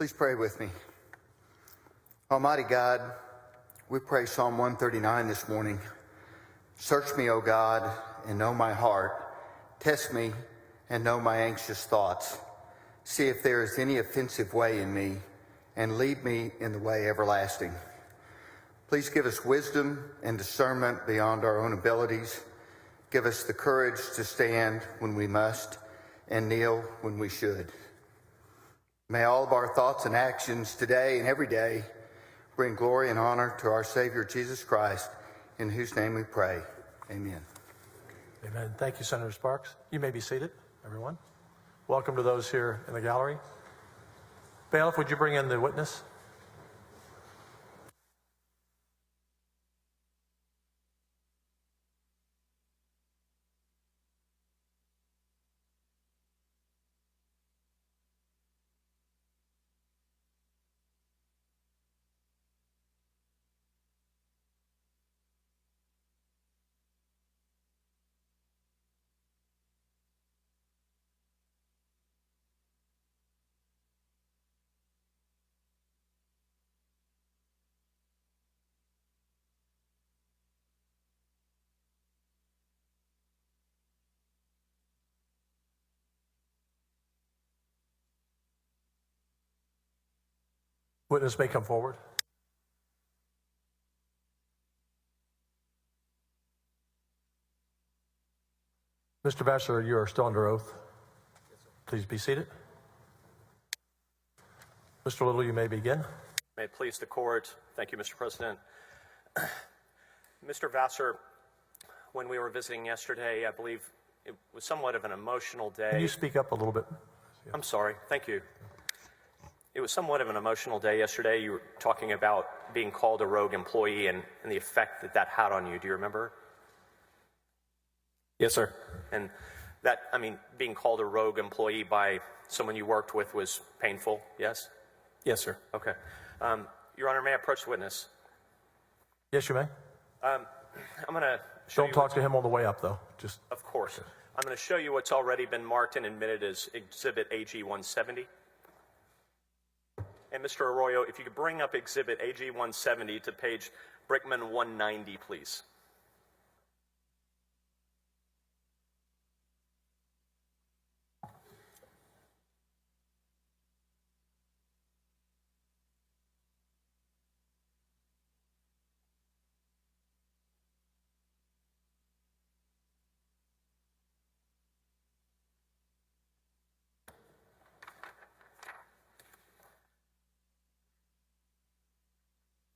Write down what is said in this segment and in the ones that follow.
Please pray with me. Almighty God, we pray Psalm 139 this morning. Search me, O God, and know my heart. Test me and know my anxious thoughts. See if there is any offensive way in me, and lead me in the way everlasting. Please give us wisdom and discernment beyond our own abilities. Give us the courage to stand when we must and kneel when we should. May all of our thoughts and actions today and every day bring glory and honor to our Savior Jesus Christ, in whose name we pray. Amen. Amen. Thank you, Senator Sparks. You may be seated, everyone. Welcome to those here in the gallery. Bailiff, would you bring in the witness? Witness may come forward. Mr. Vassar, you are still under oath. Please be seated. Mr. Little, you may begin. May it please the court. Thank you, Mr. President. Mr. Vassar, when we were visiting yesterday, I believe it was somewhat of an emotional day. Can you speak up a little bit? I'm sorry. Thank you. It was somewhat of an emotional day yesterday. You were talking about being called a rogue employee and the effect that that had on you. Do you remember? Yes, sir. And that, I mean, being called a rogue employee by someone you worked with was painful, yes? Yes, sir. Okay. Your Honor, may I approach the witness? Yes, you may. I'm going to show Don't talk to him on the way up, though. Just. Of course. I'm going to show you what's already been marked and admitted as Exhibit AG 170. And Mr. Arroyo, if you could bring up Exhibit AG 170 to page Brickman 190, please.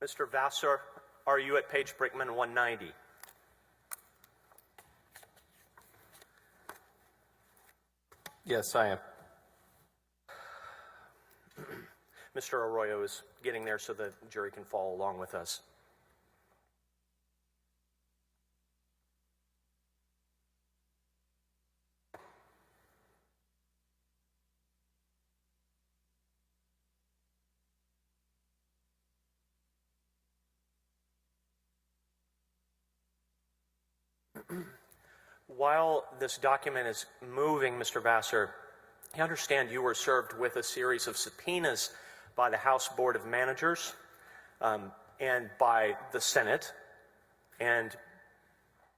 Mr. Vassar, are you at page Brickman 190? Yes, I am. Mr. Arroyo is getting there so the jury can follow along with us. While this document is moving, Mr. Vassar, I understand you were served with a series of subpoenas by the House Board of Managers and by the Senate and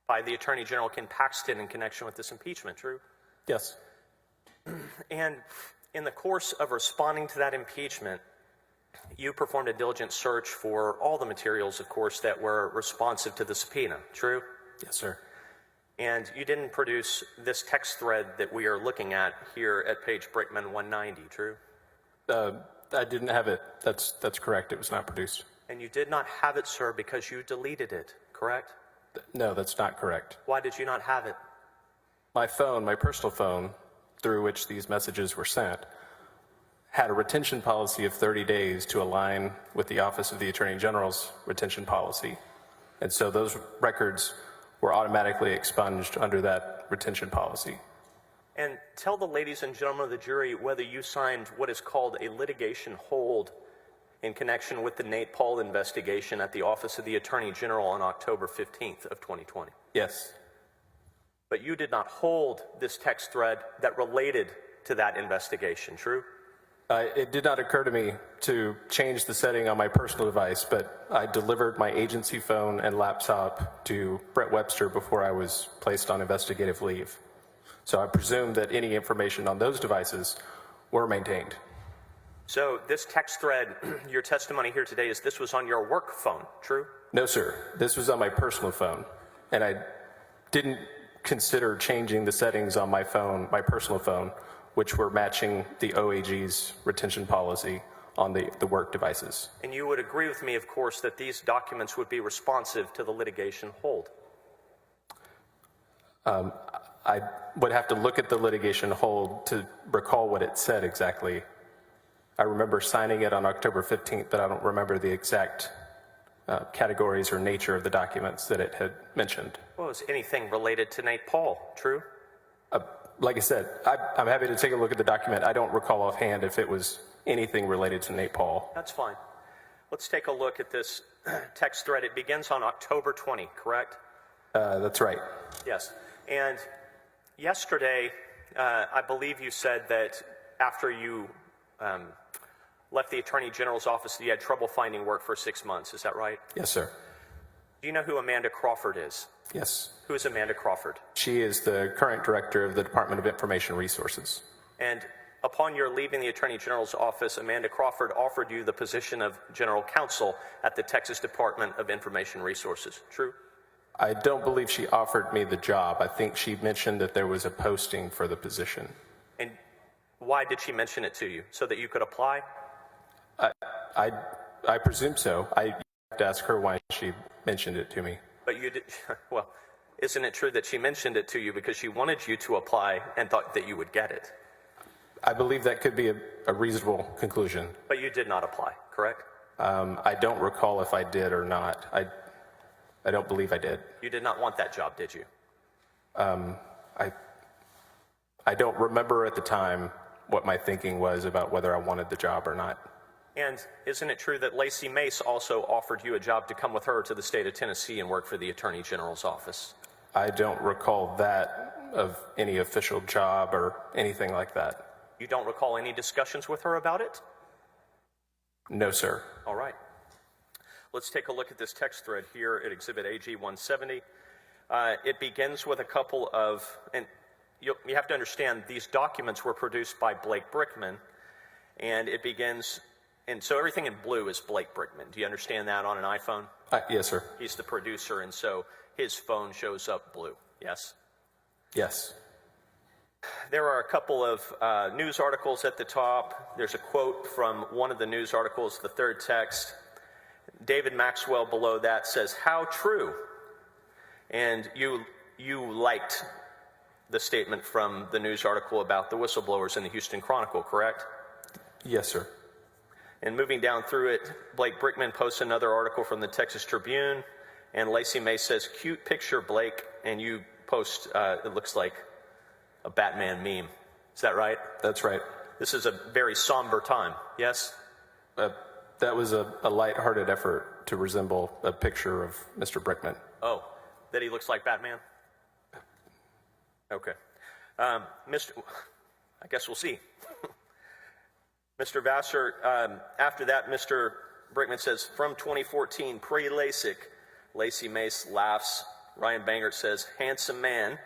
by the Attorney General Ken Paxton in connection with this impeachment, true? Yes. And in the course of responding to that impeachment, you performed a diligent search for all the materials, of course, that were responsive to the subpoena, true? Yes, sir. And you didn't produce this text thread that we are looking at here at page Brickman 190, true? I didn't have it. That's correct. It was not produced. And you did not have it, sir, because you deleted it, correct? No, that's not correct. Why did you not have it? My phone, my personal phone, through which these messages were sent, had a retention policy of 30 days to align with the Office of the Attorney General's retention policy. And so those records were automatically expunged under that retention policy. And tell the ladies and gentlemen of the jury whether you signed what is called a litigation hold in connection with the Nate Paul investigation at the Office of the Attorney General on October 15th of 2020. Yes. But you did not hold this text thread that related to that investigation, true? It did not occur to me to change the setting on my personal device, but I delivered my agency phone and laptop to Brett Webster before I was placed on investigative leave. So I presume that any information on those devices were maintained. So this text thread, your testimony here today is this was on your work phone, true? No, sir. This was on my personal phone, and I didn't consider changing the settings on my phone, my personal phone, which were matching the OAG's retention policy on the work devices. And you would agree with me, of course, that these documents would be responsive to the litigation hold. I would have to look at the litigation hold to recall what it said exactly. I remember signing it on October 15th, but I don't remember the exact categories or nature of the documents that it had mentioned. Well, is anything related to Nate Paul, true? Like I said, I'm happy to take a look at the document. I don't recall offhand if it was anything related to Nate Paul. That's fine. Let's take a look at this text thread. It begins on October 20, correct? That's right. Yes. And yesterday, I believe you said that after you left the Attorney General's office, you had trouble finding work for 6 months. Is that right? Yes, sir. Do you know who Amanda Crawford is? Yes. Who is Amanda Crawford? She is the current director of the Department of Information Resources. And upon your leaving the Attorney General's office, Amanda Crawford offered you the position of General Counsel at the Texas Department of Information Resources. True? I don't believe she offered me the job. I think she mentioned that there was a posting for the position. And why did she mention it to you? So that you could apply? I presume so. I have to ask her why she mentioned it to me. But you did, well, isn't it true that she mentioned it to you because she wanted you to apply and thought that you would get it? I believe that could be a reasonable conclusion. But you did not apply, correct? I don't recall if I did or not. I don't believe I did. You did not want that job, did you? I don't remember at the time what my thinking was about whether I wanted the job or not. And isn't it true that Lacey Mace also offered you a job to come with her to the state of Tennessee and work for the Attorney General's office? I don't recall that of any official job or anything like that. You don't recall any discussions with her about it? No, sir. All right. Let's take a look at this text thread here at Exhibit AG 170. It begins with a couple of, and you have to understand, these documents were produced by Blake Brickman, and it begins, and so everything in blue is Blake Brickman. Do you understand that on an iPhone? Yes, sir. He's the producer, and so his phone shows up blue, yes? Yes. There are a couple of news articles at the top. There's a quote from one of the news articles, the third text. David Maxwell below that says, "How true?" And you liked the statement from the news article about the whistleblowers in the Houston Chronicle, correct? Yes, sir. And moving down through it, Blake Brickman posts another article from the Texas Tribune, and Lacey May says, "Cute picture, Blake," and you post, it looks like a Batman meme. Is that right? That's right. This is a very somber time, yes? That was a lighthearted effort to resemble a picture of Mr. Brickman. Oh, that he looks like Batman? Okay. I guess we'll see. Mr. Vassar, after that, Mr. Brickman says, "From 2014, pre-LASIK," Lacey Mace laughs. Ryan Bangert says, "Handsome man."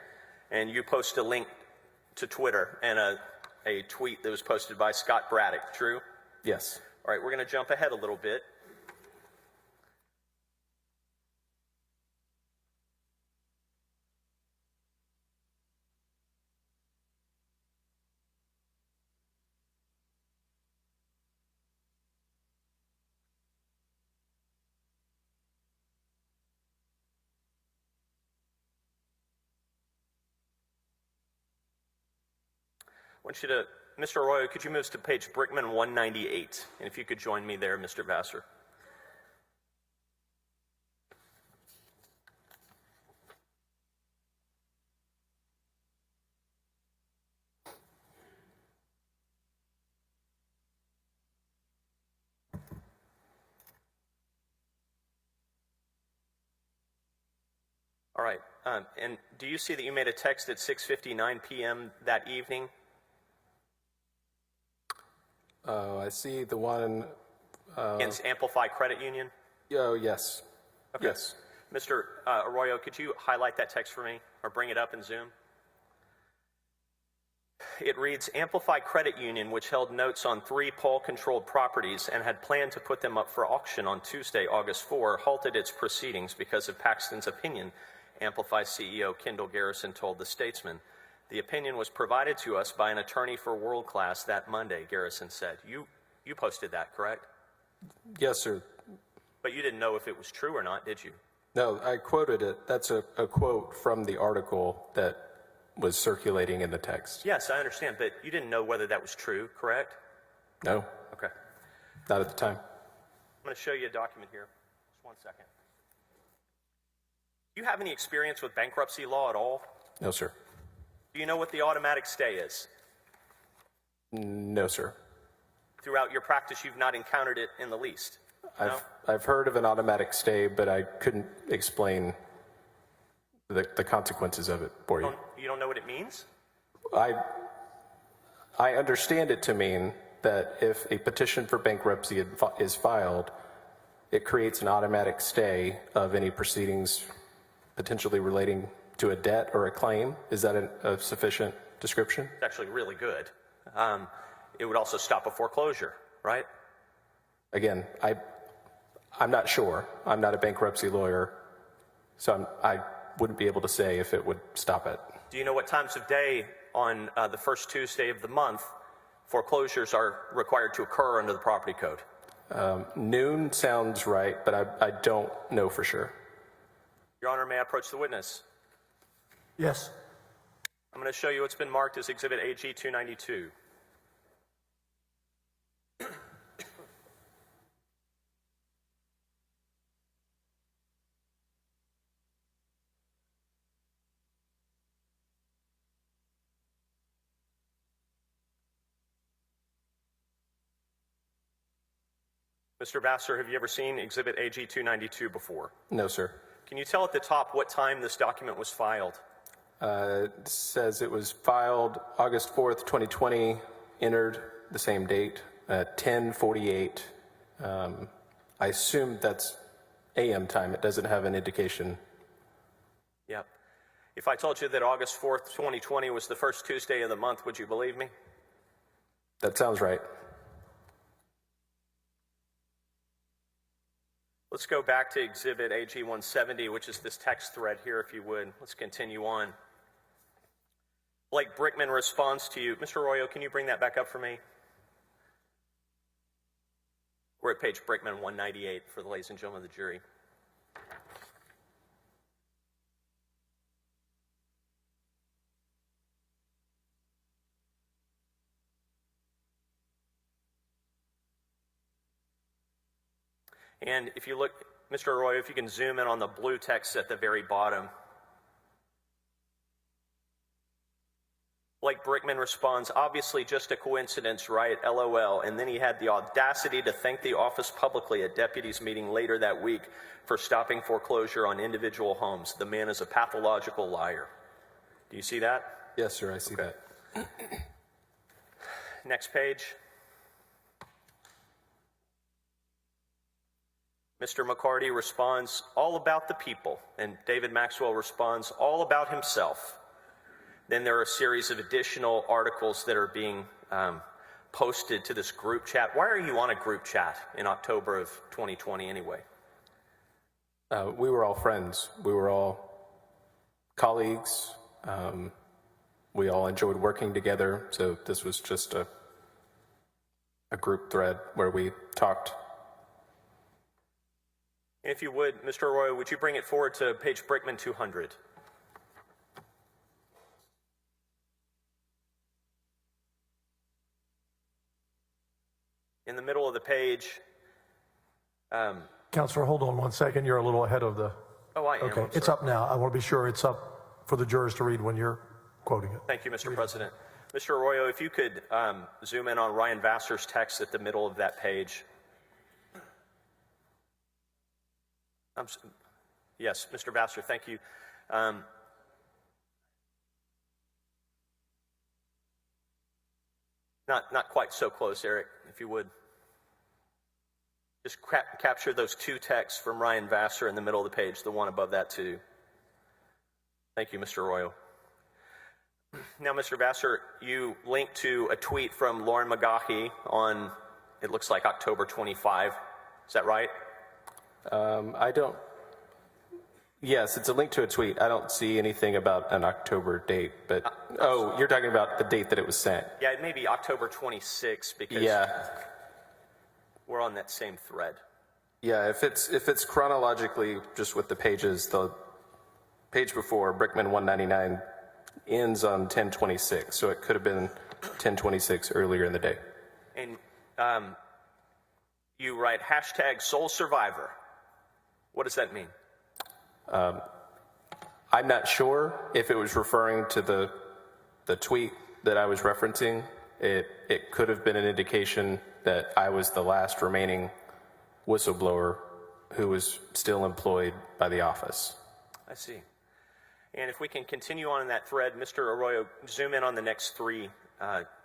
And you post a link to Twitter and a tweet that was posted by Scott Braddock, true? Yes. All right, we're going to jump ahead a little bit. I want you to, Mr. Arroyo, could you move to page Brickman 198? And if you could join me there, Mr. Vassar. All right, and do you see that you made a text at 6:59 p.m. that evening? I see the one. Against Amplify Credit Union? Oh, yes. Okay. Yes. Mr. Arroyo, could you highlight that text for me or bring it up in Zoom? It reads, Amplify Credit Union, which held notes on 3 Paul-controlled properties and had planned to put them up for auction on Tuesday, August 4, halted its proceedings because of Paxton's opinion, Amplify CEO Kendall Garrison told The Statesman. The opinion was provided to us by an attorney for World Class that Monday, Garrison said. You posted that, correct? Yes, sir. But you didn't know if it was true or not, did you? No, I quoted it. That's a quote from the article that was circulating in the text. Yes, I understand, but you didn't know whether that was true, correct? No, Okay. not at the time. I'm going to show you a document here. Just one second. Do you have any experience with bankruptcy law at all? No, sir. Do you know what the automatic stay is? No, sir. Throughout your practice, you've not encountered it in the least? No? I've heard of an automatic stay, but I couldn't explain the consequences of it for you. You don't know what it means? I understand it to mean that if a petition for bankruptcy is filed, it creates an automatic stay of any proceedings potentially relating to a debt or a claim. Is that a sufficient description? It's actually really good. It would also stop a foreclosure, right? Again, I'm not sure. I'm not a bankruptcy lawyer, so I wouldn't be able to say if it would stop it. Do you know what times of day on the first Tuesday of the month foreclosures are required to occur under the property code? Noon sounds right, but I don't know for sure. Your Honor, may I approach the witness? Yes. I'm going to show you what's been marked as Exhibit AG 292. Mr. Vassar, have you ever seen Exhibit AG 292 before? No, sir. Can you tell at the top what time this document was filed? It says it was filed August 4th, 2020, entered the same date, 10:48. I assume that's AM time. It doesn't have an indication. Yep. If I told you that August 4th, 2020 was the first Tuesday of the month, would you believe me? That sounds right. Let's go back to Exhibit AG 170, which is this text thread here, if you would. Let's continue on. Blake Brickman responds to you. Mr. Arroyo, can you bring that back up for me? We're at page Brickman 198 for the ladies and gentlemen of the jury. And if you look, Mr. Arroyo, if you can zoom in on the blue text at the very bottom. Blake Brickman responds, obviously just a coincidence, right? LOL. And then he had the audacity to thank the office publicly at deputies meeting later that week for stopping foreclosure on individual homes. The man is a pathological liar. Do you see that? Yes, sir, I see that. Next page. Mr. McCarty responds, all about the people. And David Maxwell responds, all about himself. Then there are a series of additional articles that are being posted to this group chat. Why are you on a group chat in October of 2020 anyway? We were all friends. We were all colleagues. We all enjoyed working together. So this was just a group thread where we talked. And if you would, Mr. Arroyo, would you bring it forward to page Brickman 200? In the middle of the page. Counselor, hold on one second. You're a little ahead of the... Oh, I am. Okay, I'm it's sorry. up now. I want to be sure it's up for the jurors to read when you're quoting it. Thank you, Mr. President. Mr. Arroyo, if you could zoom in on Ryan Vassar's text at the middle of that page. Yes, Mr. Vassar, thank you. Not quite so close, Eric, if you would. Just capture those two texts from Ryan Vassar in the middle of the page, the one above that too. Thank you, Mr. Arroyo. Now, Mr. Vassar, you linked to a tweet from Lauren McGaughy on, it looks like October 25. Is that right? Yes, it's a link to a tweet. I don't see anything about an October date, but, you're talking about the date that it was sent. Yeah, it may be October 26 because we're on that same thread. Yeah, if it's chronologically just with the pages, the page before, Brickman 199, ends on 10:26, so it could have been 10:26 earlier in the day. And you write hashtag Soul Survivor. What does that mean? I'm not sure if it was referring to the tweet that I was referencing. It could have been an indication that I was the last remaining whistleblower who was still employed by the office. I see. And if we can continue on in that thread, Mr. Arroyo, zoom in on the next three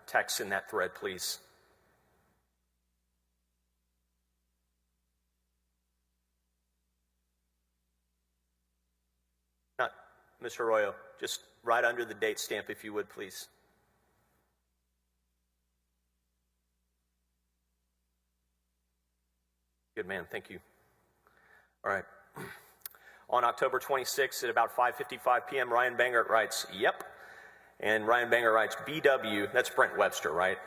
texts in that thread, please. Not Mr. Arroyo, just right under the date stamp, if you would, please. Good man, thank you. All right. On October 26th at about 5:55 p.m., Ryan Bangert writes, yep. And Ryan Bangert writes, BW, that's Brent Webster, right?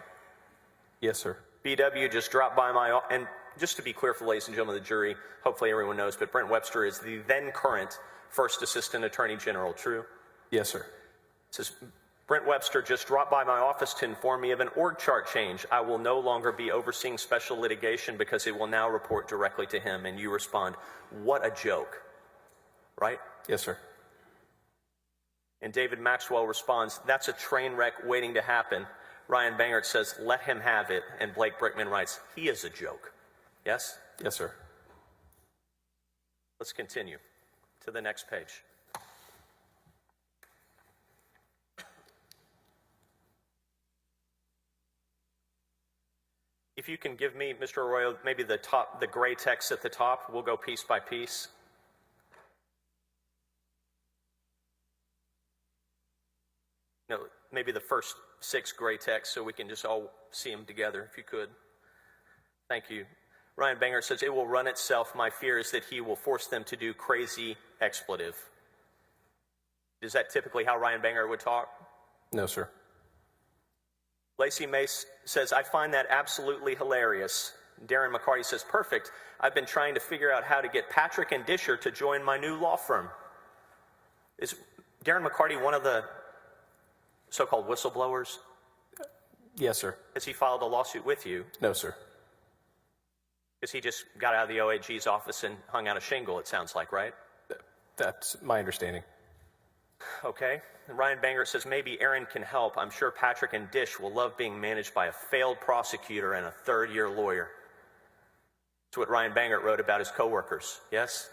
Yes, sir. BW just dropped by my, and just to be clear for ladies and gentlemen of the jury, hopefully everyone knows, but Brent Webster is the then current First Assistant Attorney General, true? Yes, sir. It says, Brent Webster just dropped by my office to inform me of an org chart change. I will no longer be overseeing special litigation because it will now report directly to him. And you respond, what a joke, right? Yes, sir. And David Maxwell responds, that's a train wreck waiting to happen. Ryan Bangert says, let him have it. And Blake Brickman writes, he is a joke. Yes? Yes, sir. Let's continue to the next page. If you can give me, Mr. Arroyo, maybe the gray text at the top, we'll go piece by piece. No, maybe the first 6 gray texts so we can just all see them together, if you could. Thank you. Ryan Bangert says, it will run itself. My fear is that he will force them to do crazy expletive. Is that typically how Ryan Bangert would talk? No, sir. Lacey Mace says, I find that absolutely hilarious. Darren McCarty says, perfect. I've been trying to figure out how to get Patrick and Disher to join my new law firm. Is Darren McCarty one of the so-called whistleblowers? Yes, sir. Has he filed a lawsuit with you? No, sir. Because he just got out of the OAG's office and hung out a shingle, it sounds like, right? That's my understanding. Okay. And Ryan Bangert says, maybe Aaron can help. I'm sure Patrick and Dish will love being managed by a failed prosecutor and a third-year lawyer. That's what Ryan Bangert wrote about his coworkers, yes?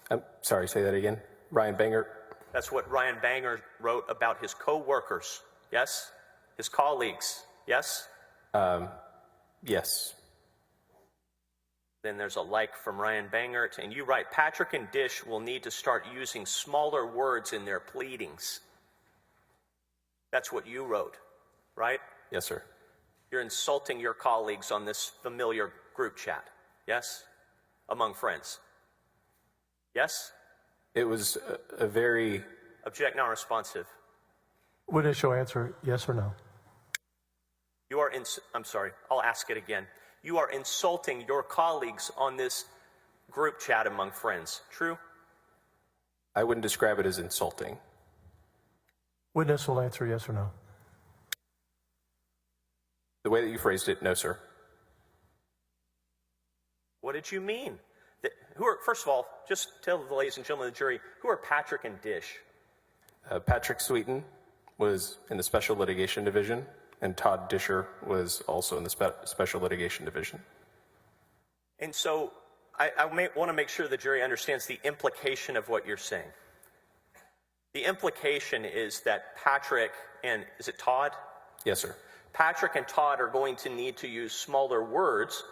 I'm sorry, say that again. Ryan Bangert? That's what Ryan Bangert wrote about his coworkers, yes? His colleagues, yes? Yes. Then there's a like from Ryan Bangert, and you write, Patrick and Dish will need to start using smaller words in their pleadings. That's what you wrote, right? Yes, sir. You're insulting your colleagues on this familiar group chat, yes? Among friends. Yes? It was a very... Object non-responsive. Witness shall answer yes or no. You are I'm sorry, I'll ask it again. You are insulting your colleagues on this group chat among friends, true? I wouldn't describe it as insulting. Witness will answer yes or no. The way that you phrased it, no, sir. What did you mean? First of all, just tell the ladies and gentlemen of the jury, who are Patrick and Dish? Patrick Sweeten was in the Special Litigation Division, and Todd Disher was also in the Special Litigation Division. And so I want to make sure the jury understands the implication of what you're saying. The implication is that Patrick and, is it Todd? Yes, sir. Patrick and Todd are going to need to use smaller words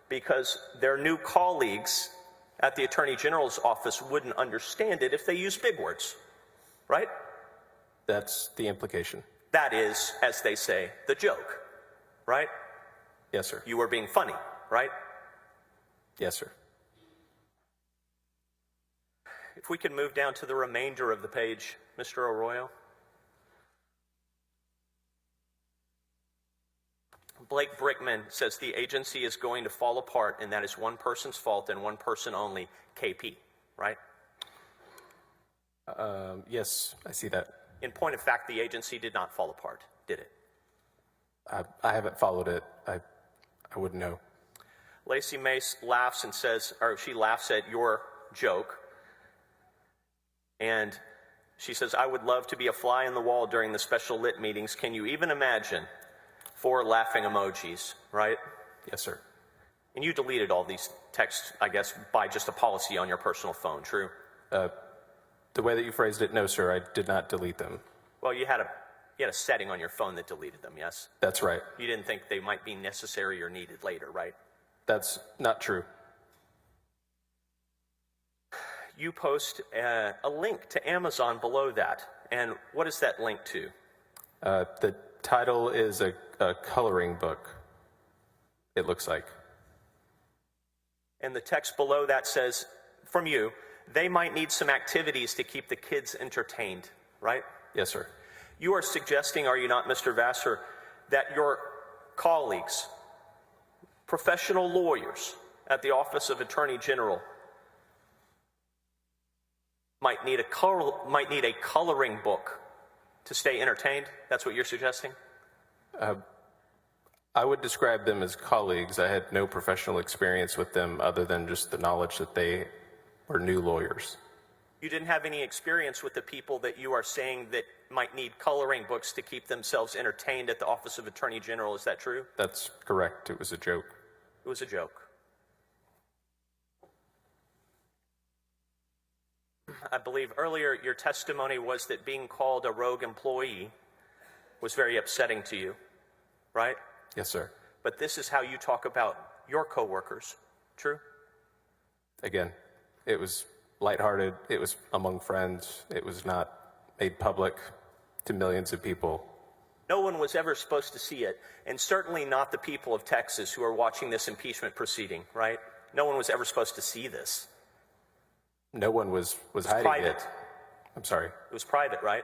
because their new colleagues at the Attorney General's office wouldn't understand it if they used big words, right? That's the implication. That is, as they say, the joke, right? Yes, sir. You were being funny, right? Yes, sir. If we can move down to the remainder of the page, Mr. Arroyo. Blake Brickman says the agency is going to fall apart, and that is one person's fault and one person only, KP, right? Yes, I see that. In point of fact, the agency did not fall apart, did it? I haven't followed it. I wouldn't know. Lacey Mace laughs and says, or she laughs at your joke. And she says, I would love to be a fly in the wall during the special lit meetings. Can you even imagine? 4 laughing emojis, right? Yes, sir. And you deleted all these texts, I guess, by just a policy on your personal phone, true? The way that you phrased it, no, sir, I did not delete them. Well, you had a setting on your phone that deleted them, yes? That's right. You didn't think they might be necessary or needed later, right? That's not true. You post a link to Amazon below that. And what is that link to? The title is a coloring book, it looks like. And the text below that says, from you, they might need some activities to keep the kids entertained, right? Yes, sir. You are suggesting, are you not, Mr. Vassar, that your colleagues, professional lawyers at the Office of Attorney General, might need a coloring book to stay entertained? That's what you're suggesting? I would describe them as colleagues. I had no professional experience with them other than just the knowledge that they were new lawyers. You didn't have any experience with the people that you are saying that might need coloring books to keep themselves entertained at the Office of Attorney General. Is that true? That's correct. It was a joke. It was a joke. I believe earlier your testimony was that being called a rogue employee was very upsetting to you, right? Yes, sir. But this is how you talk about your coworkers, true? Again, it was lighthearted. It was among friends. It was not made public to millions of people. No one was ever supposed to see it, and certainly not the people of Texas who are watching this impeachment proceeding, right? No one was ever supposed to see this. No one was hiding private. it. I'm sorry. It was private, right?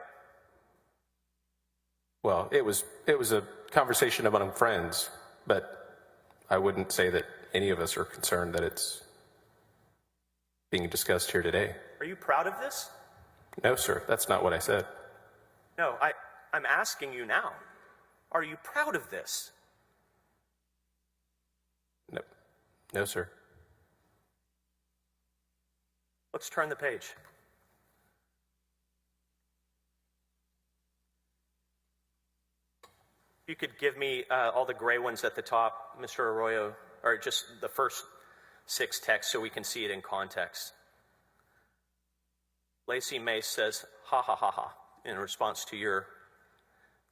Well, it was a conversation among friends, but I wouldn't say that any of us are concerned that it's being discussed here today. Are you proud of this? No, sir. That's not what I said. No, I'm asking you now. Are you proud of this? No. No, sir. Let's turn the page. If you could give me all the gray ones at the top, Mr. Arroyo, or just the first 6 texts so we can see it in context. Lacey Mace says, ha ha ha ha, in response to your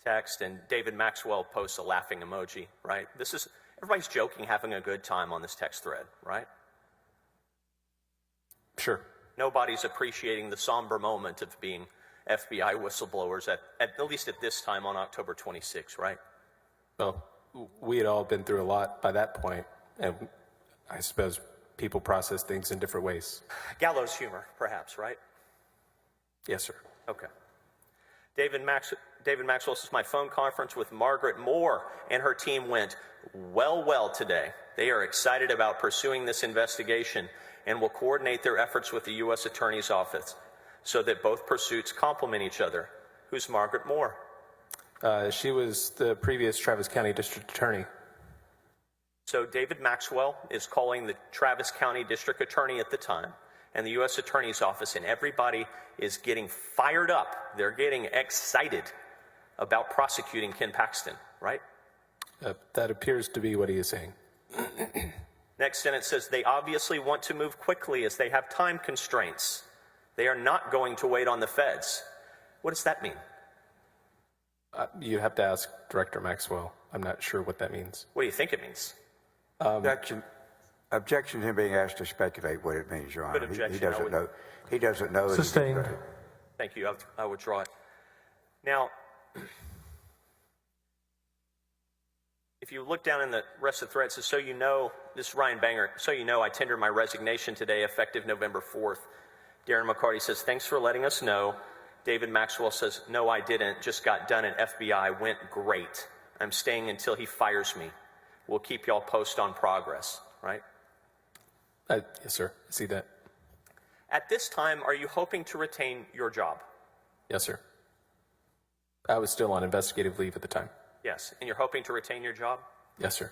text, and David Maxwell posts a laughing emoji, right? Everybody's joking, having a good time on this text thread, right? Sure. Nobody's appreciating the somber moment of being FBI whistleblowers at least at this time on October 26, right? Well, we had all been through a lot by that point, and I suppose people process things in different ways. Gallows humor, perhaps, right? Yes, sir. Okay. David Maxwell says, my phone conference with Margaret Moore and her team went well today. They are excited about pursuing this investigation and will coordinate their efforts with the U.S. Attorney's Office so that both pursuits complement each other. Who's Margaret Moore? She was the previous Travis County District Attorney. So David Maxwell is calling the Travis County District Attorney at the time and the U.S. Attorney's Office, and everybody is getting fired up. They're getting excited about prosecuting Ken Paxton, right? That appears to be what he is saying. Next sentence says, they obviously want to move quickly as they have time constraints. They are not going to wait on the feds. What does that mean? You have to ask Director Maxwell. I'm not sure what that means. What do you think it means? Objection to him being asked to speculate what it means, Your Honor. Good objection. He doesn't know. He doesn't know. Sustained. Thank you. I withdraw it. Now, if you look down in the rest of the thread, it says, so you know, this is Ryan Banger, so you know I tender my resignation today, effective November 4th. Darren McCarty says, thanks for letting us know. David Maxwell says, no, I didn't. Just got done at FBI. Went great. I'm staying until he fires me. We'll keep y'all posted on progress, right? Yes, sir. I see that. At this time, are you hoping to retain your job? Yes, sir. I was still on investigative leave at the time. Yes. And you're hoping to retain your job? Yes, sir.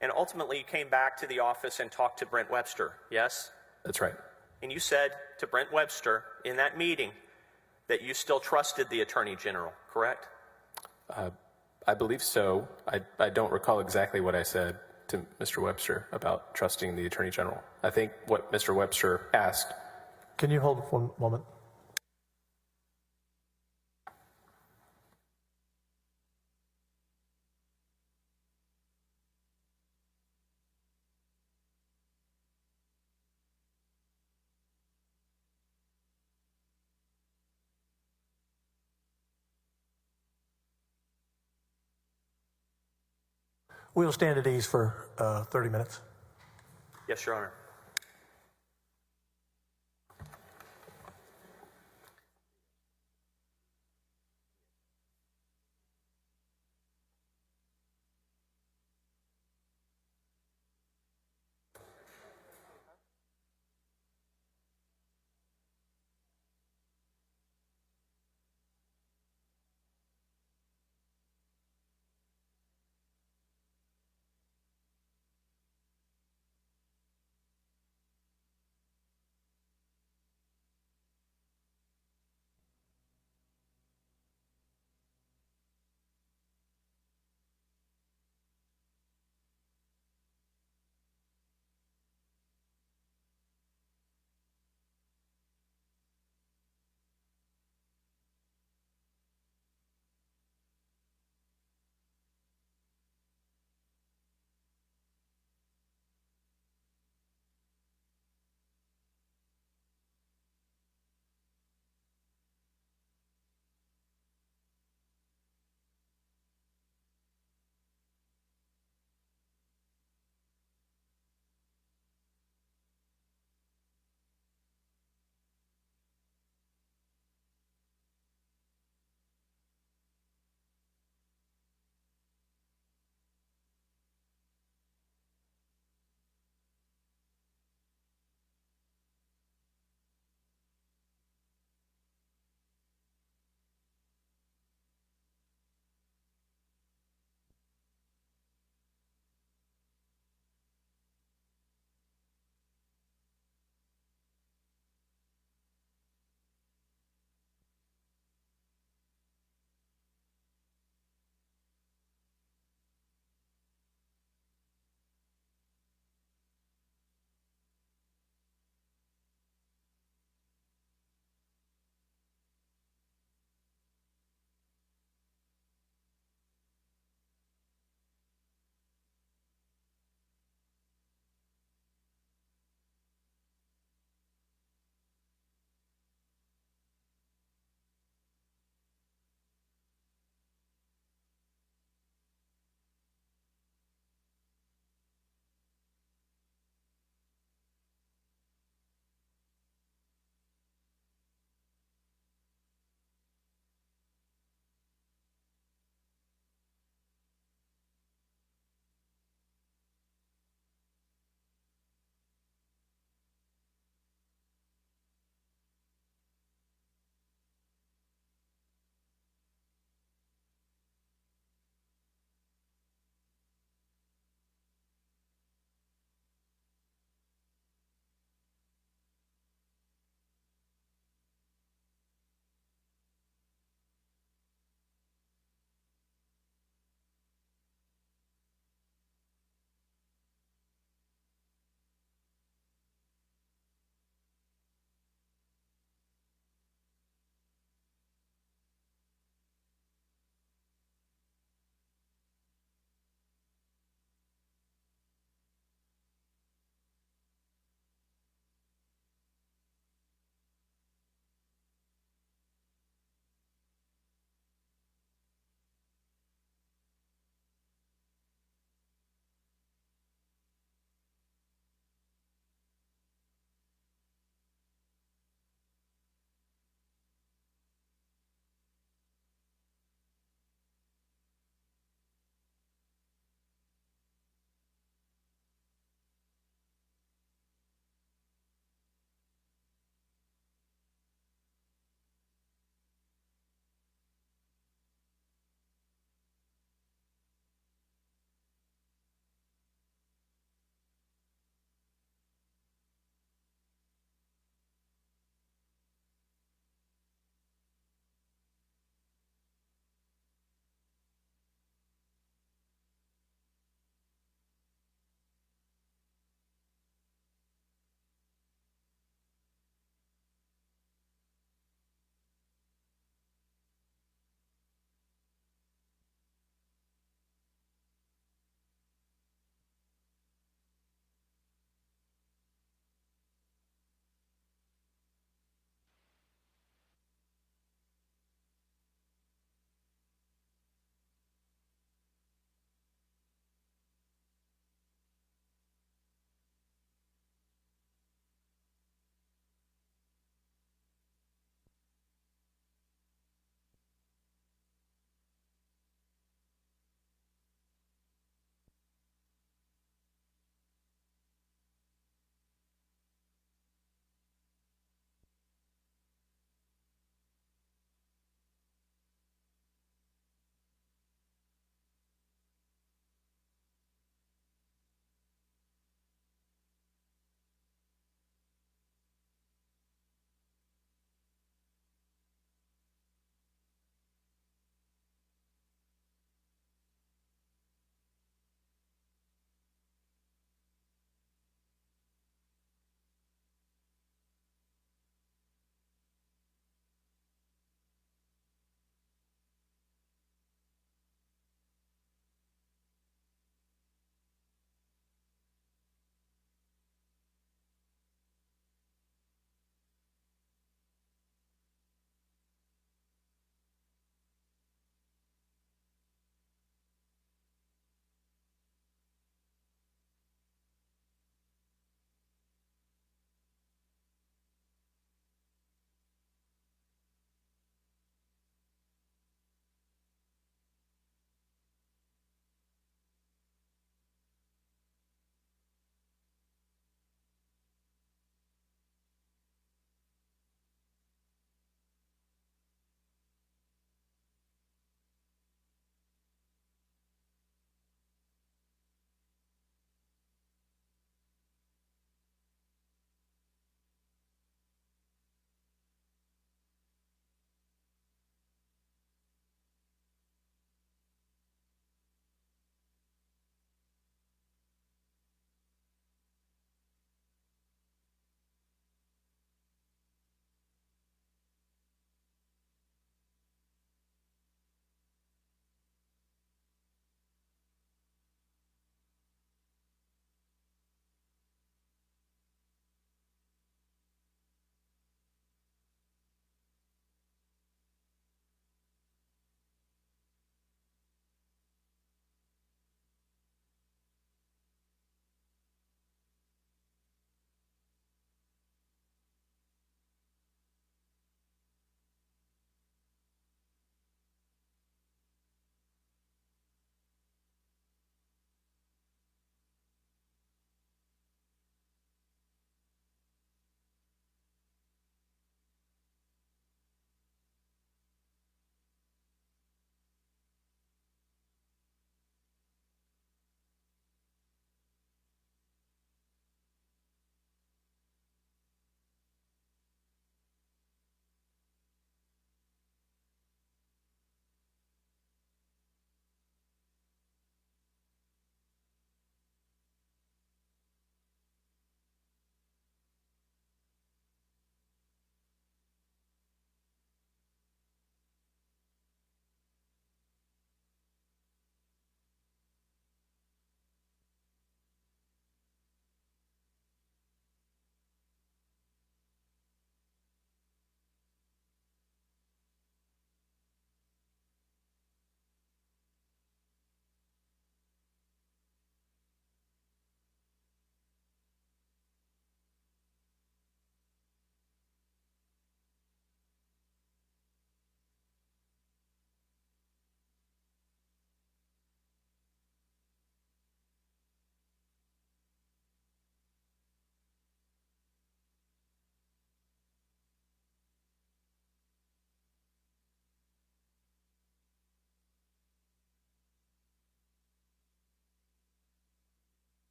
And ultimately, you came back to the office and talked to Brent Webster, yes? That's right. And you said to Brent Webster in that meeting that you still trusted the Attorney General, correct? I believe so. I don't recall exactly what I said to Mr. Webster about trusting the Attorney General. I think what Mr. Webster asked. Can you hold one moment? We'll stand at ease for 30 minutes. Yes, Your Honor.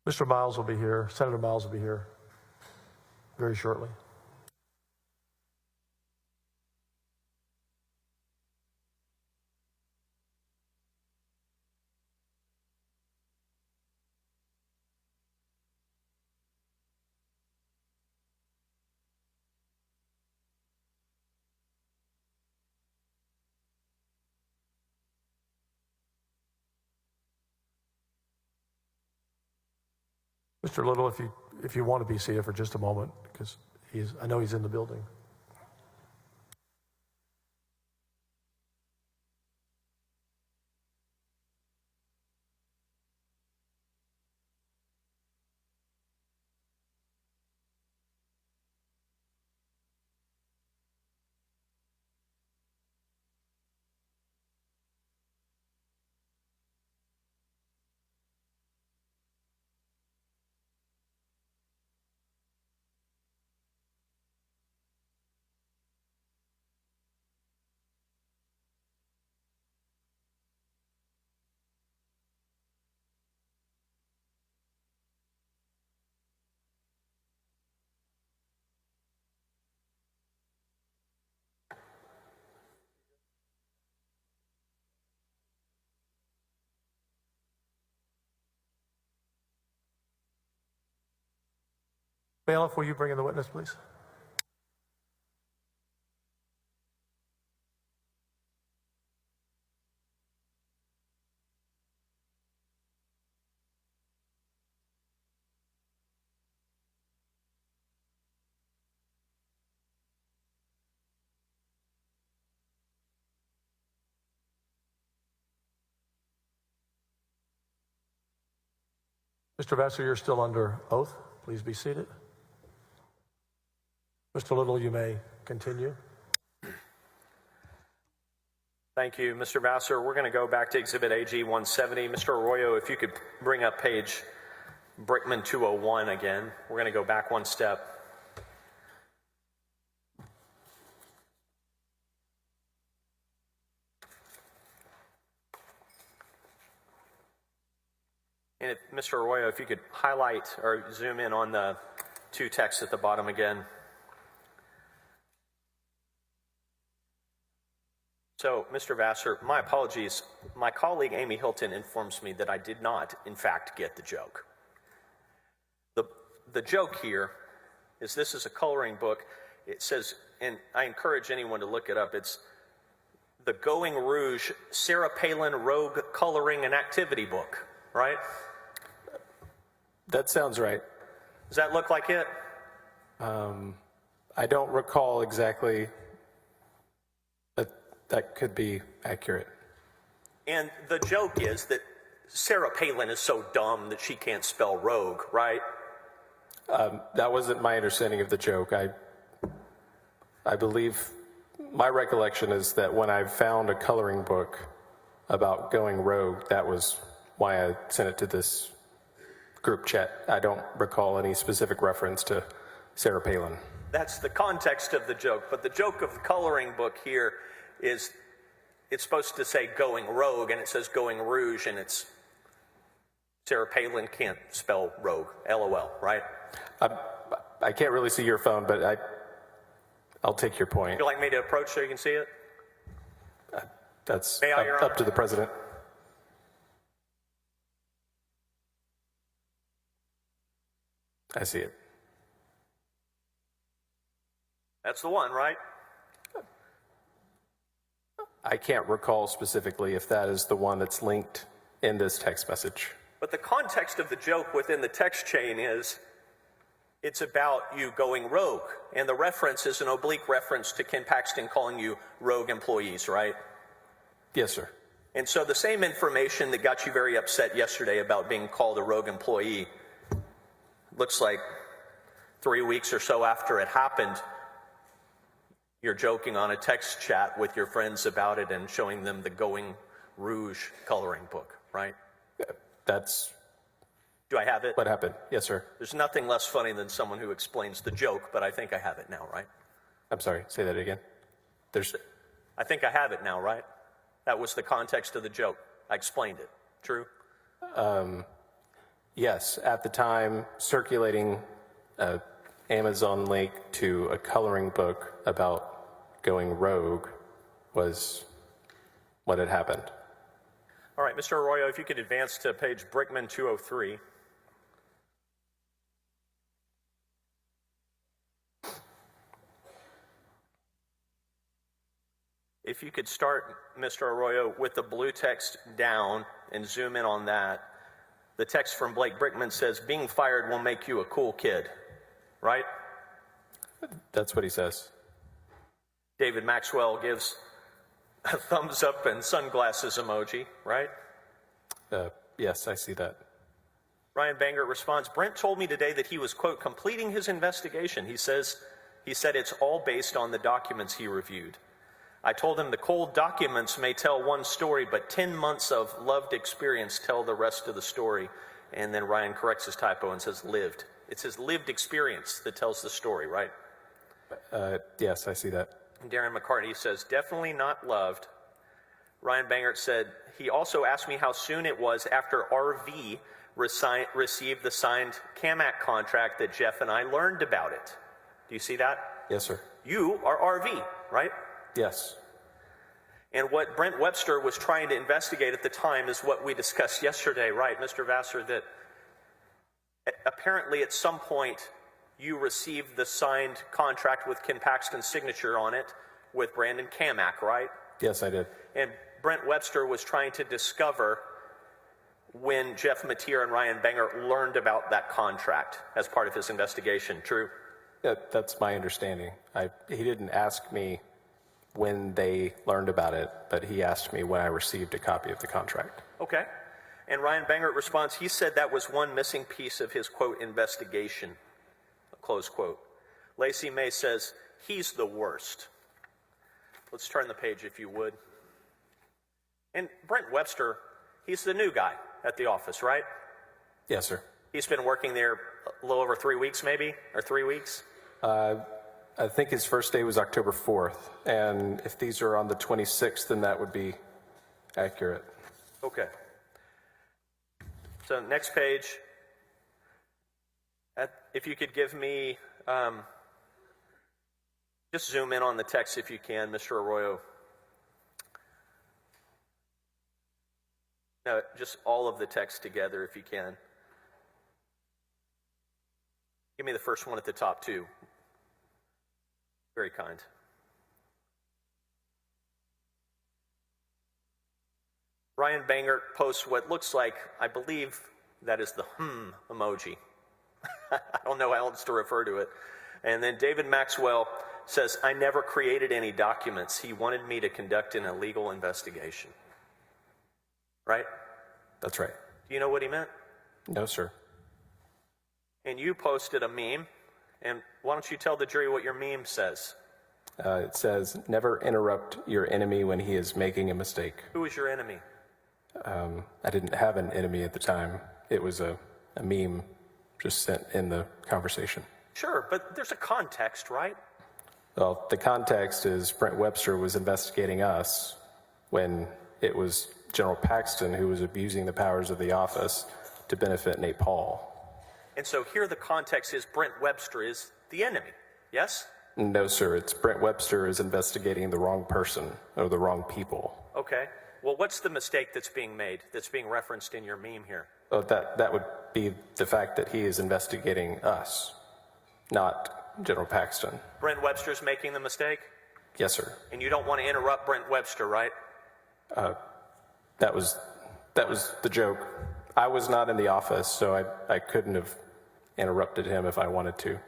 Mr. Miles will be here. Senator Miles will be here very shortly. Mr. Little, if you want to be seated for just a moment, because I know he's in the building. Bailiff, will you bring in the witness, please? Mr. Vassar, you're still under oath. Please be seated. Mr. Little, you may continue. Thank you, Mr. Vassar. We're going to go back to Exhibit AG 170. Mr. Arroyo, if you could bring up page Brickman 201 again. We're going to go back one step. And if, Mr. Arroyo, if you could highlight or zoom in on the two texts at the bottom again. So, Mr. Vassar, my apologies. My colleague Amy Hilton informs me that I did not, in fact, get the joke. The joke here is this is a coloring book. It says, and I encourage anyone to look it up, it's the Going Rouge Sarah Palin Rogue Coloring and Activity Book, right? That sounds right. Does that look like it? I don't recall exactly, but that could be accurate. And the joke is that Sarah Palin is so dumb that she can't spell rogue, right? That wasn't my understanding of the joke. I believe, my recollection is that when I found a coloring book about going rogue, that was why I sent it to this group chat. I don't recall any specific reference to Sarah Palin. That's the context of the joke, but the joke of the coloring book here is it's supposed to say going rogue, and it says going rouge, and it's Sarah Palin can't spell rogue, LOL, right? I can't really see your phone, but I'll take your point. Would you like me to approach so you can see it? That's May I, Your up Honor? to the president. I see it. That's the one, right? I can't recall specifically if that is the one that's linked in this text message. But the context of the joke within the text chain is it's about you going rogue. And the reference is an oblique reference to Ken Paxton calling you rogue employees, right? Yes, sir. And so the same information that got you very upset yesterday about being called a rogue employee, looks like 3 weeks or so after it happened, you're joking on a text chat with your friends about it and showing them the Going Rouge coloring book, right? That's Do I have it? what happened. Yes, sir. There's nothing less funny than someone who explains the joke, but I think I have it now, right? I'm sorry. Say that again. I think I have it now, right? That was the context of the joke. I explained it. True? Yes, at the time, circulating an Amazon link to a coloring book about going rogue was what had happened. All right, Mr. Arroyo, if you could advance to page Brickman 203. If you could start, Mr. Arroyo, with the blue text down and zoom in on that. The text from Blake Brickman says, being fired will make you a cool kid, right? That's what he says. David Maxwell gives a thumbs up and sunglasses emoji, right? Yes, I see that. Ryan Banger responds, Brent told me today that he was, quote, completing his investigation. He said it's all based on the documents he reviewed. I told him the cold documents may tell one story, but 10 months of loved experience tell the rest of the story. And then Ryan corrects his typo and says lived. It's his lived experience that tells the story, right? Yes, I see that. Darren McCartney says, definitely not loved. Ryan Bangert said, he also asked me how soon it was after RV received the signed CAMAC contract that Jeff and I learned about it. Do you see that? Yes, sir. You are RV, right? Yes. And what Brent Webster was trying to investigate at the time is what we discussed yesterday, right, Mr. Vassar, that apparently at some point you received the signed contract with Ken Paxton's signature on it with Brandon Kamak, right? Yes, I did. And Brent Webster was trying to discover when Jeff Mateer and Ryan Banger learned about that contract as part of his investigation. True? That's my understanding. He didn't ask me when they learned about it, but he asked me when I received a copy of the contract. Okay. And Ryan Banger responds, he said that was one missing piece of his, quote, investigation, close quote. Lacey May says, he's the worst. Let's turn the page if you would. And Brent Webster, he's the new guy at the office, right? Yes, sir. He's been working there a little over 3 weeks maybe, or 3 weeks? I think his first day was October 4th, and if these are on the 26th, then that would be accurate. Okay. So next page, if you could give me, just zoom in on the text if you can, Mr. Arroyo. No, just all of the text together if you can. Give me the first one at the top too. Very kind. Ryan Banger posts what looks like, I believe that is the emoji. I don't know how else to refer to it. And then David Maxwell says, I never created any documents. He wanted me to conduct an illegal investigation. Right? That's right. Do you know what he meant? No, sir. And you posted a meme. And why don't you tell the jury what your meme says? It says, never interrupt your enemy when he is making a mistake. Who is your enemy? I didn't have an enemy at the time. It was a meme just sent in the conversation. Sure, but there's a context, right? Well, the context is Brent Webster was investigating us when it was General Paxton who was abusing the powers of the office to benefit Nate Paul. And so here the context is Brent Webster is the enemy, yes? No, sir. It's Brent Webster is investigating the wrong person or the wrong people. Okay. Well, what's the mistake that's being made, that's being referenced in your meme here? Oh, that would be the fact that he is investigating us, not General Paxton. Brent Webster's making the mistake? Yes, sir. And you don't want to interrupt Brent Webster, right? That was the joke. I was not in the office, so I couldn't have interrupted him if I wanted to.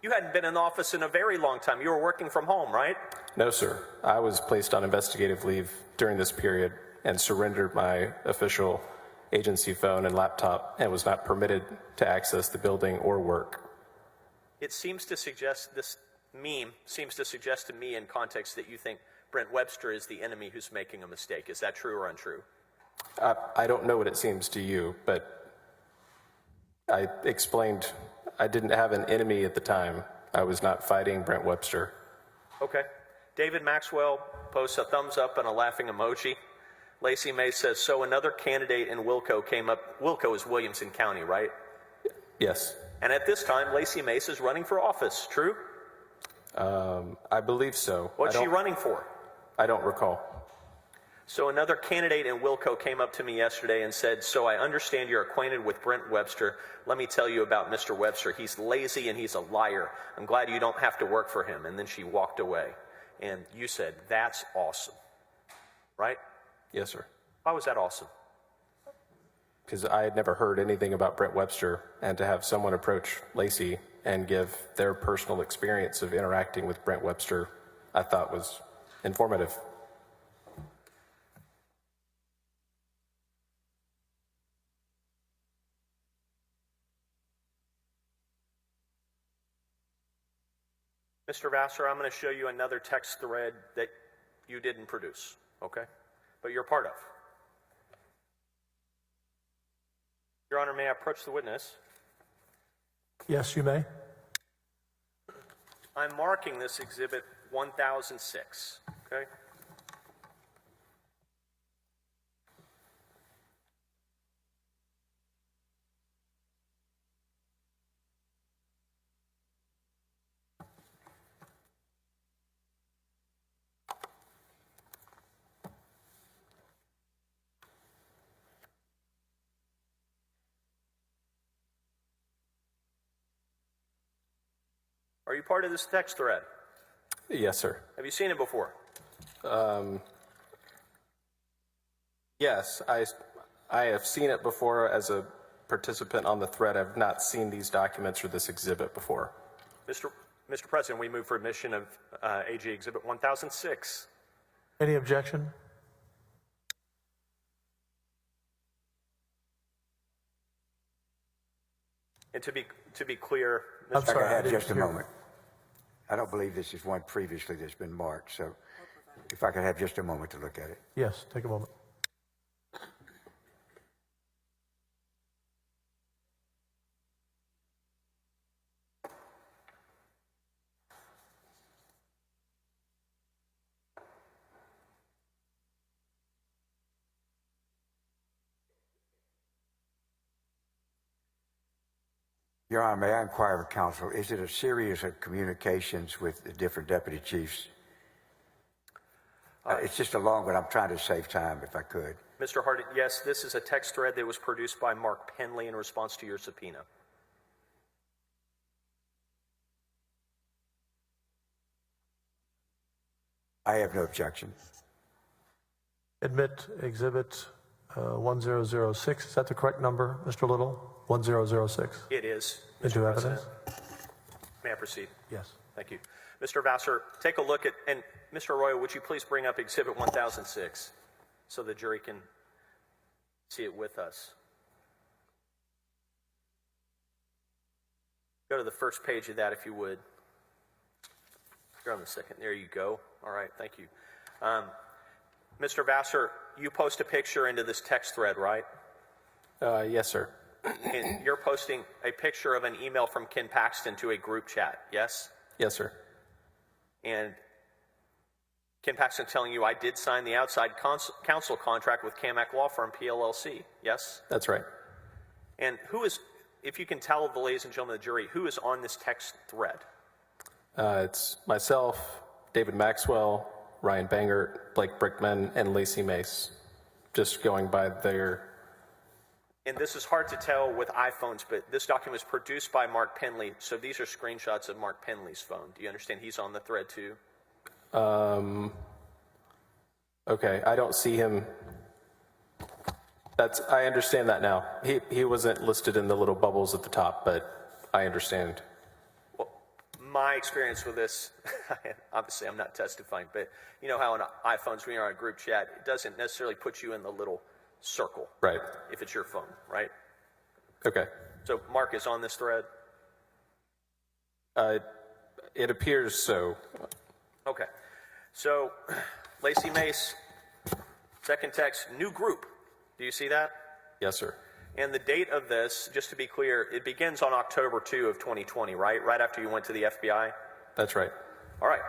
You hadn't been in the office in a very long time. You were working from home, right? No, sir. I was placed on investigative leave during this period and surrendered my official agency phone and laptop and was not permitted to access the building or work. It seems to suggest, this meme seems to suggest to me in context that you think Brent Webster is the enemy who's making a mistake. Is that true or untrue? I don't know what it seems to you, but I explained I didn't have an enemy at the time. I was not fighting Brent Webster. Okay. David Maxwell posts a thumbs up and a laughing emoji. Lacey May says, so another candidate in Wilco came up. Wilco is Williamson County, right? Yes. And at this time, Lacey Mace is running for office, true? I believe so. What's she running for? I don't recall. So another candidate in Wilco came up to me yesterday and said, so I understand you're acquainted with Brent Webster. Let me tell you about Mr. Webster. He's lazy and he's a liar. I'm glad you don't have to work for him. And then she walked away. And you said, that's awesome. Right? Yes, sir. Why was that awesome? Because I had never heard anything about Brent Webster, and to have someone approach Lacey and give their personal experience of interacting with Brent Webster, I thought was informative. Mr. Vassar, I'm going to show you another text thread that you didn't produce, okay? But you're part of. Your Honor, may I approach the witness? Yes, you may. I'm marking this exhibit 1006, okay? Are you part of this text thread? Yes, sir. Have you seen it before? Yes, I have seen it before as a participant on the thread. I've not seen these documents or this exhibit before. Mr. President, we move for admission of AG Exhibit 1006. Any objection? And to be clear, I'm If I sorry, could I have didn't just a hear. moment. I don't believe this is one previously that's been marked, so if I could have just a moment to look at it. Yes, take a moment. Your Honor, may I inquire of counsel, is it a series of communications with the different deputy chiefs? It's just a long one. I'm trying to save time if I could. Mr. Hardin, yes, this is a text thread that was produced by Mark Penley in response to your subpoena. I have no objection. Admit Exhibit 1006. Is that the correct number, Mr. Little? 1006. It is, Into Mr. evidence? President. May I proceed? Yes. Thank you. Mr. Vassar, take a look at, and Mr. Arroyo, would you please bring up Exhibit 1006 so the jury can see it with us? Go to the first page of that if you would. Go on the second. There you go. All right, thank you. Mr. Vassar, you post a picture into this text thread, right? Yes, sir. And you're posting a picture of an email from Ken Paxton to a group chat, yes? Yes, sir. And Ken Paxton telling you I did sign the outside counsel contract with Camac Law Firm, PLLC, yes? That's right. And who is, if you can tell the ladies and gentlemen of the jury, who is on this text thread? It's myself, David Maxwell, Ryan Bangert, Blake Brickman, and Lacey Mace, just going by their... And this is hard to tell with iPhones, but this document was produced by Mark Penley, so these are screenshots of Mark Penley's phone. Do you understand he's on the thread too? Okay, I don't see him. I understand that now. He wasn't listed in the little bubbles at the top, but I understand. Well, my experience with this, obviously I'm not testifying, but you know how on iPhones when you're on a group chat, it doesn't necessarily put you in the little circle. Right. If it's your phone, right? Okay. So Mark is on this thread? It appears so. Okay. So Lacey Mace, second text, new group. Do you see that? Yes, sir. And the date of this, just to be clear, it begins on October 2 of 2020, right? Right after you went to the FBI? That's right. All right.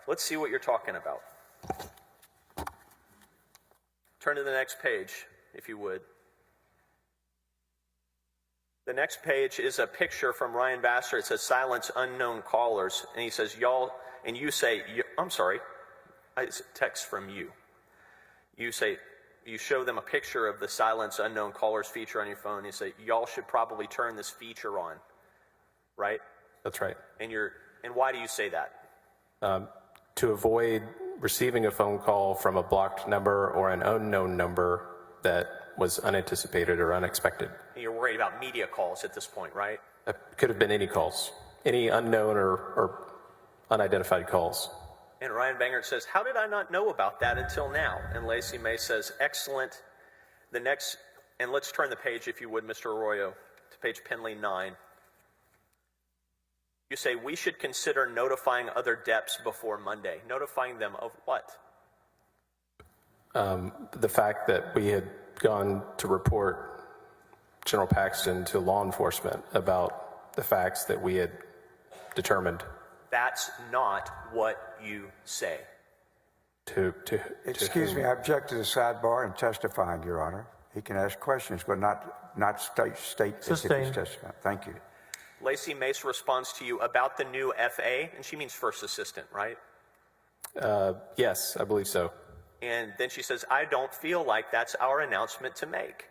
Let's see what you're talking about. Turn to the next page, if you would. The next page is a picture from Ryan Vassar. It says, silence unknown callers. And he says, y'all, and you say, I'm sorry, it's a text from you. You say, you show them a picture of the silence unknown callers feature on your phone. You say, y'all should probably turn this feature on, right? That's right. And why do you say that? To avoid receiving a phone call from a blocked number or an unknown number that was unanticipated or unexpected. You're worried about media calls at this point, right? It could have been any calls, any unknown or unidentified calls. And Ryan Bangert says, how did I not know about that until now? And Lacey May says, excellent. The next, and let's turn the page, if you would, Mr. Arroyo, to page Penley 9. You say, we should consider notifying other DEPs before Monday. Notifying them of what? The fact that we had gone to report General Paxton to law enforcement about the facts that we had determined. That's not what you say. Excuse me, I object to the sidebar and testifying, Your Honor. He can ask questions, but not state that he's testifying. Thank you. Lacey Mace responds to you about the new FA, and she means first assistant, right? Yes, I believe so. And then she says, I don't feel like that's our announcement to make.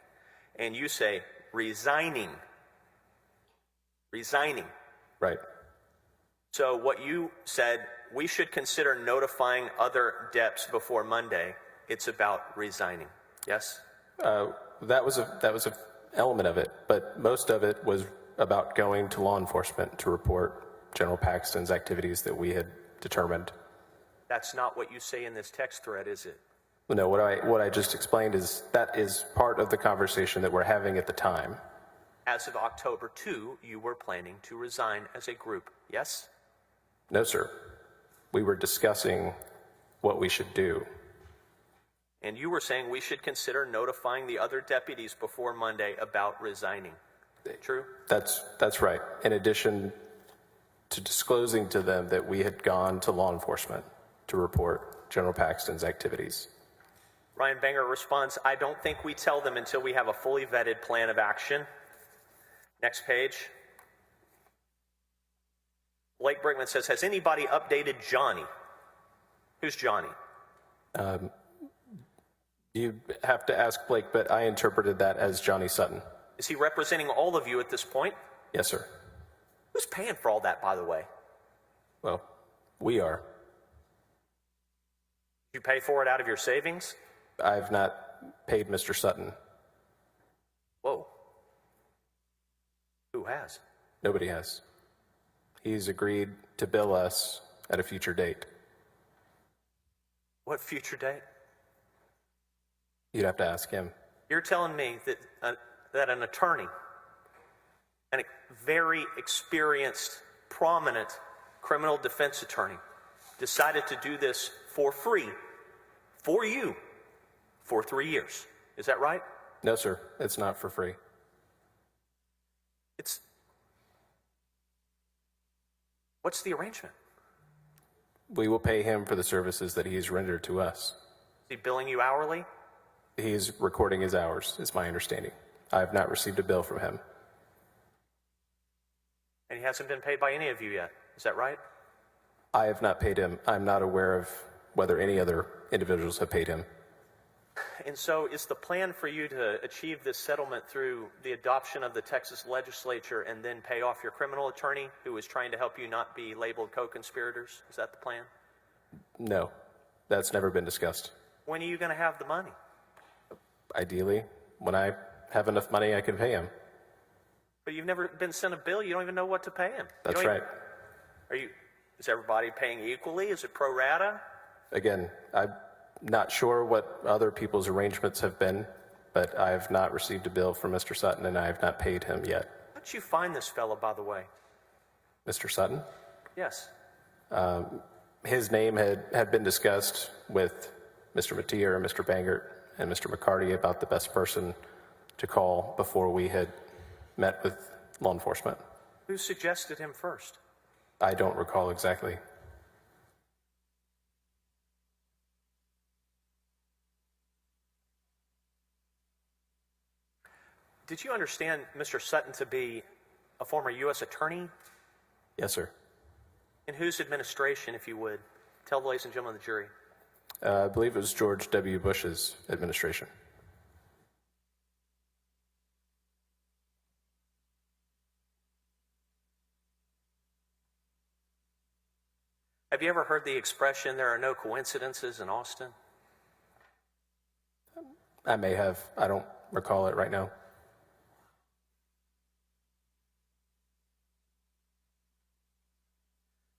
And you say, resigning. Resigning. Right. So what you said, we should consider notifying other DEPs before Monday. It's about resigning. Yes? That was a element of it, but most of it was about going to law enforcement to report General Paxton's activities that we had determined. That's not what you say in this text thread, is it? No, what I just explained is that is part of the conversation that we're having at the time. As of October 2, you were planning to resign as a group, yes? No, sir. We were discussing what we should do. And you were saying we should consider notifying the other deputies before Monday about resigning. True? That's right. In addition to disclosing to them that we had gone to law enforcement to report General Paxton's activities. Ryan Banger responds, I don't think we tell them until we have a fully vetted plan of action. Next page. Blake Brickman says, has anybody updated Johnny? Who's Johnny? You have to ask Blake, but I interpreted that as Johnny Sutton. Is he representing all of you at this point? Yes, sir. Who's paying for all that, by the way? Well, we are. You pay for it out of your savings? I've not paid Mr. Sutton. Whoa. Who has? Nobody has. He's agreed to bill us at a future date. What future date? You'd have to ask him. You're telling me that an attorney, a very experienced, prominent criminal defense attorney, decided to do this for free, for you, for 3 years. Is that right? No, sir. It's not for free. What's the arrangement? We will pay him for the services that he's rendered to us. Is he billing you hourly? He's recording his hours, is my understanding. I have not received a bill from him. And he hasn't been paid by any of you yet. Is that right? I have not paid him. I'm not aware of whether any other individuals have paid him. And so is the plan for you to achieve this settlement through the adoption of the Texas legislature and then pay off your criminal attorney who is trying to help you not be labeled co-conspirators? Is that the plan? No, that's never been discussed. When are you going to have the money? Ideally, when I have enough money, I can pay him. But you've never been sent a bill. You don't even know what to pay him. That's right. Is everybody paying equally? Is it pro rata? Again, I'm not sure what other people's arrangements have been, but I have not received a bill from Mr. Sutton, and I have not paid him yet. How did you find this fellow, by the way? Mr. Sutton? Yes. His name had been discussed with Mr. Matier and Mr. Bangert and Mr. McCarty about the best person to call before we had met with law enforcement. Who suggested him first? I don't recall exactly. Did you understand Mr. Sutton to be a former U.S. attorney? Yes, sir. In whose administration, if you would? Tell the ladies and gentlemen of the jury. I believe it was George W. Bush's administration. Have you ever heard the expression, there are no coincidences in Austin? I may have. I don't recall it right now.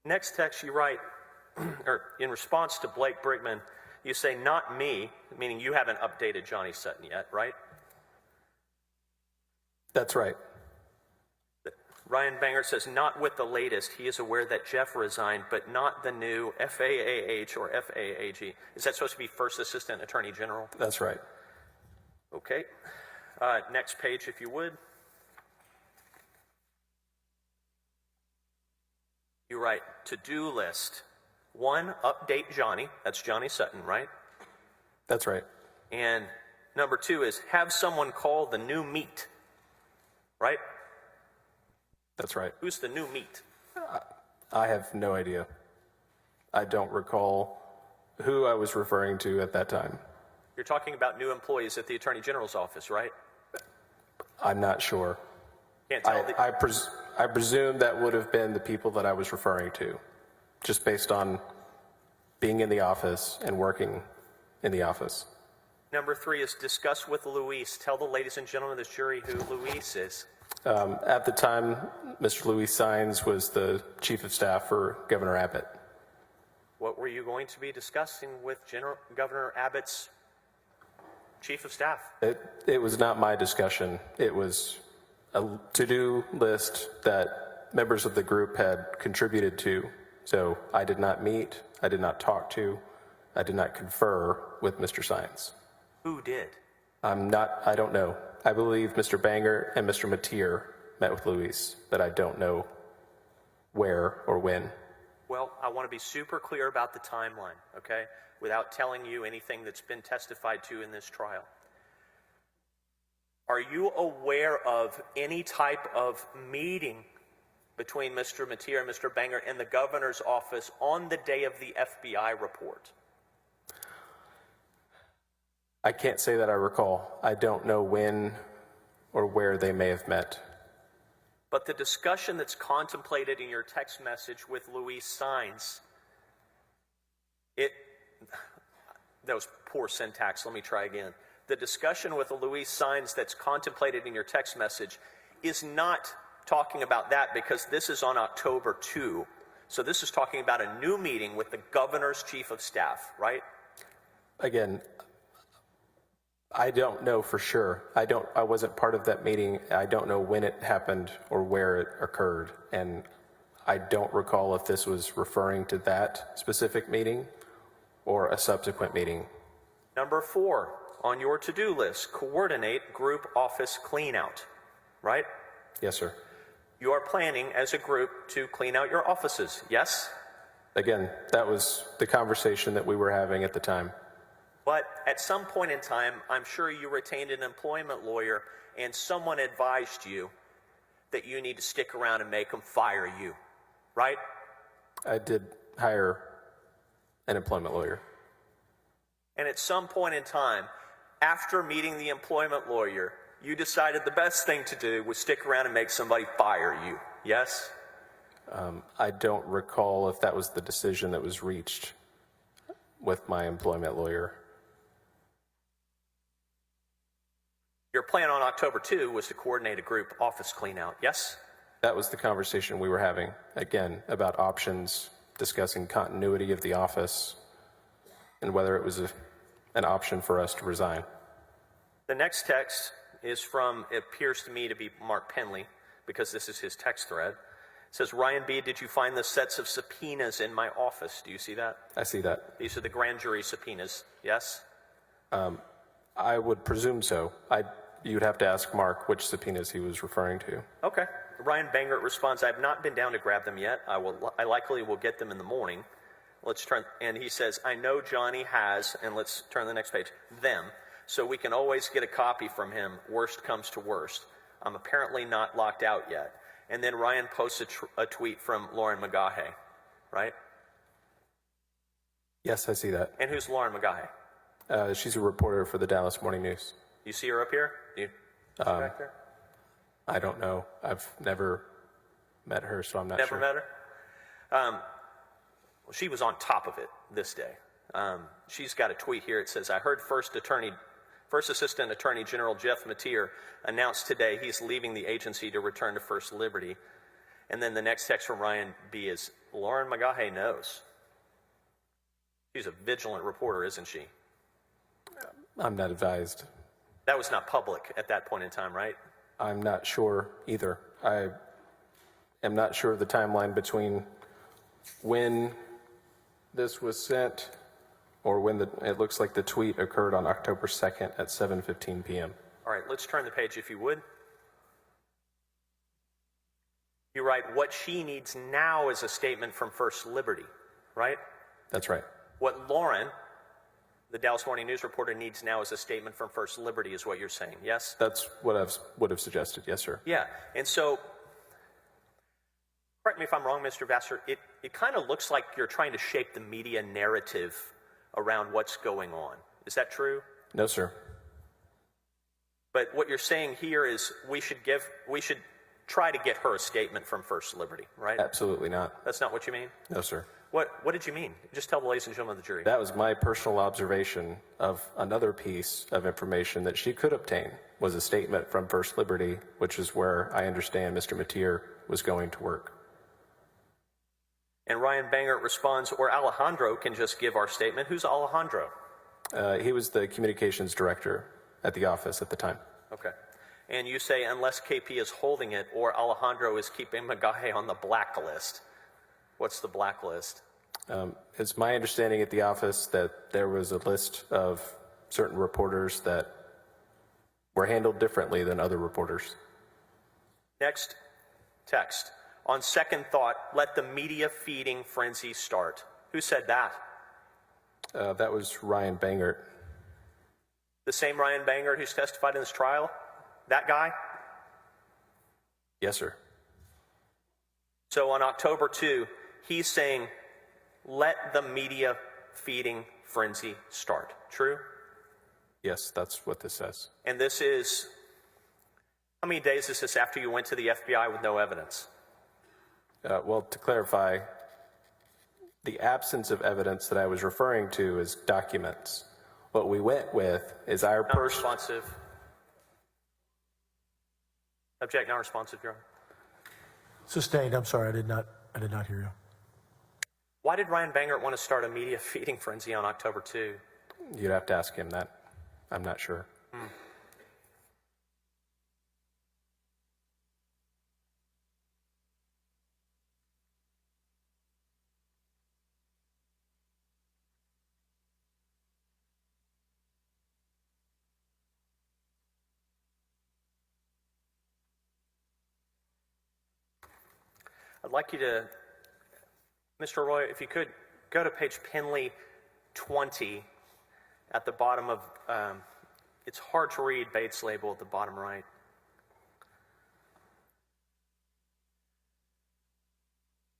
Next text you write, or in response to Blake Brigman, you say, not me, meaning you haven't updated Johnny Sutton yet, right? That's right. Ryan Banger says, not with the latest. He is aware that Jeff resigned, but not the new FAAH or FAAG. Is that supposed to be First Assistant Attorney General? That's right. Okay. Next page, if you would. You write, to-do list. 1, update Johnny. That's Johnny Sutton, right? That's right. And number 2 is have someone call the new meat, right? That's right. Who's the new meat? I have no idea. I don't recall who I was referring to at that time. You're talking about new employees at the Attorney General's office, right? I'm not sure. Can't tell. I presume that would have been the people that I was referring to, just based on being in the office and working in the office. Number 3 is discuss with Luis. Tell the ladies and gentlemen of this jury who Luis is. At the time, Mr. Luis Sines was the chief of staff for Governor Abbott. What were you going to be discussing with Governor Abbott's chief of staff? It was not my discussion. It was a to-do list that members of the group had contributed to. So I did not meet, I did not talk to, I did not confer with Mr. Sines. Who did? I don't know. I believe Mr. Banger and Mr. Mateer met with Luis, but I don't know where or when. Well, I want to be super clear about the timeline, okay? Without telling you anything that's been testified to in this trial. Are you aware of any type of meeting between Mr. Mateer and Mr. Banger in the governor's office on the day of the FBI report? I can't say that I recall. I don't know when or where they may have met. But the discussion that's contemplated in your text message with Luis Sines, that was poor syntax. Let me try again. The discussion with Luis Sines that's contemplated in your text message is not talking about that because this is on October 2. So this is talking about a new meeting with the governor's chief of staff, right? Again, I don't know for sure. I wasn't part of that meeting. I don't know when it happened or where it occurred. And I don't recall if this was referring to that specific meeting or a subsequent meeting. Number 4 on your to-do list, coordinate group office cleanout, right? Yes, sir. You are planning as a group to clean out your offices, yes? Again, that was the conversation that we were having at the time. But at some point in time, I'm sure you retained an employment lawyer and someone advised you that you need to stick around and make them fire you, right? I did hire an employment lawyer. And at some point in time, after meeting the employment lawyer, you decided the best thing to do was stick around and make somebody fire you, yes? I don't recall if that was the decision that was reached with my employment lawyer. Your plan on October 2 was to coordinate a group office cleanout, yes? That was the conversation we were having, again, about options, discussing continuity of the office, and whether it was an option for us to resign. The next text is from, it appears to me to be Mark Penley, because this is his text thread. It says, Ryan B., did you find the sets of subpoenas in my office? Do you see that? I see that. These are the grand jury subpoenas, yes? I would presume so. You'd have to ask Mark which subpoenas he was referring to. Okay. Ryan Banger responds, I have not been down to grab them yet. I likely will get them in the morning. Let's turn, and he says, I know Johnny has, and let's turn to the next page, them. so we can always get a copy from him, worst comes to worst. I'm apparently not locked out yet. And then Ryan posts a tweet from Lauren McGaughy, right? Yes, I see that. And who's Lauren McGaughy? She's a reporter for the Dallas Morning News. You see her up here? You see her back there? I don't know. I've never met her, so I'm not Never sure. met her? Well, she was on top of it this day. She's got a tweet here. It says, I heard First Assistant Attorney General Jeff Mateer announced today he's leaving the agency to return to First Liberty. And then the next text from Ryan B. is, Lauren McGaughy knows. She's a vigilant reporter, isn't she? I'm not advised. That was not public at that point in time, right? I'm not sure either. I am not sure of the timeline between when this was sent or when it looks like the tweet occurred on October 2nd at 7:15 p.m. All right, let's turn the page if you would. You write, what she needs now is a statement from First Liberty, right? That's right. What Lauren, the Dallas Morning News reporter, needs now is a statement from First Liberty, is what you're saying, yes? That's what I would have suggested, yes, sir. Yeah, and so, correct me if I'm wrong, Mr. Vassar, it kind of looks like you're trying to shape the media narrative around what's going on. Is that true? No, sir. But what you're saying here is we should try to get her a statement from First Liberty, right? Absolutely not. That's not what you mean? No, sir. What did you mean? Just tell the ladies and gentlemen of the jury. That was my personal observation of another piece of information that she could obtain was a statement from First Liberty, which is where I understand Mr. Mateer was going to work. And Ryan Bangert responds, or Alejandro can just give our statement. Who's Alejandro? He was the communications director at the office at the time. Okay. And you say unless KP is holding it or Alejandro is keeping McGaughy on the blacklist. What's the blacklist? It's my understanding at the office that there was a list of certain reporters that were handled differently than other reporters. Next text. On second thought, let the media feeding frenzy start. Who said that? That was Ryan Bangert. The same Ryan Bangert who's testified in this trial? That guy? Yes, sir. So on October 2, he's saying, let the media feeding frenzy start. True? Yes, that's what this says. And this is, how many days is this after you went to the FBI with no evidence? Well, to clarify, the absence of evidence that I was referring to is documents. What we went with is our Not responsive. Object, not responsive, Your Honor. Sustained. I'm sorry. I did not hear you. Why did Ryan Bangert want to start a media feeding frenzy on October 2? You'd have to ask him that. I'm not sure. I'd like you to, Mr. Roy, if you could, go to page Penley 20 at the bottom of, it's hard to read, Bates label at the bottom right.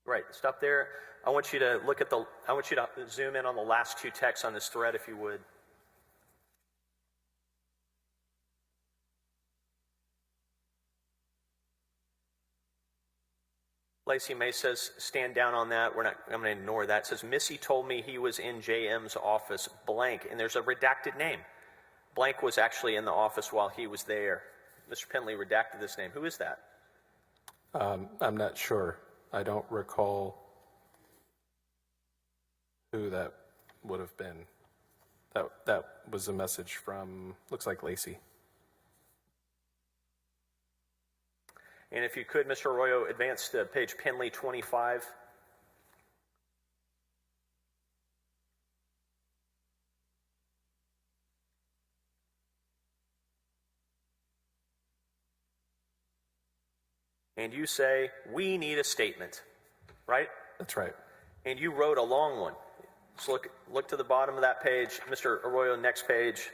Right, stop there. I want you to look at I want you to zoom in on the last two texts on this thread, if you would. Lacey May says, stand down on that. I'm going to ignore that. It says, Missy told me he was in JM's office, blank, and there's a redacted name. Blank was actually in the office while he was there. Mr. Penley redacted this name. Who is that? I'm not sure. I don't recall who that would have been. That was a message from, looks like Lacey. And if you could, Mr. Arroyo, advance to page Penley 25. And you say, we need a statement, right? That's right. And you wrote a long one. So look to the bottom of that page. Mr. Arroyo, next page.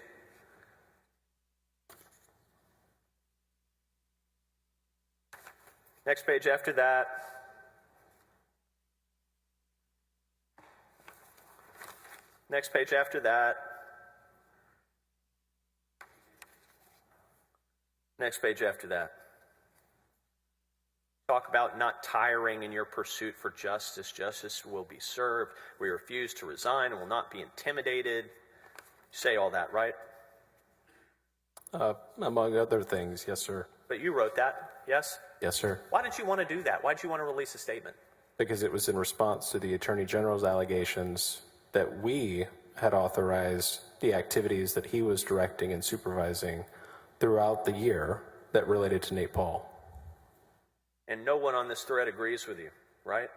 Next page after that. Next page after that. Next page after that. Talk about not tiring in your pursuit for justice. Justice will be served. We refuse to resign and will not be intimidated. Say all that, right? Among other things, yes, sir. But you wrote that, yes? Yes, sir. Why did you want to do that? Why did you want to release a statement? Because it was in response to the Attorney General's allegations that we had authorized the activities that he was directing and supervising throughout the year that related to Nate Paul. And no one on this thread agrees with you, right?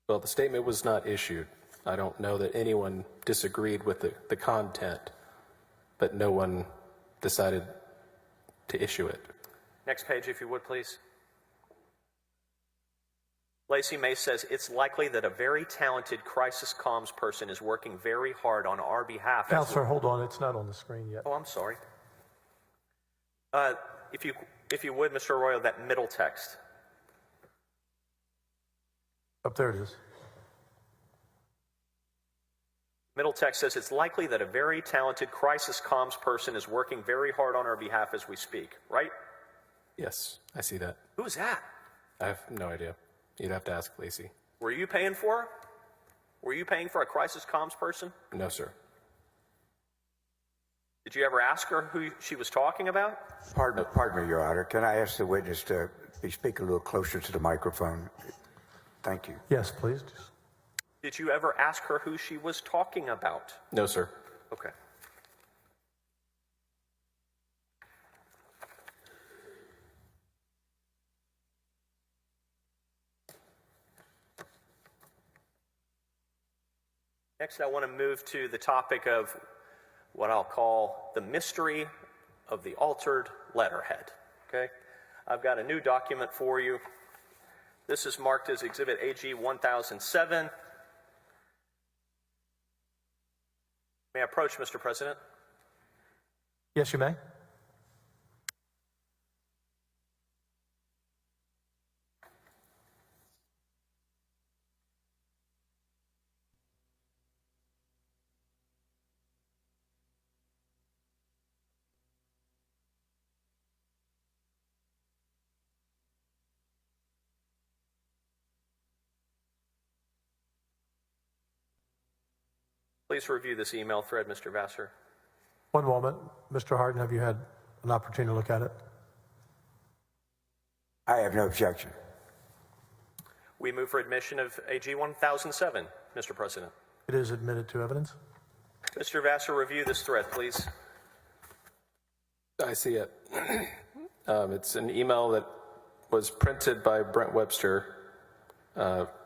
Well, the statement was not issued. I don't know that anyone disagreed with the content, but no one decided to issue it. Next page, if you would, please. Lacey May says, it's likely that a very talented crisis comms person is working very hard on our behalf. Counselor, hold on. It's not on the screen yet. Oh, I'm sorry. If you would, Mr. Arroyo, that middle text. Up there it is. Middle text says, it's likely that a very talented crisis comms person is working very hard on our behalf as we speak, right? Yes, I see that. Who is that? I have no idea. You'd have to ask Lacey. Were you paying for her? Were you paying for a crisis comms person? No, sir. Did you ever ask her who she was talking about? Pardon me, Your Honor. Can I ask the witness to speak a little closer to the microphone? Thank you. Yes, please. Did you ever ask her who she was talking about? No, sir. Okay. Next, I want to move to the topic of what I'll call the mystery of the altered letterhead. Okay? I've got a new document for you. This is marked as Exhibit AG 1007. May I approach, Mr. President? Yes, you may. Please review this email thread, Mr. Vassar. One moment. Mr. Hardin, have you had an opportunity to look at it? I have no objection. We move for admission of AG 1007, Mr. President. It is admitted to evidence. Mr. Vassar, review this thread, please. I see it. It's an email that was printed by Brent Webster.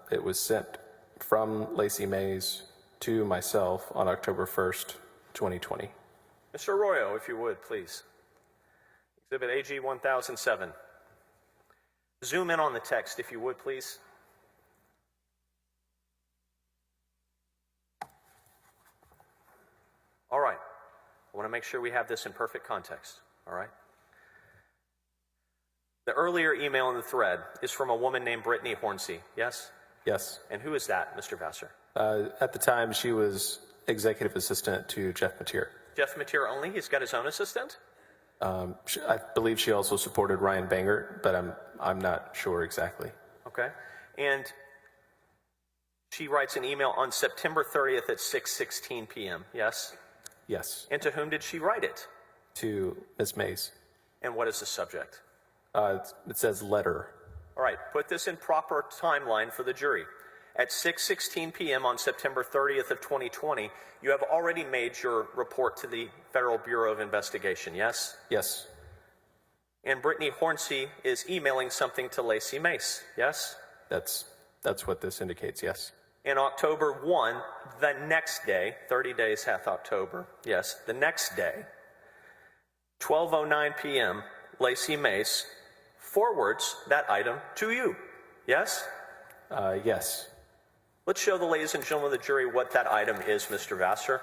It was sent from Lacey Mays to myself on October 1st, 2020. Mr. Arroyo, if you would, please. Exhibit AG 1007. Zoom in on the text, if you would, please. All right. I want to make sure we have this in perfect context. All right. The earlier email in the thread is from a woman named Brittany Hornsey, yes? Yes. And who is that, Mr. Vassar? At the time, she was executive assistant to Jeff Mateer. Jeff Mateer only? He's got his own assistant? I believe she also supported Ryan Bangert, but I'm not sure exactly. Okay. And she writes an email on September 30th at 6:16 p.m., yes? Yes. And to whom did she write it? To Ms. Mays. And what is the subject? It says letter. All right, put this in proper timeline for the jury. At 6:16 p.m. on September 30th of 2020, you have already made your report to the Federal Bureau of Investigation, yes? Yes. And Brittany Hornsey is emailing something to Lacey Mace, yes? That's what this indicates, yes. In October 1, the next day, 30 days hath October, yes, the next day, 12:09 p.m., Lacey Mace forwards that item to you, yes? Yes. Let's show the ladies and gentlemen of the jury what that item is, Mr. Vassar.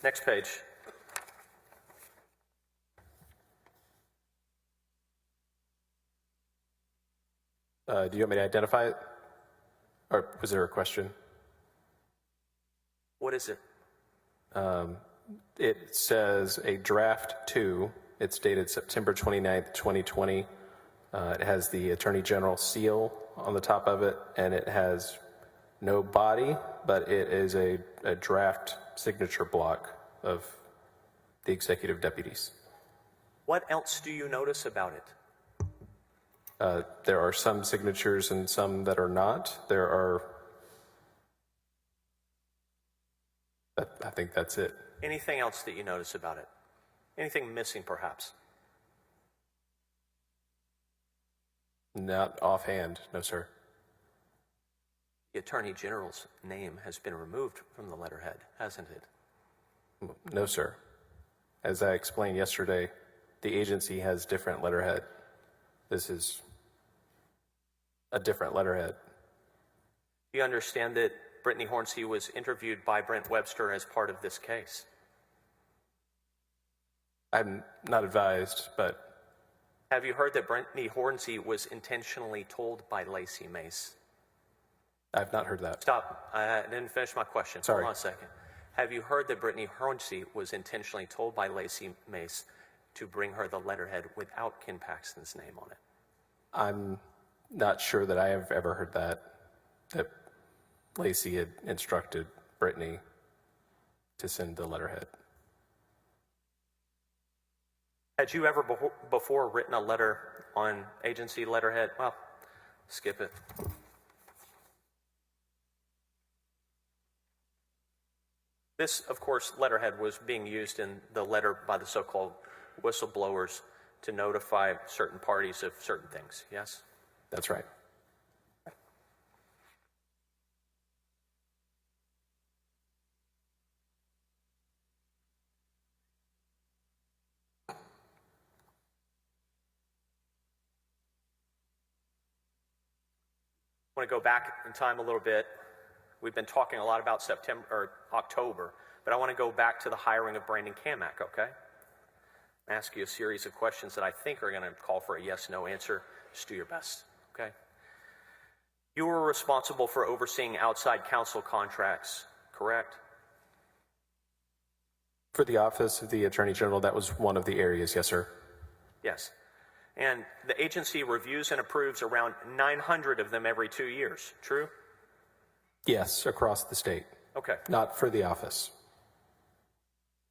Next page. Do you want me to identify it? Or was there a question? What is it? It says a draft 2. It's dated September 29th, 2020. It has the Attorney General seal on the top of it, and it has no body, but it is a draft signature block of the executive deputies. What else do you notice about it? There are some signatures and some that are not. There are, I think that's it. Anything else that you notice about it? Anything missing, perhaps? Not offhand, no, sir. The Attorney General's name has been removed from the letterhead, hasn't it? No, sir. As I explained yesterday, the agency has different letterhead. This is a different letterhead. Do you understand that Brittany Hornsey was interviewed by Brent Webster as part of this case? I'm not advised, but Have you heard that Brittany Hornsey was intentionally told by Lacey Mace? I've not heard that. Stop. I didn't finish my question. Sorry. Hold on a second. Have you heard that Brittany Hornsey was intentionally told by Lacey Mace to bring her the letterhead without Ken Paxton's name on it? I'm not sure that I have ever heard that Lacey had instructed Brittany to send the letterhead. Had you ever before written a letter on agency letterhead? Well, skip it. This, of course, letterhead was being used in the letter by the so-called whistleblowers to notify certain parties of certain things, yes? That's right. I want to go back in time a little bit. We've been talking a lot about September or October, but I want to go back to the hiring of Brandon Kamak, okay? Ask you a series of questions that I think are going to call for a yes/no answer. Just do your best, okay? You were responsible for overseeing outside counsel contracts, correct? For the Office of the Attorney General, that was one of the areas, yes, sir. Yes. And the agency reviews and approves around 900 of them every 2 years, true? Yes, across the state. Okay. Not for the office.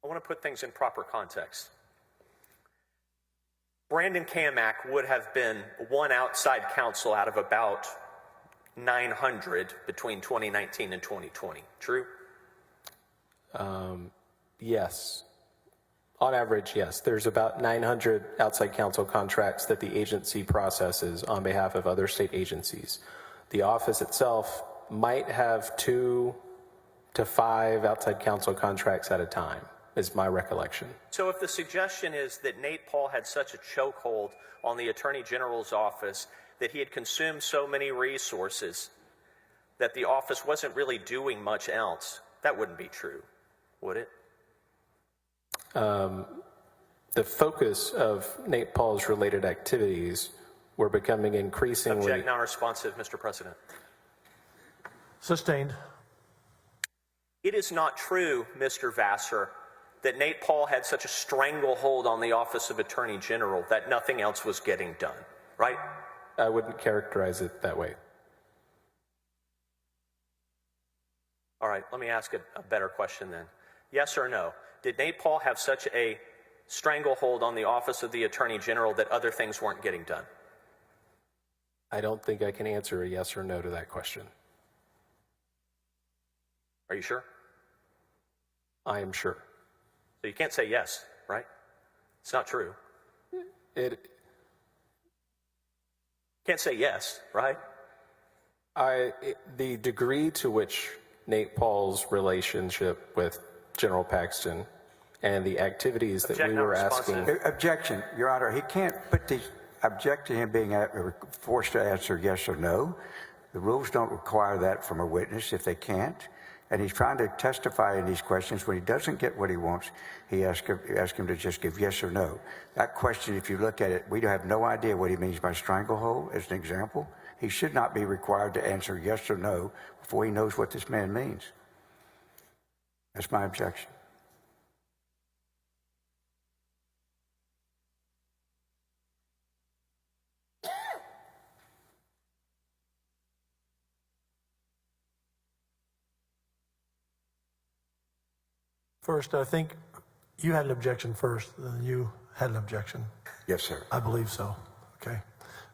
I want to put things in proper context. Brandon Kamak would have been one outside counsel out of about 900 between 2019 and 2020, true? Yes. On average, yes. There's about 900 outside counsel contracts that the agency processes on behalf of other state agencies. The office itself might have 2 to 5 outside counsel contracts at a time, is my recollection. So if the suggestion is that Nate Paul had such a chokehold on the Attorney General's office that he had consumed so many resources that the office wasn't really doing much else, that wouldn't be true, would it? The focus of Nate Paul's related activities were becoming increasingly... Subject non-responsive, Mr. President. Sustained. It is not true, Mr. Vassar, that Nate Paul had such a stranglehold on the Office of Attorney General that nothing else was getting done, right? I wouldn't characterize it that way. All right, let me ask a better question then. Yes or no? Did Nate Paul have such a stranglehold on the Office of the Attorney General that other things weren't getting done? I don't think I can answer a yes or no to that question. Are you sure? I am sure. So you can't say yes, right? It's not true. Can't say yes, right? The degree to which Nate Paul's relationship with General Paxton and the activities that we were asking... Objection, Your Honor. He can't put these, object to him being forced to answer yes or no. The rules don't require that from a witness if they can't. And he's trying to testify in these questions. When he doesn't get what he wants, he asks him to just give yes or no. That question, if you look at it, we have no idea what he means by stranglehold, as an example. He should not be required to answer yes or no before he knows what this man means. That's my objection. First, I think you had an objection first, then you had an objection. Yes, sir. I believe so. Okay.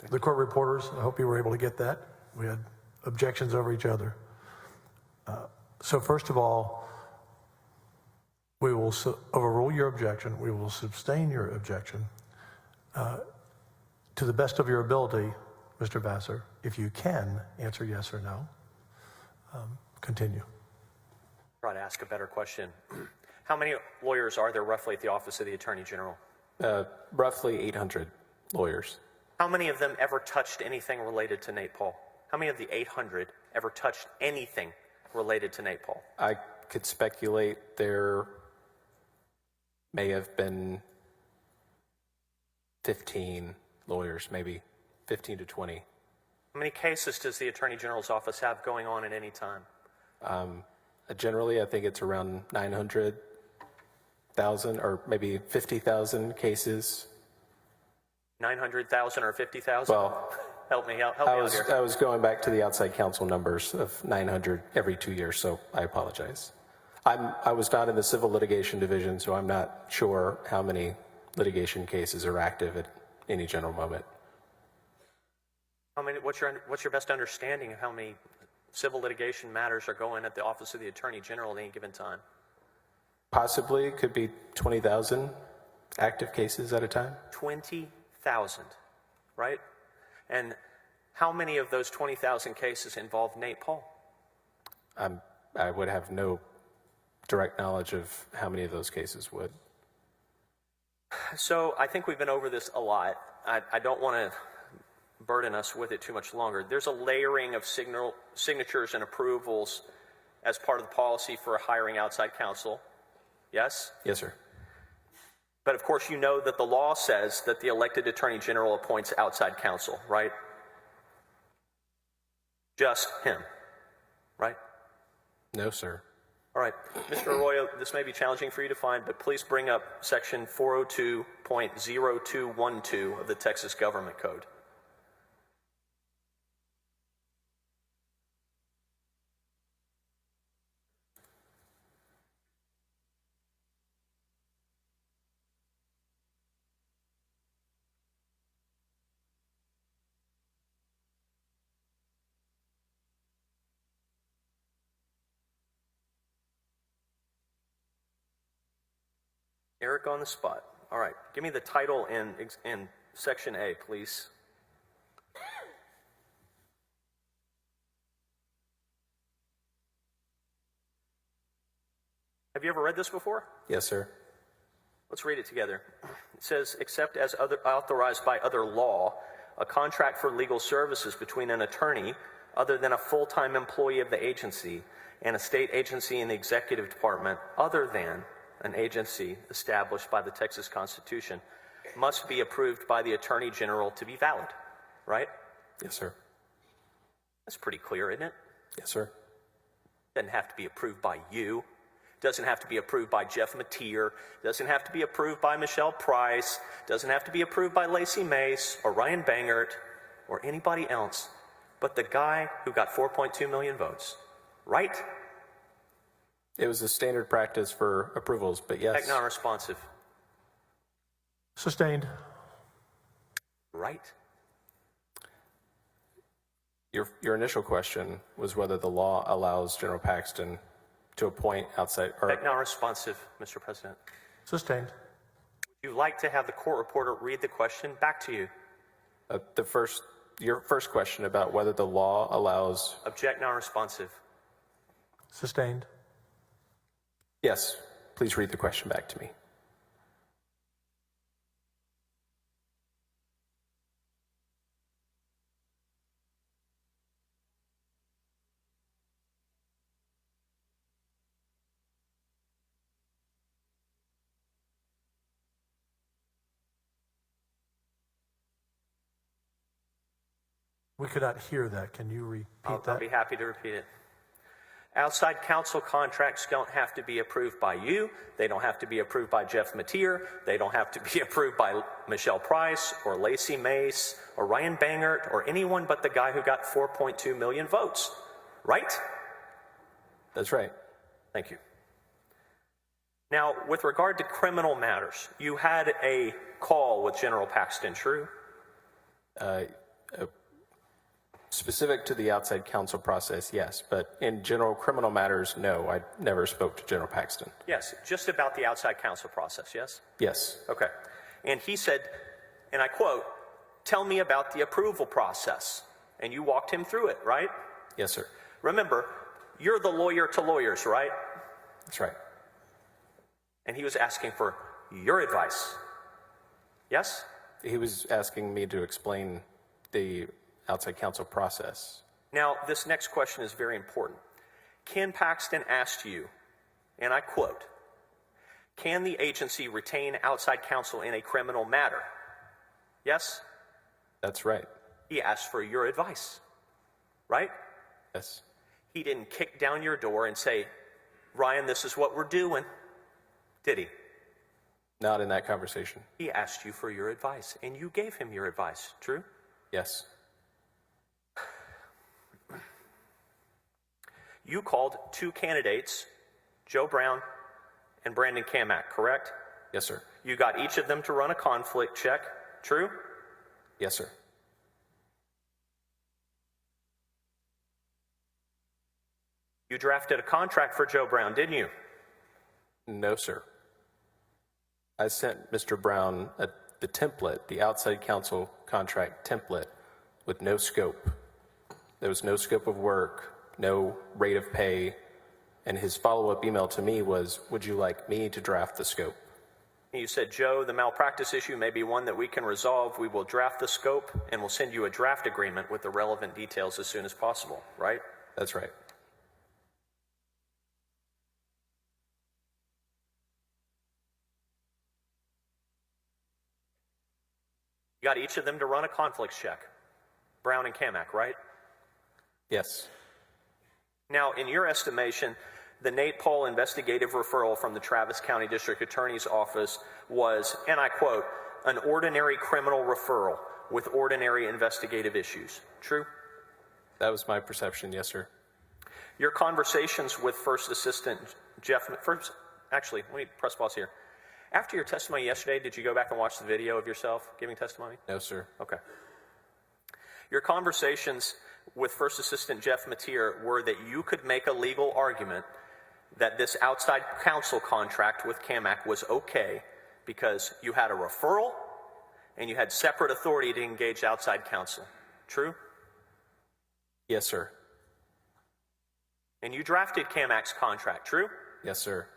The court reporters, I hope you were able to get that. We had objections over each other. So first of all, we will overrule your objection. We will sustain your objection. To the best of your ability, Mr. Vassar, if you can answer yes or no, continue. Try to ask a better question. How many lawyers are there roughly at the Office of the Attorney General? Roughly 800 lawyers. How many of them ever touched anything related to Nate Paul? How many of the 800 ever touched anything related to Nate Paul? I could speculate there may have been 15 lawyers, maybe 15 to 20. How many cases does the Attorney General's office have going on at any time? Generally, I think it's around 900,000 or maybe 50,000 cases. 900,000 or 50,000? Well, help me out here. I was going back to the outside counsel numbers of 900 every 2 years, so I apologize. I was not in the civil litigation division, so I'm not sure how many litigation cases are active at any general moment. How many? What's your best understanding of how many civil litigation matters are going at the Office of the Attorney General at any given time? Possibly, it could be 20,000 active cases at a time. 20,000, right? And how many of those 20,000 cases involve Nate Paul? I would have no direct knowledge of how many of those cases would. So I think we've been over this a lot. I don't want to burden us with it too much longer. There's a layering of signatures and approvals as part of the policy for hiring outside counsel. Yes? Yes, sir. But of course, you know that the law says that the elected Attorney General appoints outside counsel, right? Just him, right? No, sir. All right. Mr. Arroyo, this may be challenging for you to find, but please bring up section 402.0212 of the Texas Government Code. Eric on the spot. All right. Give me the title in section A, please. Have you ever read this before? Yes, sir. Let's read it together. It says, except as authorized by other law, a contract for legal services between an attorney other than a full-time employee of the agency and a state agency in the executive department other than an agency established by the Texas Constitution must be approved by the Attorney General to be valid, right? Yes, sir. That's pretty clear, isn't it? Yes, sir. Doesn't have to be approved by you. Doesn't have to be approved by Jeff Mateer. Doesn't have to be approved by Michelle Price. Doesn't have to be approved by Lacey Mace or Ryan Bangert or anybody else but the guy who got 4.2 million votes, right? It was a standard practice for approvals, but yes. Heck, non-responsive. Sustained. Right? Your initial question was whether the law allows General Paxton to appoint outside. Heck, non-responsive, Mr. President. Sustained. Would you like to have the court reporter read the question back to you? Your first question about whether the law allows. Object, non-responsive. Sustained. Yes, please read the question back to me. We could not hear that. Can you repeat I'll that? be happy to repeat it. Outside counsel contracts don't have to be approved by you. They don't have to be approved by Jeff Mateer. They don't have to be approved by Michelle Price or Lacey Mace or Ryan Bangert or anyone but the guy who got 4.2 million votes. Right? That's right. Thank you. Now, with regard to criminal matters, you had a call with General Paxton, true? Specific to the outside counsel process, yes. But in general criminal matters, no. I never spoke to General Paxton. Yes, just about the outside counsel process, yes? Yes. Okay. And he said, and I quote, "Tell me about the approval process." And you walked him through it, right? Yes, sir. Remember, you're the lawyer to lawyers, right? That's right. And he was asking for your advice. Yes? He was asking me to explain the outside counsel process. Now, this next question is very important. Ken Paxton asked you, and I quote, "Can the agency retain outside counsel in a criminal matter?" Yes? That's right. He asked for your advice, right? Yes. He didn't kick down your door and say, "Ryan, this is what we're doing," did he? Not in that conversation. He asked you for your advice, and you gave him your advice, true? Yes. You called two candidates, Joe Brown and Brandon Kamak, correct? Yes, sir. You got each of them to run a conflict check, true? Yes, sir. You drafted a contract for Joe Brown, didn't you? No, sir. I sent Mr. Brown the template, the outside counsel contract template, with no scope. There was no scope of work, no rate of pay, and his follow-up email to me was, "Would you like me to draft the scope?" And you said, "Joe, the malpractice issue may be one that we can resolve. We will draft the scope, and we'll send you a draft agreement with the relevant details as soon as possible," right? That's right. You got each of them to run a conflicts check, Brown and Kamak, right? Yes. Now, in your estimation, the Nate Paul investigative referral from the Travis County District Attorney's Office was, and I quote, "an ordinary criminal referral with ordinary investigative issues." True? That was my perception, yes, sir. Your conversations with First Assistant Jeff, actually, let me press pause here. After your testimony yesterday, did you go back and watch the video of yourself giving testimony? No, sir. Okay. Your conversations with First Assistant Jeff Mateer were that you could make a legal argument that this outside counsel contract with Kamak was okay because you had a referral and you had separate authority to engage outside counsel. True? Yes, sir. And you drafted Kamak's contract. True? Yes, sir.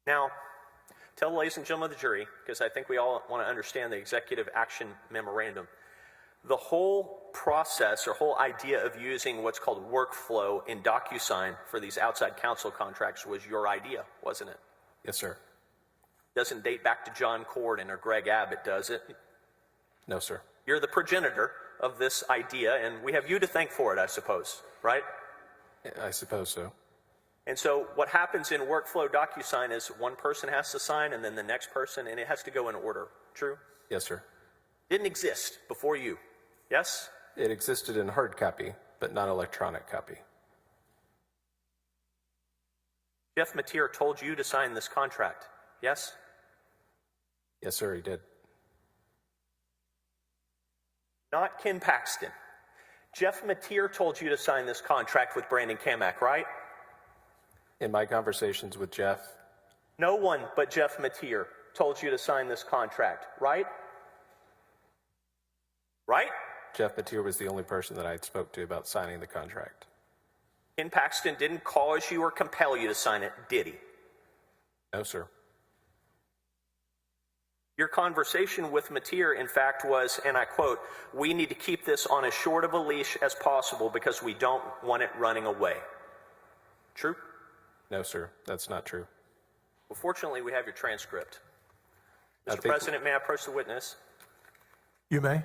Now, tell the ladies and gentlemen of the jury, because I think we all want to understand the executive action memorandum. The whole process or whole idea of using what's called workflow in DocuSign for these outside counsel contracts was your idea, wasn't it? Yes, sir. Doesn't date back to John Corden or Greg Abbott, does it? No, sir. You're the progenitor of this idea, and we have you to thank for it, I suppose, right? I suppose so. And so what happens in workflow DocuSign is one person has to sign and then the next person, and it has to go in order. True? Yes, sir. Didn't exist before you. Yes? It existed in hard copy, but not electronic copy. Jeff Mateer told you to sign this contract. Yes? Yes, sir, he did. Not Ken Paxton. Jeff Mateer told you to sign this contract with Brandon Kamak, right? In my conversations with Jeff, No one but Jeff Mateer told you to sign this contract, right? Right? Jeff Mateer was the only person that I spoke to about signing the contract. Ken Paxton didn't cause you or compel you to sign it, did he? No, sir. Your conversation with Mateer, in fact, was, and I quote, "We need to keep this on as short of a leash as possible because we don't want it running away." True? No, sir. That's not true. Well, fortunately, we have your transcript. I Mr. think- President, may I approach the witness? You may.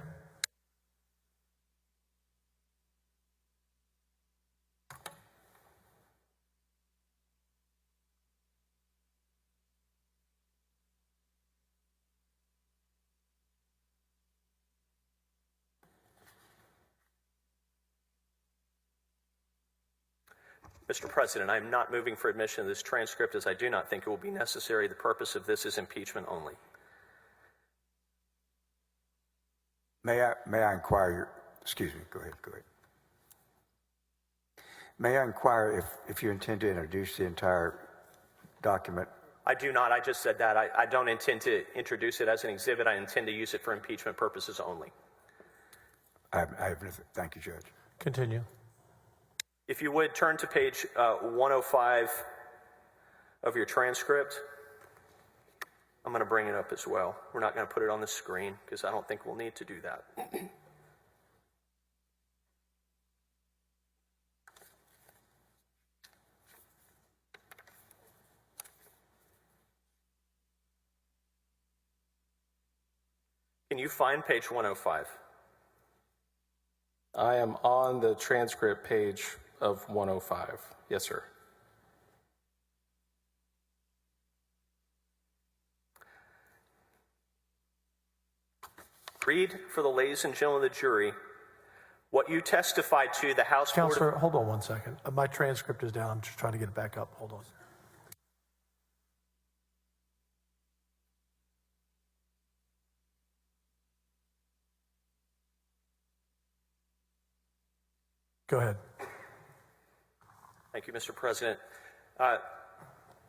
Mr. President, I am not moving for admission of this transcript as I do not think it will be necessary. The purpose of this is impeachment only. May I inquire, excuse me, go ahead. May I inquire if you intend to introduce the entire document? I do not. I just said that. I don't intend to introduce it as an exhibit. I intend to use it for impeachment purposes only. I have nothing. Thank you, Judge. Continue. If you would turn to page 105 of your transcript. I'm going to bring it up as well. We're not going to put it on the screen because I don't think we'll need to do that. Can you find page 105? I am on the transcript page of 105. Yes, sir. Read for the ladies and gentlemen of the jury what you testified to the House Board Counselor, hold on one second. My transcript is down. I'm just trying to get it back up. Hold on. Go ahead. Thank you, Mr. President.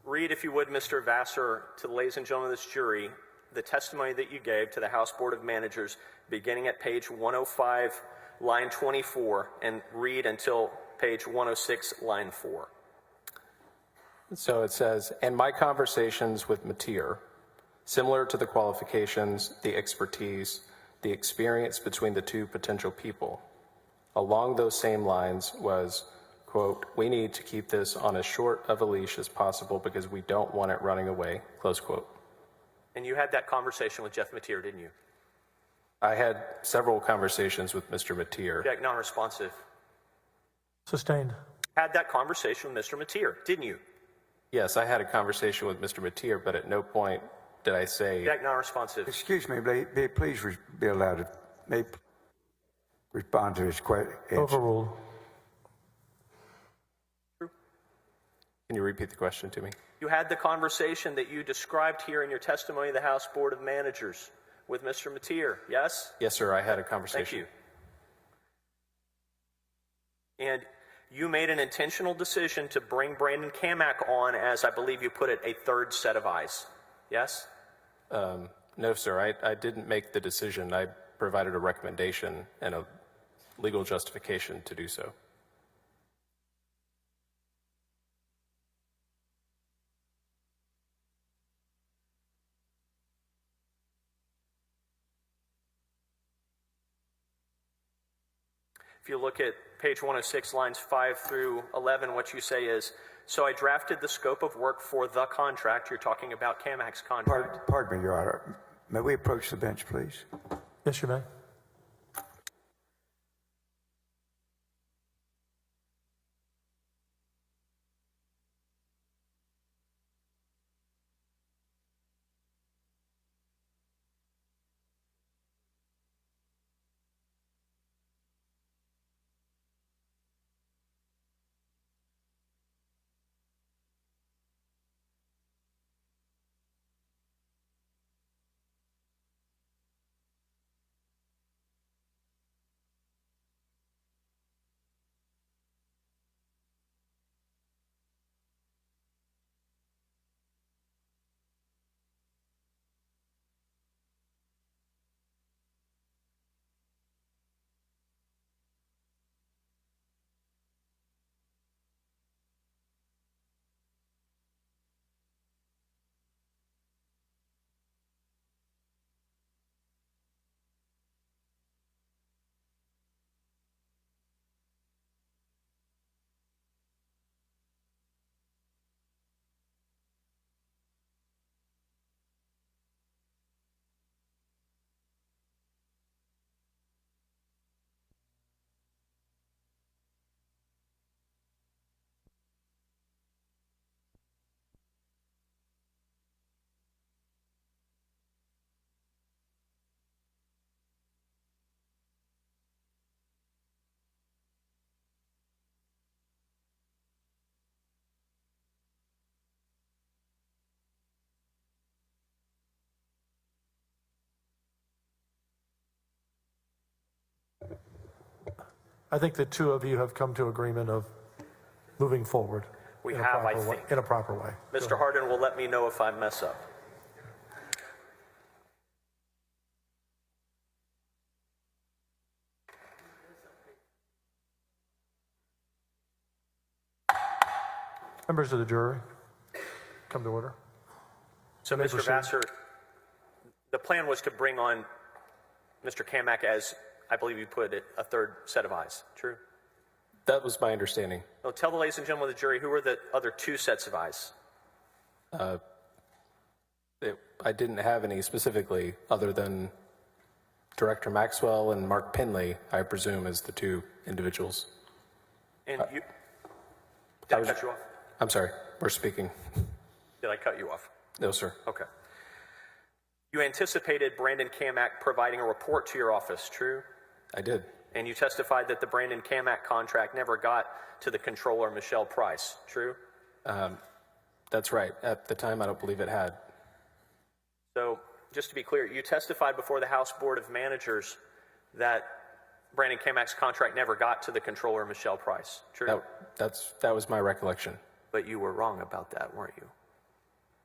Read, if you would, Mr. Vassar, to the ladies and gentlemen of this jury, the testimony that you gave to the House Board of Managers beginning at page 105, line 24, and read until page 106, line 4. So it says, and my conversations with Mateer, similar to the qualifications, the expertise, the experience between the two potential people, along those same lines was, quote, we need to keep this on as short of a leash as possible because we don't want it running away, close quote. And you had that conversation with Jeff Mateer, didn't you? I had several conversations with Mr. Mateer. Jack, non-responsive. Sustained. Had that conversation with Mr. Mateer, didn't you? Yes, I had a conversation with Mr. Mateer, but at no point did I say... Jack, non-responsive. Excuse me, please be allowed to respond to his question. Overruled. Can you repeat the question to me? You had the conversation that you described here in your testimony to the House Board of Managers with Mr. Mateer, yes? Yes, sir, I had a conversation. Thank you. And you made an intentional decision to bring Brandon Kamak on as, I believe you put it, a third set of eyes, yes? No, sir, I didn't make the decision. I provided a recommendation and a legal justification to do so. If you look at page 106, lines 5 through 11, what you say is, so I drafted the scope of work for the contract. You're talking about Kamak's contract. Pardon me, Your Honor. May we approach the bench, please? Yes, you may. I think the two of you have come to agreement of moving forward. We in a have, I proper way- think. In a proper way. Mr. Hardin will let me know if I mess up. Members of the jury, come to order. So, May I Mr. proceed? Vassar, the plan was to bring on Mr. Kamak as, I believe you put it, a third set of eyes. True? That was my understanding. Well, tell the ladies and gentlemen of the jury, who were the other two sets of eyes? I didn't have any specifically other than Director Maxwell and Mark Penley, I presume, as the two individuals. And you... Did I cut you off? I'm sorry, we're speaking. Did I cut you off? No, sir. Okay. You anticipated Brandon Kamak providing a report to your office, true? I did. And you testified that the Brandon Kamak contract never got to the controller, Michelle Price, true? That's right. At the time, I don't believe it had. So, just to be clear, you testified before the House Board of Managers that Brandon Kamak's contract never got to the controller, Michelle Price, true? That was my recollection. But you were wrong about that, weren't you?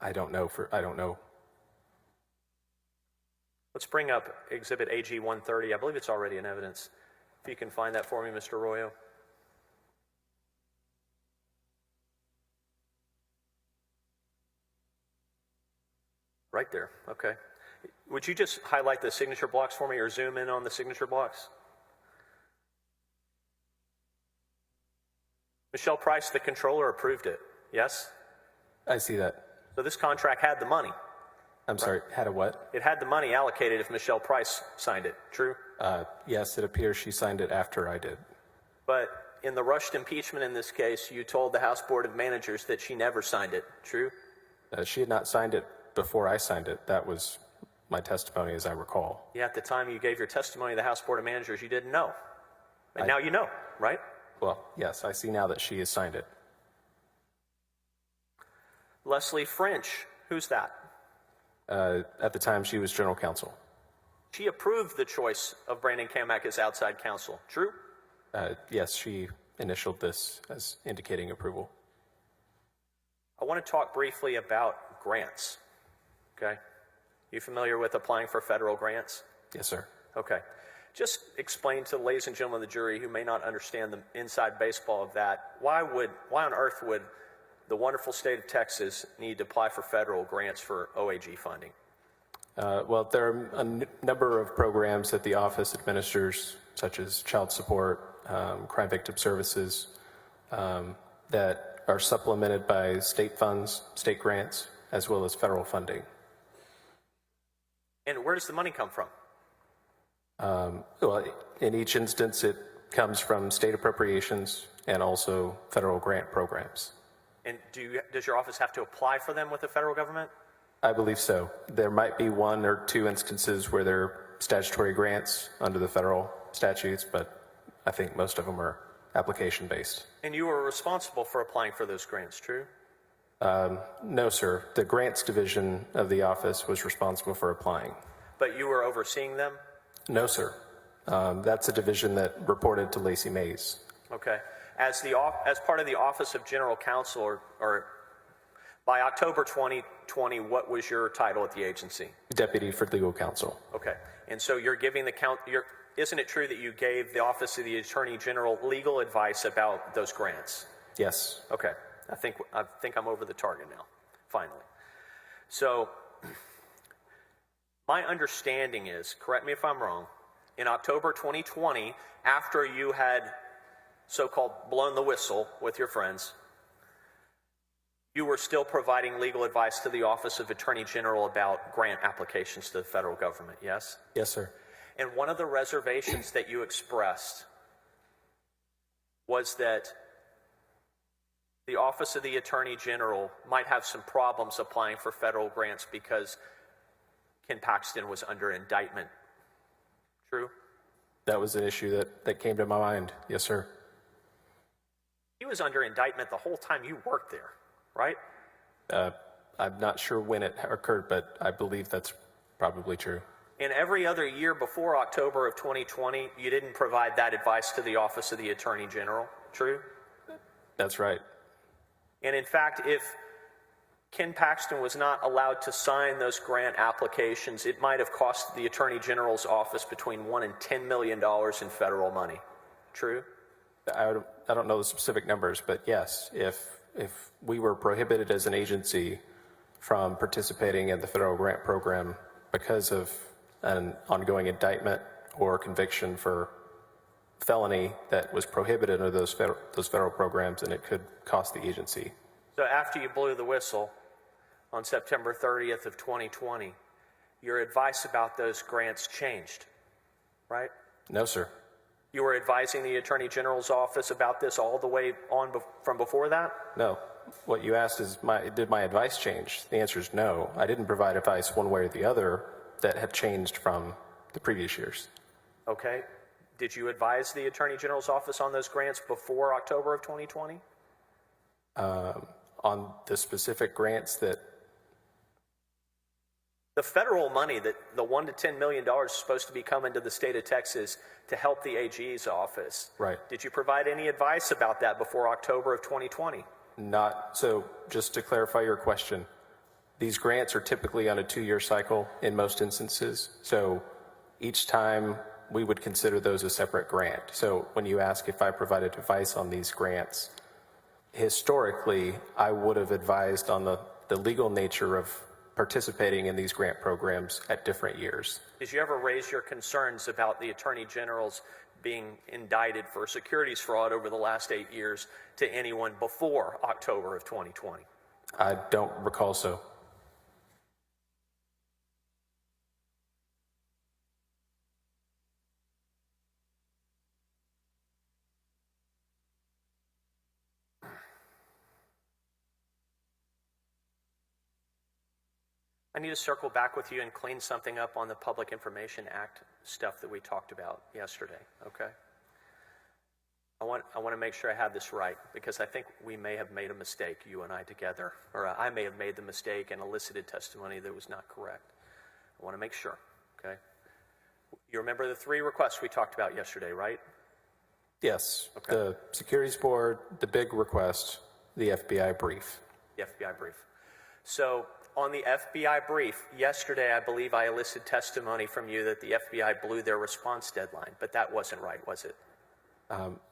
I don't know. Let's bring up Exhibit AG 130. I believe it's already in evidence. If you can find that for me, Mr. Royo. Right there, okay. Would you just highlight the signature blocks for me or zoom in on the signature blocks? Michelle Price, the controller, approved it, yes? I see that. So this contract had the money. I'm sorry, had a what? It had the money allocated if Michelle Price signed it, true? Yes, it appears she signed it after I did. But in the rushed impeachment in this case, you told the House Board of Managers that she never signed it, true? She had not signed it before I signed it. That was my testimony, as I recall. Yeah, at the time you gave your testimony to the House Board of Managers, you didn't know. And now you know, right? Well, yes, I see now that she has signed it. Leslie French, who's that? At the time, she was general counsel. She approved the choice of Brandon Kamak as outside counsel, true? Yes, she initialed this as indicating approval. I want to talk briefly about grants, okay? You familiar with applying for federal grants? Yes, sir. Okay. Just explain to the ladies and gentlemen of the jury who may not understand the inside baseball of that, why on earth would the wonderful state of Texas need to apply for federal grants for OAG funding? Well, there are a number of programs that the office administers, such as child support, crime victim services, that are supplemented by state funds, state grants, as well as federal funding. And where does the money come from? Well, in each instance, it comes from state appropriations and also federal grant programs. And does your office have to apply for them with the federal government? I believe so. There might be one or two instances where there are statutory grants under the federal statutes, but I think most of them are application-based. And you were responsible for applying for those grants, true? No, sir. The grants division of the office was responsible for applying. But you were overseeing them? No, sir. That's a division that reported to Lacey Mays. Okay. As part of the Office of General Counsel, or by October 2020, what was your title at the agency? Deputy for Legal Counsel. Okay. And so you're giving isn't it true that you gave the Office of the Attorney General legal advice about those grants? Yes. Okay. I think I'm over the target now, finally. So my understanding is, correct me if I'm wrong, in October 2020, after you had so-called blown the whistle with your friends, you were still providing legal advice to the Office of Attorney General about grant applications to the federal government, yes? Yes, sir. And one of the reservations that you expressed was that the Office of the Attorney General might have some problems applying for federal grants because Ken Paxton was under indictment. True? That was an issue that came to my mind. Yes, sir. He was under indictment the whole time you worked there, right? I'm not sure when it occurred, but I believe that's probably true. In every other year before October of 2020, you didn't provide that advice to the Office of the Attorney General, true? That's right. And in fact, if Ken Paxton was not allowed to sign those grant applications, it might have cost the Attorney General's office between $1 and $10 million in federal money, true? I don't know the specific numbers, but yes, if we were prohibited as an agency from participating in the federal grant program because of an ongoing indictment or conviction for felony that was prohibited under those federal programs, and it could cost the agency. So after you blew the whistle on September 30th of 2020, your advice about those grants changed, right? No, sir. You were advising the Attorney General's office about this all the way on from before that? No. What you asked is, did my advice change? The answer is no. I didn't provide advice one way or the other that had changed from the previous years. Okay. Did you advise the Attorney General's office on those grants before October of 2020? On the specific grants that... The federal money, that the $1 to $10 million is supposed to be coming to the state of Texas to help the AG's office. Right. Did you provide any advice about that before October of 2020? Not. So just to clarify your question, these grants are typically on a 2-year cycle in most instances. So each time we would consider those a separate grant. So when you ask if I provided advice on these grants, historically, I would have advised on the legal nature of participating in these grant programs at different years. Did you ever raise your concerns about the Attorney General's being indicted for securities fraud over the last 8 years to anyone before October of 2020? I don't recall so. I need to circle back with you and clean something up on the Public Information Act stuff that we talked about yesterday, okay? I want to make sure I have this right, because I think we may have made a mistake, you and I together, or I may have made the mistake and elicited testimony that was not correct. I want to make sure, okay? You remember the 3 requests we talked about yesterday, right? Yes. Okay. The Securities Board, the big request, the FBI brief. The FBI brief. So on the FBI brief, yesterday I believe I elicited testimony from you that the FBI blew their response deadline, but that wasn't right, was it?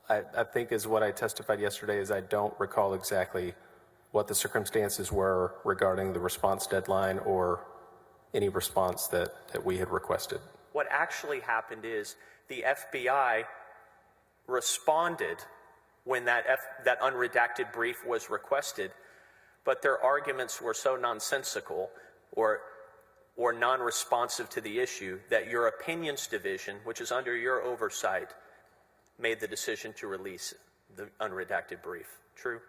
I think is what I testified yesterday is I don't recall exactly what the circumstances were regarding the response deadline or any response that we had requested. What actually happened is the FBI responded when that unredacted brief was requested, but their arguments were so nonsensical or non-responsive to the issue that your opinions division, which is under your oversight, made the decision to release the unredacted brief. True?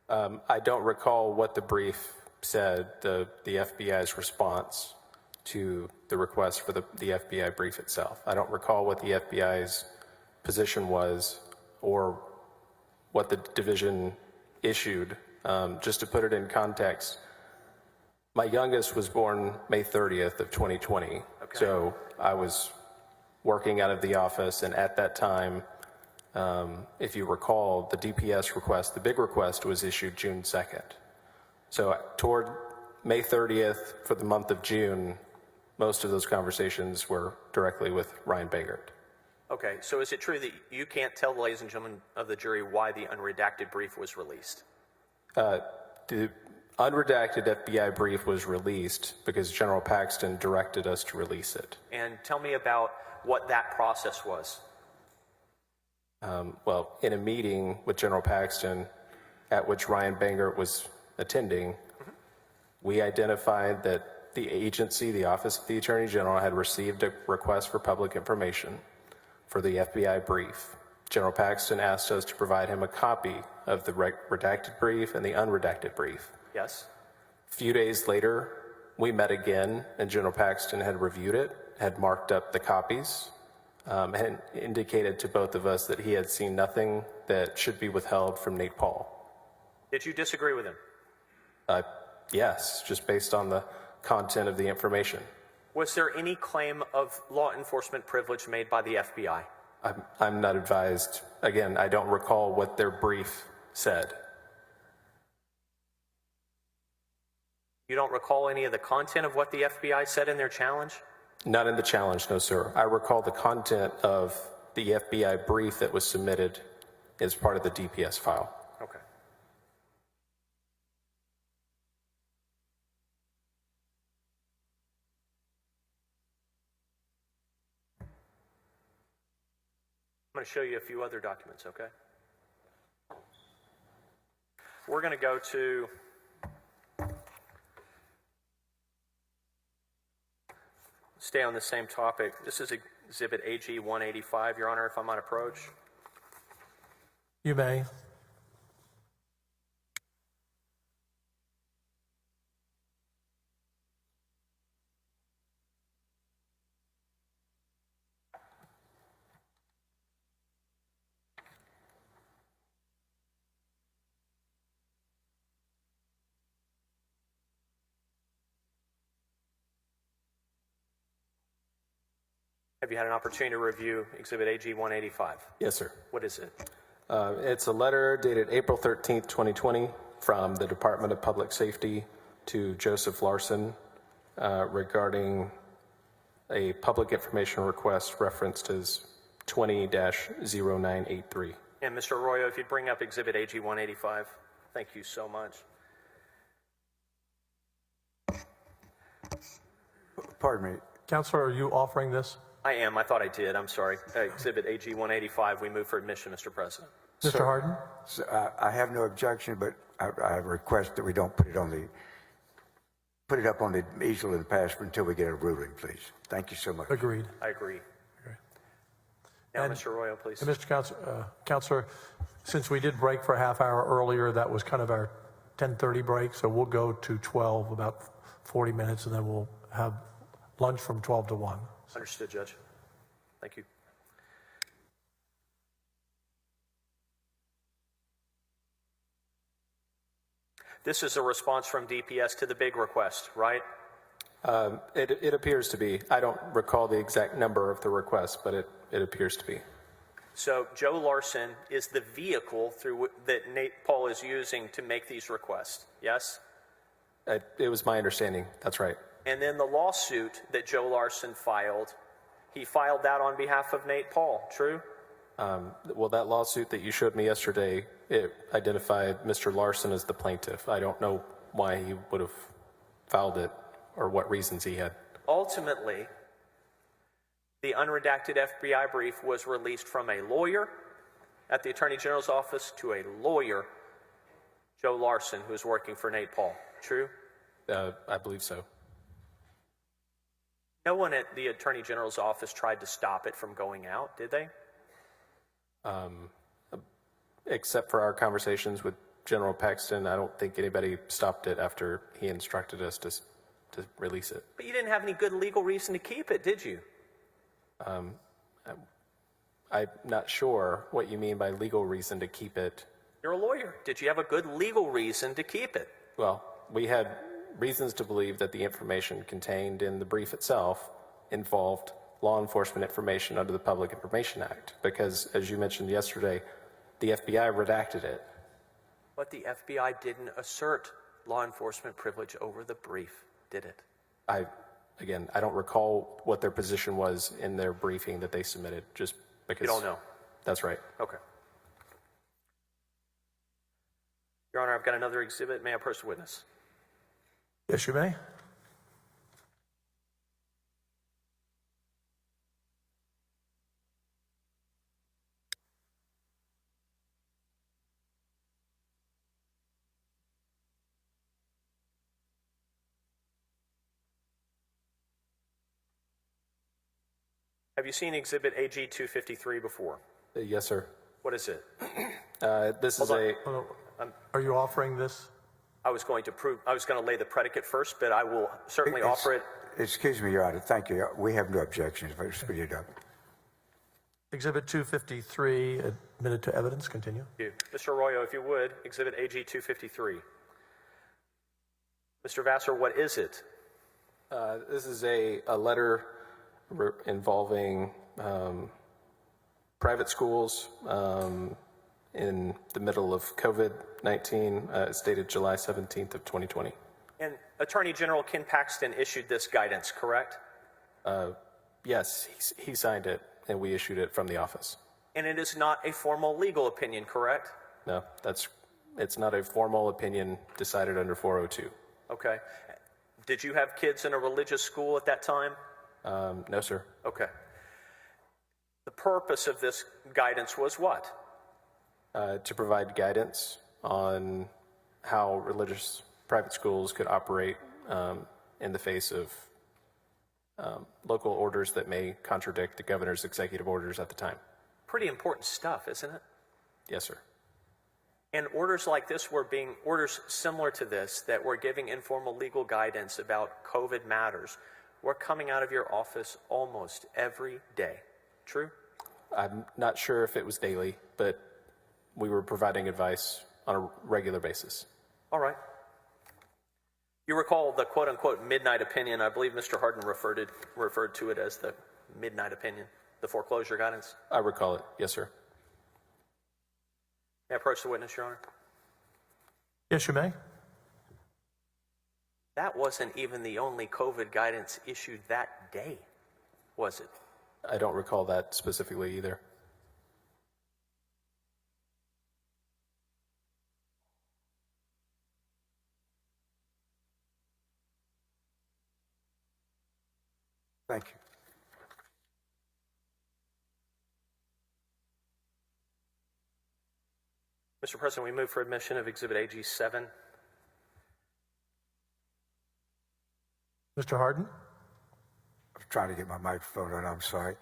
I don't recall what the brief said, the FBI's response to the request for the FBI brief itself. I don't recall what the FBI's position was or what the division issued. Just to put it in context, my youngest was born May 30th of 2020. Okay. So I was working out of the office, and at that time, if you recall, the DPS request, the big request, was issued June 2nd. So toward May 30th for the month of June, most of those conversations were directly with Ryan Bangert. Okay, so is it true that you can't tell the ladies and gentlemen of the jury why the unredacted brief was released? The unredacted FBI brief was released because General Paxton directed us to release it. And tell me about what that process was. Well, in a meeting with General Paxton, at which Ryan Bangert was attending, we identified that the agency, the Office of the Attorney General, had received a request for public information for the FBI brief. General Paxton asked us to provide him a copy of the redacted brief and the unredacted brief. Yes? A few days later, we met again, and General Paxton had reviewed it, had marked up the copies, and indicated to both of us that he had seen nothing that should be withheld from Nate Paul. Did you disagree with him? Yes, just based on the content of the information. Was there any claim of law enforcement privilege made by the FBI? I'm not advised. Again, I don't recall what their brief said. You don't recall any of the content of what the FBI said in their challenge? Not in the challenge, no, sir. I recall the content of the FBI brief that was submitted as part of the DPS file. Okay. I'm going to show you a few other documents, okay? We're going to go to stay on the same topic. This is Exhibit AG 185, Your Honor, if I might approach. You may. Have you had an opportunity to review Exhibit AG 185? Yes, sir. What is it? It's a letter dated April 13th, 2020 from the Department of Public Safety to Joseph Larson regarding a public information request referenced as 20-0983. And Mr. Arroyo, if you'd bring up Exhibit AG 185. Thank you so much. Pardon me. Counselor, are you offering this? I am. I thought I did. I'm sorry. Exhibit AG 185, we move for admission, Mr. President. Mr. Harden? So, I have no objection, but I request that we don't put it up on the easel in the past until we get a ruling, please. Thank you so much. Agreed. I agree. Now, And- Mr. Arroyo, please. And Mr. Counselor, since we did break for a half hour earlier, that was kind of our 10:30 break, so we'll go to 12, about 40 minutes, and then we'll have lunch from 12 to 1. Understood, Judge. Thank you. This is a response from DPS to the big request, right? It appears to be. I don't recall the exact number of the request, but it appears to be. So Joe Larson is the vehicle that Nate Paul is using to make these requests, yes? It was my understanding. That's right. And then the lawsuit that Joe Larson filed, he filed that on behalf of Nate Paul, true? Well, that lawsuit that you showed me yesterday, it identified Mr. Larson as the plaintiff. I don't know why he would have filed it or what reasons he had. Ultimately, the unredacted FBI brief was released from a lawyer at the Attorney General's office to a lawyer, Joe Larson, who is working for Nate Paul, true? I believe so. No one at the Attorney General's office tried to stop it from going out, did they? Except for our conversations with General Paxton, I don't think anybody stopped it after he instructed us to release it. But you didn't have any good legal reason to keep it, did you? I'm not sure what you mean by legal reason to keep it. You're a lawyer. Did you have a good legal reason to keep it? Well, we had reasons to believe that the information contained in the brief itself involved law enforcement information under the Public Information Act, because, as you mentioned yesterday, the FBI redacted it. But the FBI didn't assert law enforcement privilege over the brief, did it? I don't recall what their position was in their briefing that they submitted, just because... You don't know? That's right. Okay. Your Honor, I've got another exhibit. May I approach the witness? Yes, you may. Have you seen Exhibit AG 253 before? Yes, sir. What is it? This is a... Are you offering this? I was going to lay the predicate first, but I will certainly offer it. Excuse me, Your Honor. Thank you. We have no objections. Speed it up. Exhibit 253, admitted to evidence. Continue. Thank you. Mr. Arroyo, if you would, Exhibit AG 253. Mr. Vassar, what is it? This is a letter involving private schools in the middle of COVID-19. It's dated July 17th of 2020. And Attorney General Ken Paxton issued this guidance, correct? Yes, he signed it, and we issued it from the office. And it is not a formal legal opinion, correct? No, it's not a formal opinion decided under 402. Okay. Did you have kids in a religious school at that time? No, sir. Okay. The purpose of this guidance was what? To provide guidance on how religious private schools could operate in the face of local orders that may contradict the governor's executive orders at the time. Pretty important stuff, isn't it? Yes, sir. And orders like this were being, orders similar to this that were giving informal legal guidance about COVID matters were coming out of your office almost every day. True? I'm not sure if it was daily, but we were providing advice on a regular basis. All right. You recall the quote-unquote midnight opinion. I believe Mr. Hardin referred to it as the midnight opinion, the foreclosure guidance. I recall it. Yes, sir. May I approach the witness, Your Honor? Yes, you may. That wasn't even the only COVID guidance issued that day, was it? I don't recall that specifically either. Thank you. Mr. President, we move for admission of Exhibit AG 7. Mr. Hardin? I was trying to get my microphone on. I'm sorry.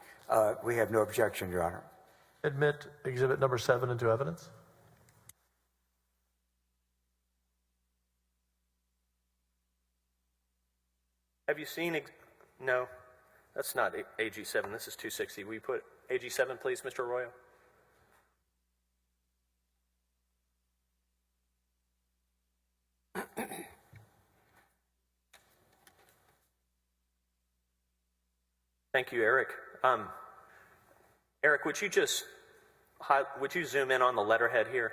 We have no objection, Your Honor. Admit exhibit number 7 into evidence. Have you seen, no, that's not AG 7, this is 260. Will you put AG 7, please, Mr. Arroyo? Thank you, Eric. Eric, would you zoom in on the letterhead here?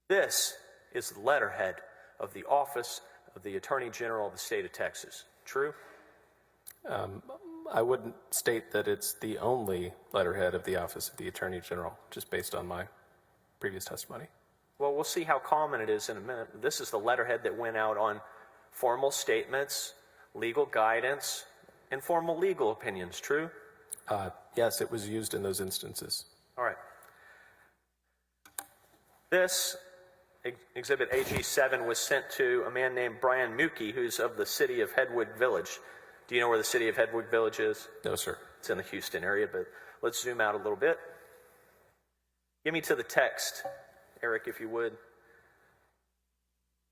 This is the letterhead of the Office of the Attorney General of the State of Texas. True? I wouldn't state that it's the only letterhead of the Office of the Attorney General, just based on my previous testimony. Well, we'll see how common it is in a minute. This is the letterhead that went out on formal statements, legal guidance, and formal legal opinions. True? Yes, it was used in those instances. All right. This Exhibit AG 7 was sent to a man named Brian Mookie, who's of the city of Hedwig Village. Do you know where the city of Hedwig Village is? No, sir. It's in the Houston area, but let's zoom out a little bit. Give me to the text, Eric, if you would.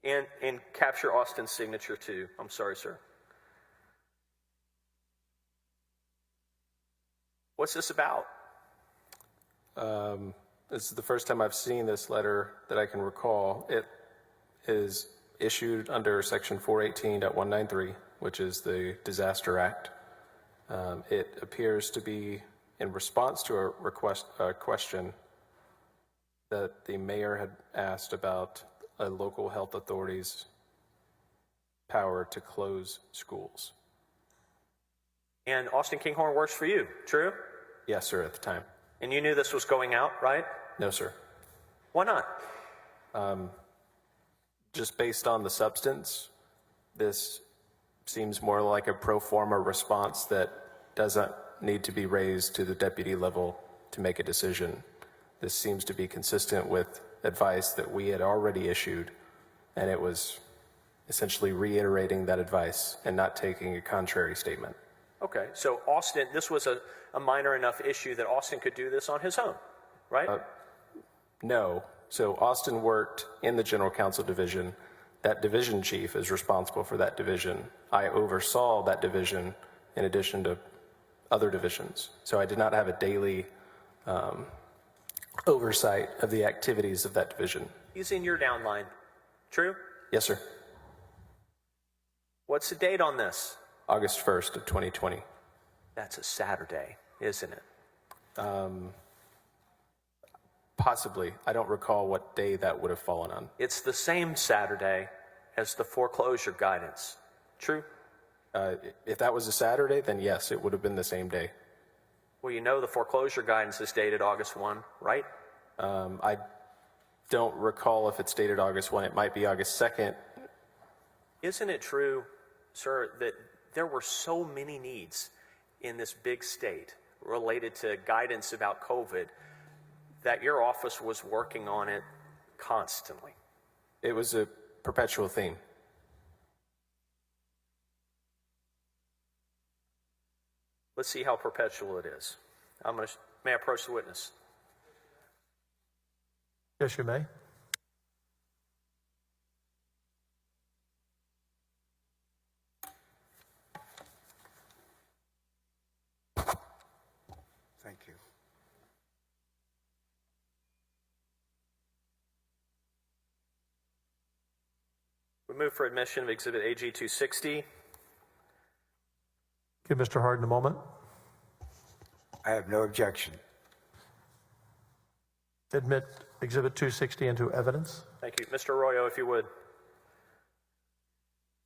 And capture Austin's signature too. I'm sorry, sir. What's this about? This is the first time I've seen this letter that I can recall. It is issued under Section 418.193, which is the Disaster Act. It appears to be in response to a question that the mayor had asked about a local health authority's power to close schools. And Austin Kinghorn works for you, true? Yes, sir, at the time. And you knew this was going out, right? No, sir. Why not? Just based on the substance, this seems more like a pro forma response that doesn't need to be raised to the deputy level to make a decision. This seems to be consistent with advice that we had already issued, and it was essentially reiterating that advice and not taking a contrary statement. Okay, so Austin, this was a minor enough issue that Austin could do this on his own, right? No. So Austin worked in the general counsel division. That division chief is responsible for that division. I oversaw that division in addition to other divisions. So I did not have a daily oversight of the activities of that division. He's in your downline. True? Yes, sir. What's the date on this? August 1st of 2020. That's a Saturday, isn't it? Possibly. I don't recall what day that would have fallen on. It's the same Saturday as the foreclosure guidance. True? If that was a Saturday, then yes, it would have been the same day. Well, you know the foreclosure guidance is dated August 1, right? I don't recall if it's dated August 1. It might be August 2nd. Isn't it true, sir, that there were so many needs in this big state related to guidance about COVID that your office was working on it constantly? It was a perpetual theme. Let's see how perpetual it is. May I approach the witness? Yes, you may. Thank you. We move for admission of Exhibit AG 260. Give Mr. Hardin a moment. I have no objection. Admit Exhibit 260 into evidence. Thank you. Mr. Arroyo, if you would.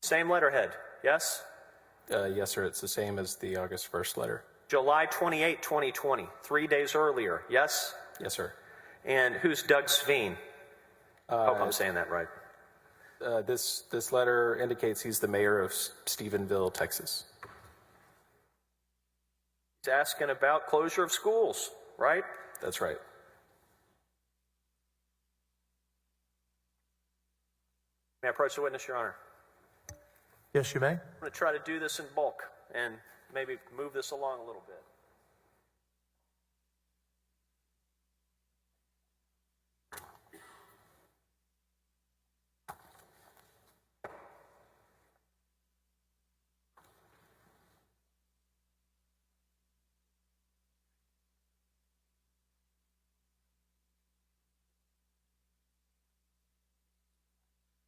Same letterhead, yes? Yes, sir. It's the same as the August 1st letter. July 28, 2020, 3 days earlier, yes? Yes, sir. And who's Doug Sveen? Hope I'm saying that right. This letter indicates he's the mayor of Stephenville, Texas. He's asking about closure of schools, right? That's right. May I approach the witness, Your Honor? Yes, you may. I'm going to try to do this in bulk and maybe move this along a little bit.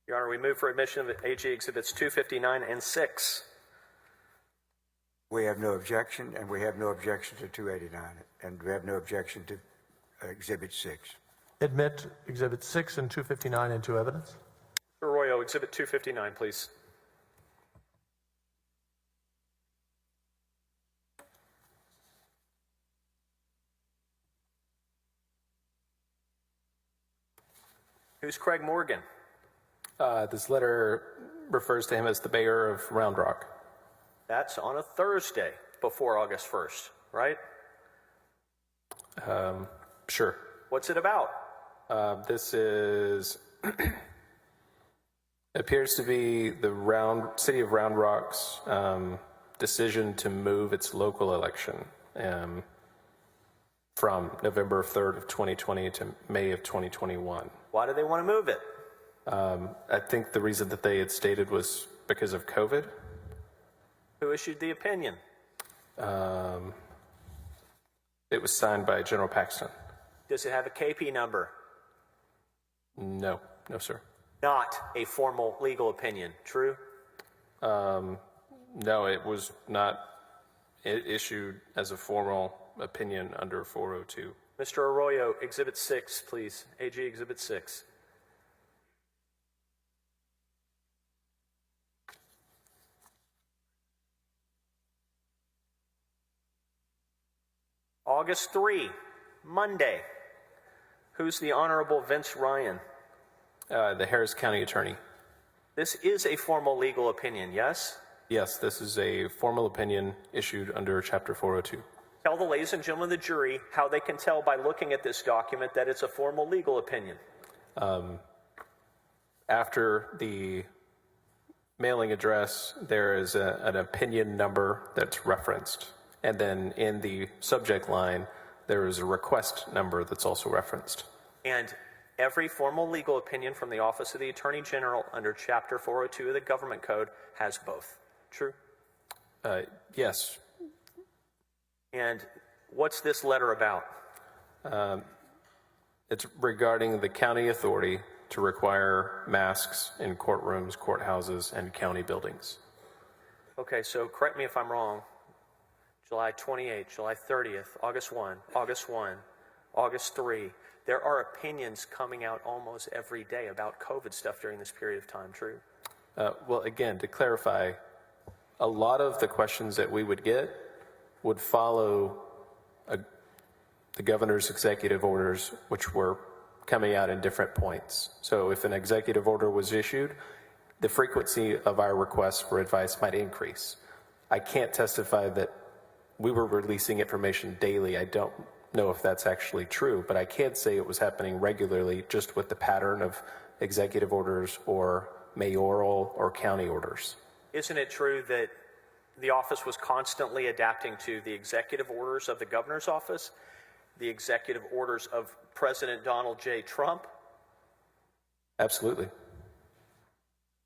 Your Honor, we move for admission of AG Exhibits 259 and 6. We have no objection, and we have no objection to 289, and we have no objection to Exhibit 6. Admit Exhibit 6 and 259 into evidence. Mr. Arroyo, Exhibit 259, please. Who's Craig Morgan? This letter refers to him as the mayor of Round Rock. That's on a Thursday before August 1st, right? Sure. What's it about? This is appears to be the city of Round Rock's decision to move its local election from November 3rd of 2020 to May of 2021. Why do they want to move it? I think the reason that they had stated was because of COVID. Who issued the opinion? It was signed by General Paxton. Does it have a KP number? No, sir. Not a formal legal opinion, true? No, it was not issued as a formal opinion under 402. Mr. Arroyo, Exhibit 6, please. AG Exhibit 6. August 3, Monday. Who's the Honorable Vince Ryan? The Harris County Attorney. This is a formal legal opinion, yes? Yes, this is a formal opinion issued under Chapter 402. Tell the ladies and gentlemen of the jury how they can tell by looking at this document that it's a formal legal opinion. After the mailing address, there is an opinion number that's referenced. And then in the subject line, there is a request number that's also referenced. And every formal legal opinion from the Office of the Attorney General under Chapter 402 of the Government Code has both. True? Yes. And what's this letter about? It's regarding the county authority to require masks in courtrooms, courthouses, and county buildings. Okay, so correct me if I'm wrong. July 28th, July 30th, August 1, August 1, August 3. There are opinions coming out almost every day about COVID stuff during this period of time, true? Well, again, to clarify, a lot of the questions that we would get would follow the governor's executive orders, which were coming out in different points. So if an executive order was issued, the frequency of our requests for advice might increase. I can't testify that we were releasing information daily. I don't know if that's actually true, but I can say it was happening regularly just with the pattern of executive orders or mayoral or county orders. Isn't it true that the office was constantly adapting to the executive orders of the governor's office, the executive orders of President Donald J. Trump? Absolutely.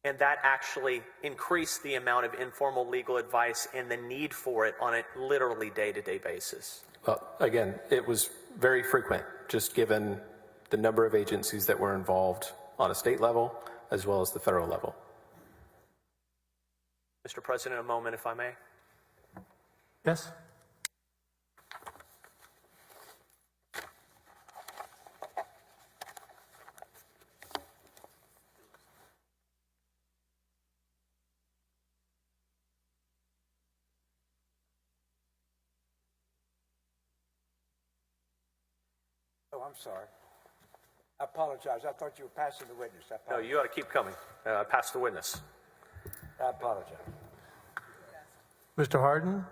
And that actually increased the amount of informal legal advice and the need for it on a literally day-to-day basis. Well, again, it was very frequent, just given the number of agencies that were involved on a state level as well as the federal level. Mr. President, a moment, if I may. Yes? Oh, I'm sorry. I apologize. I thought you were passing the witness. No, you ought to keep coming. Pass the witness. I apologize. Mr. Hardin,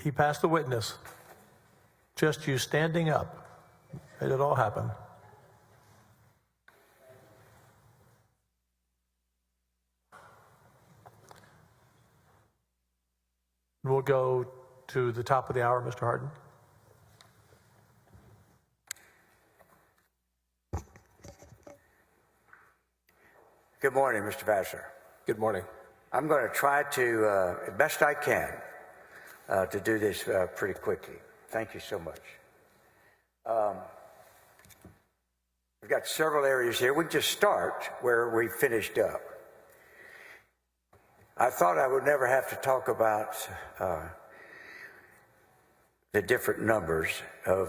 he passed the witness. Just you standing up made it all happen. We'll go to the top of the hour, Mr. Hardin. Good morning, Mr. Vassar. Good morning. I'm going to try to, best I can, to do this pretty quickly. Thank you so much. We've got several areas here. We can just start where we finished up. I thought I would never have to talk about the different numbers of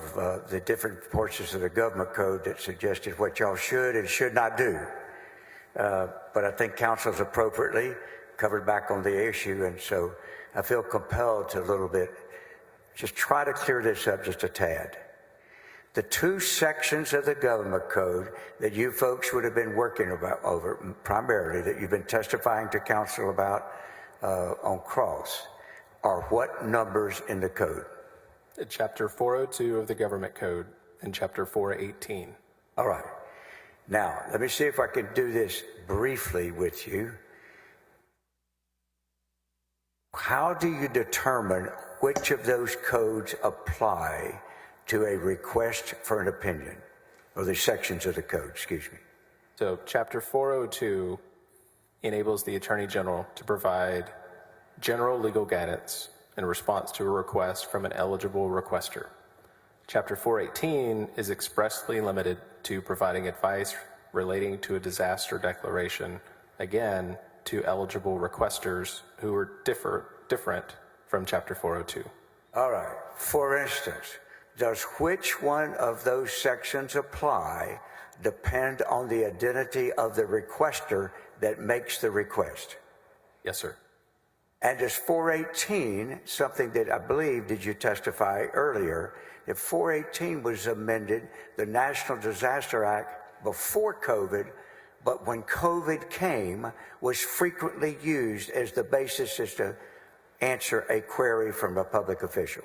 the different portions of the government code that suggested what y'all should and should not do. But I think council's appropriately covered back on the issue, and so I feel compelled to a little bit just try to clear this up just a tad. The two sections of the government code that you folks would have been working over primarily, that you've been testifying to council about on cross, are what numbers in the code? Chapter 402 of the government code and chapter 418. All right. Now, let me see if I can do this briefly with you. How do you determine which of those codes apply to a request for an opinion, or the sections of the code, excuse me? So chapter 402 enables the Attorney General to provide general legal guidance in response to a request from an eligible requester. Chapter 418 is expressly limited to providing advice relating to a disaster declaration, again, to eligible requesters who are different from Chapter 402. All right. For instance, does which one of those sections apply depend on the identity of the requester that makes the request? Yes, sir. And does 418, something that I believe, did you testify earlier, if 418 was amended, the National Disaster Act before COVID, but when COVID came, was frequently used as the basis as to answer a query from a public official?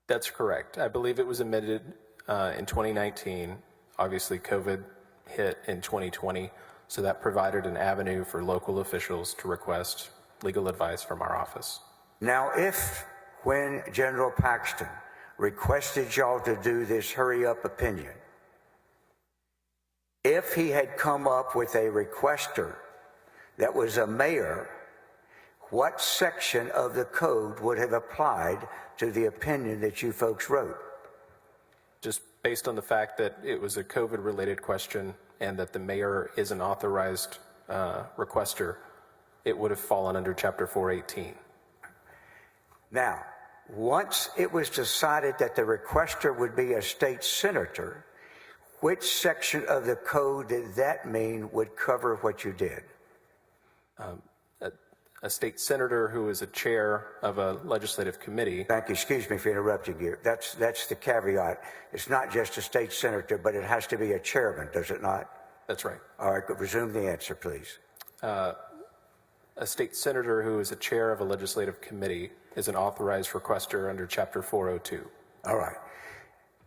That's correct. I believe it was amended in 2019. Obviously, COVID hit in 2020, so that provided an avenue for local officials to request legal advice from our office. Now, if when General Paxton requested y'all to do this hurry-up opinion, if he had come up with a requester that was a mayor, what section of the code would have applied to the opinion that you folks wrote? Just based on the fact that it was a COVID-related question and that the mayor is an authorized requester, it would have fallen under Chapter 418. Now, once it was decided that the requester would be a state senator, which section of the code did that mean would cover what you did? A state senator who is a chair of a legislative committee. Thank you. Excuse me for interrupting you. That's the caveat. It's not just a state senator, but it has to be a chairman, does it not? That's right. All right, resume the answer, please. A state senator who is a chair of a legislative committee is an authorized requester under Chapter 402. All right.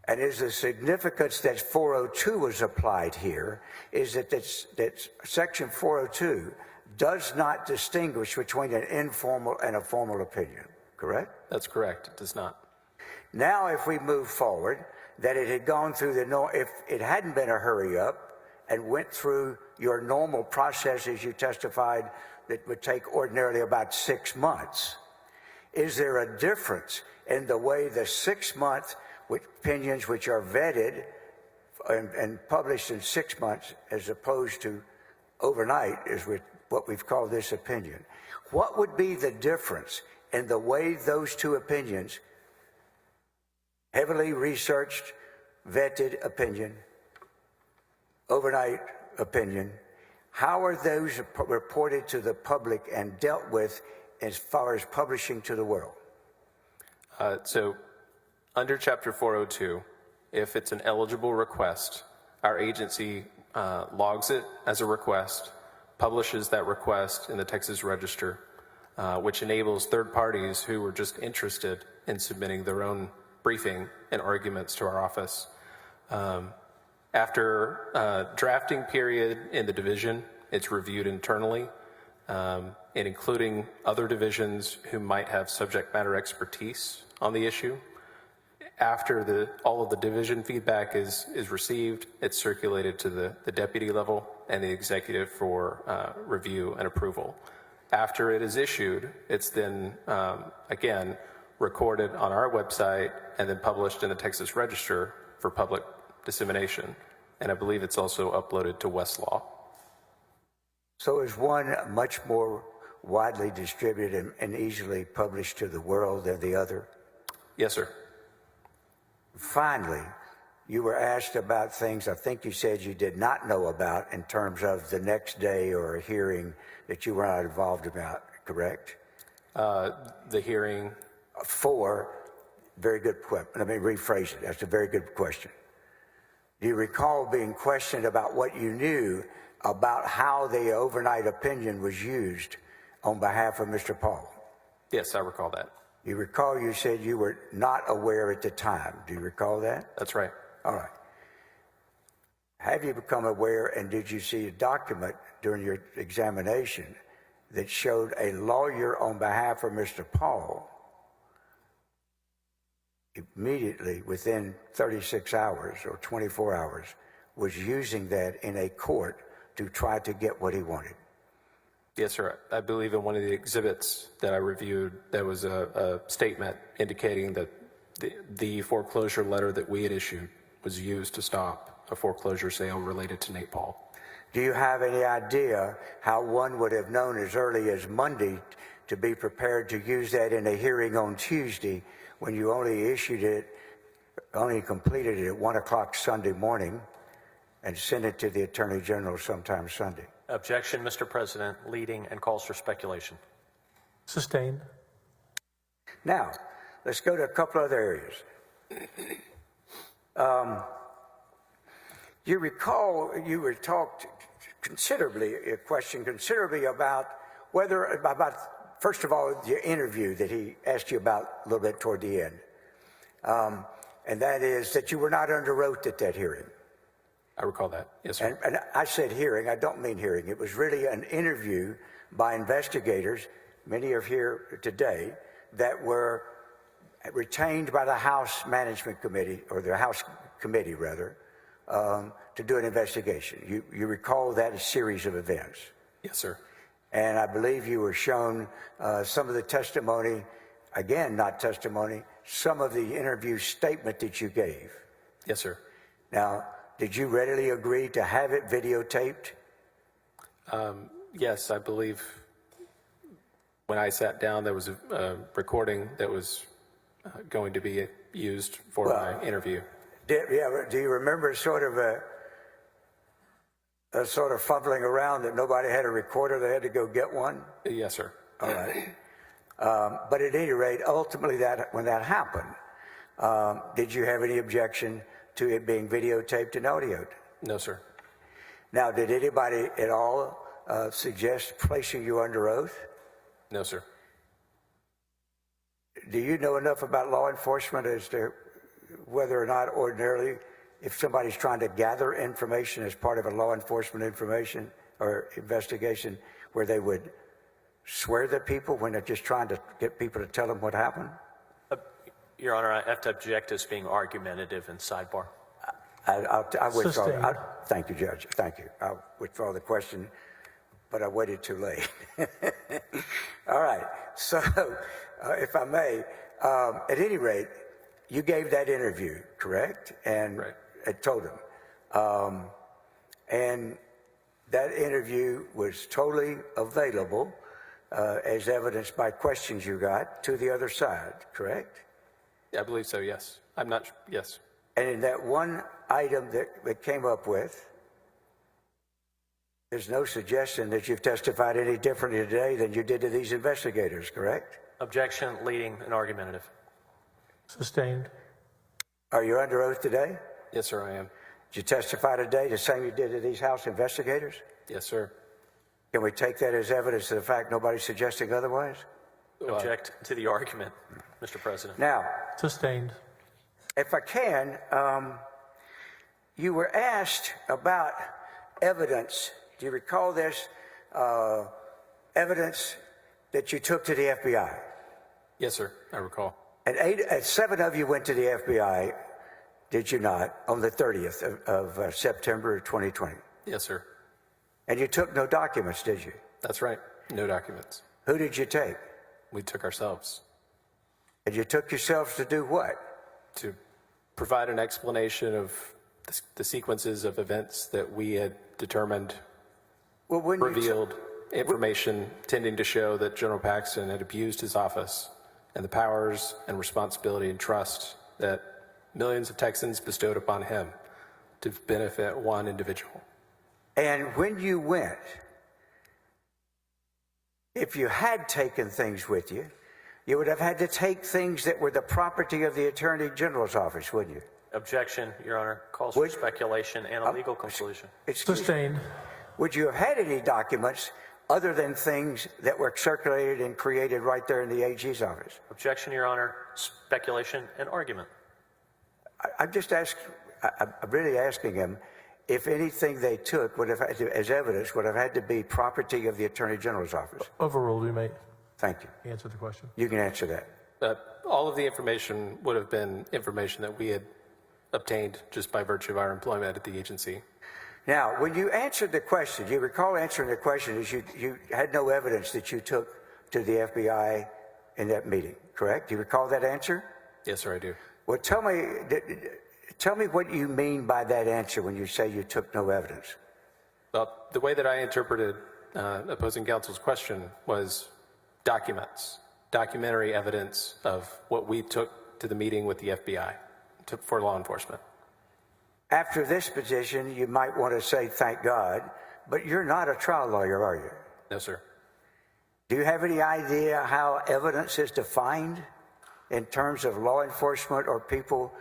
And is the significance that 402 was applied here is that Section 402 does not distinguish between an informal and a formal opinion, correct? That's correct. It does not. Now, if we move forward, that it had gone through if it hadn't been a hurry up and went through your normal processes you testified that would take ordinarily about 6 months, is there a difference in the way the 6-month opinions which are vetted and published in 6 months as opposed to overnight is with what we've called this opinion? What would be the difference in the way those two opinions, heavily researched, vetted opinion, overnight opinion, how are those reported to the public and dealt with as far as publishing to the world? So under Chapter 402, if it's an eligible request, our agency logs it as a request, publishes that request in the Texas Register, which enables third parties who are just interested in submitting their own briefing and arguments to our office. After a drafting period in the division, it's reviewed internally, and including other divisions who might have subject matter expertise on the issue. After all of the division feedback is received, it's circulated to the deputy level and the executive for review and approval. After it is issued, it's then, again, recorded on our website and then published in the Texas Register for public dissemination. And I believe it's also uploaded to Westlaw. So is one much more widely distributed and easily published to the world than the other? Yes, sir. Finally, you were asked about things I think you said you did not know about in terms of the next day or a hearing that you were not involved about, correct? The hearing. Very good question. Let me rephrase it. That's a very good question. Do you recall being questioned about what you knew about how the overnight opinion was used on behalf of Mr. Paul? Yes, I recall that. You recall you said you were not aware at the time. Do you recall that? That's right. All right. Have you become aware, and did you see a document during your examination that showed a lawyer on behalf of Mr. Paul immediately within 36 hours or 24 hours was using that in a court to try to get what he wanted? Yes, sir. I believe in one of the exhibits that I reviewed, there was a statement indicating that the foreclosure letter that we had issued was used to stop a foreclosure sale related to Nate Paul. Do you have any idea how one would have known as early as Monday to be prepared to use that in a hearing on Tuesday when you only completed it at 1 o'clock Sunday morning and sent it to the Attorney General sometime Sunday? Objection, Mr. President, leading and calls for speculation. Sustained. Now, let's go to a couple other areas. You recall you were questioned considerably about first of all, the interview that he asked you about a little bit toward the end. And that is that you were not under oath at that hearing. I recall that. Yes, sir. And I said hearing, I don't mean hearing. It was really an interview by investigators, many are here today, that were retained by the House Management Committee, or the House Committee rather, to do an investigation. You recall that series of events? Yes, sir. And I believe you were shown some of the testimony, again, not testimony, some of the interview statement that you gave. Yes, sir. Now, did you readily agree to have it videotaped? Yes, I believe when I sat down, there was a recording that was going to be used for my interview. Do you remember sort of a sort of fumbling around that nobody had a recorder, they had to go get one? Yes, sir. All right. But at any rate, ultimately, when that happened, did you have any objection to it being videotaped and audioed? No, sir. Now, did anybody at all suggest placing you under oath? No, sir. Do you know enough about law enforcement as to whether or not ordinarily, if somebody's trying to gather information as part of a law enforcement information or investigation, where they would swear to people when they're just trying to get people to tell them what happened? Your Honor, I have to object as being argumentative in sidebar. I withdraw. Sustained. Thank you, Judge. Thank you. I'll withdraw the question, but I waited too late. All right. So, if I may, at any rate, you gave that interview, correct? And Right. I told him. And that interview was totally available as evidenced by questions you got to the other side, correct? I believe so, yes. I'm not, yes. And in that one item that it came up with, there's no suggestion that you've testified any differently today than you did to these investigators, correct? Objection, leading and argumentative. Sustained. Are you under oath today? Yes, sir, I am. Did you testify today the same you did to these House investigators? Yes, sir. Can we take that as evidence of the fact nobody's suggesting otherwise? Object to the argument, Mr. President. Now, Sustained. if I can, you were asked about evidence. Do you recall this? Evidence that you took to the FBI. Yes, sir, I recall. And 7 of you went to the FBI, did you not, on the 30th of September 2020? Yes, sir. And you took no documents, did you? That's right. No documents. Who did you take? We took ourselves And you took yourselves to do what? to provide an explanation of the sequences of events that we had determined Well, when revealed information tending to show that General Paxton had abused his office and the powers and responsibility and trust that millions of Texans bestowed upon him to benefit one individual. And when you went, if you had taken things with you, you would have had to take things that were the property of the Attorney General's office, wouldn't you? Objection, Your Honor. Calls for speculation and a legal conclusion. Excuse me. Sustained. Would you have had any documents other than things that were circulated and created right there in the AG's office? Objection, Your Honor. Speculation and argument. I'm really asking him if anything they took would have had to, as evidence, would have had to be property of the Attorney General's office. Overruled, you may Thank you. answer the question. You can answer that. All of the information would have been information that we had obtained just by virtue of our employment at the agency. Now, when you answered the question, you recall answering the question is you had no evidence that you took to the FBI in that meeting, correct? Do you recall that answer? Yes, sir, I do. Well, tell me what you mean by that answer when you say you took no evidence. Well, the way that I interpreted opposing counsel's question was documents, documentary evidence of what we took to the meeting with the FBI for law enforcement. After this position, you might want to say, thank God, but you're not a trial lawyer, are you? No, sir. Do you have any idea how evidence is defined in terms of law enforcement or people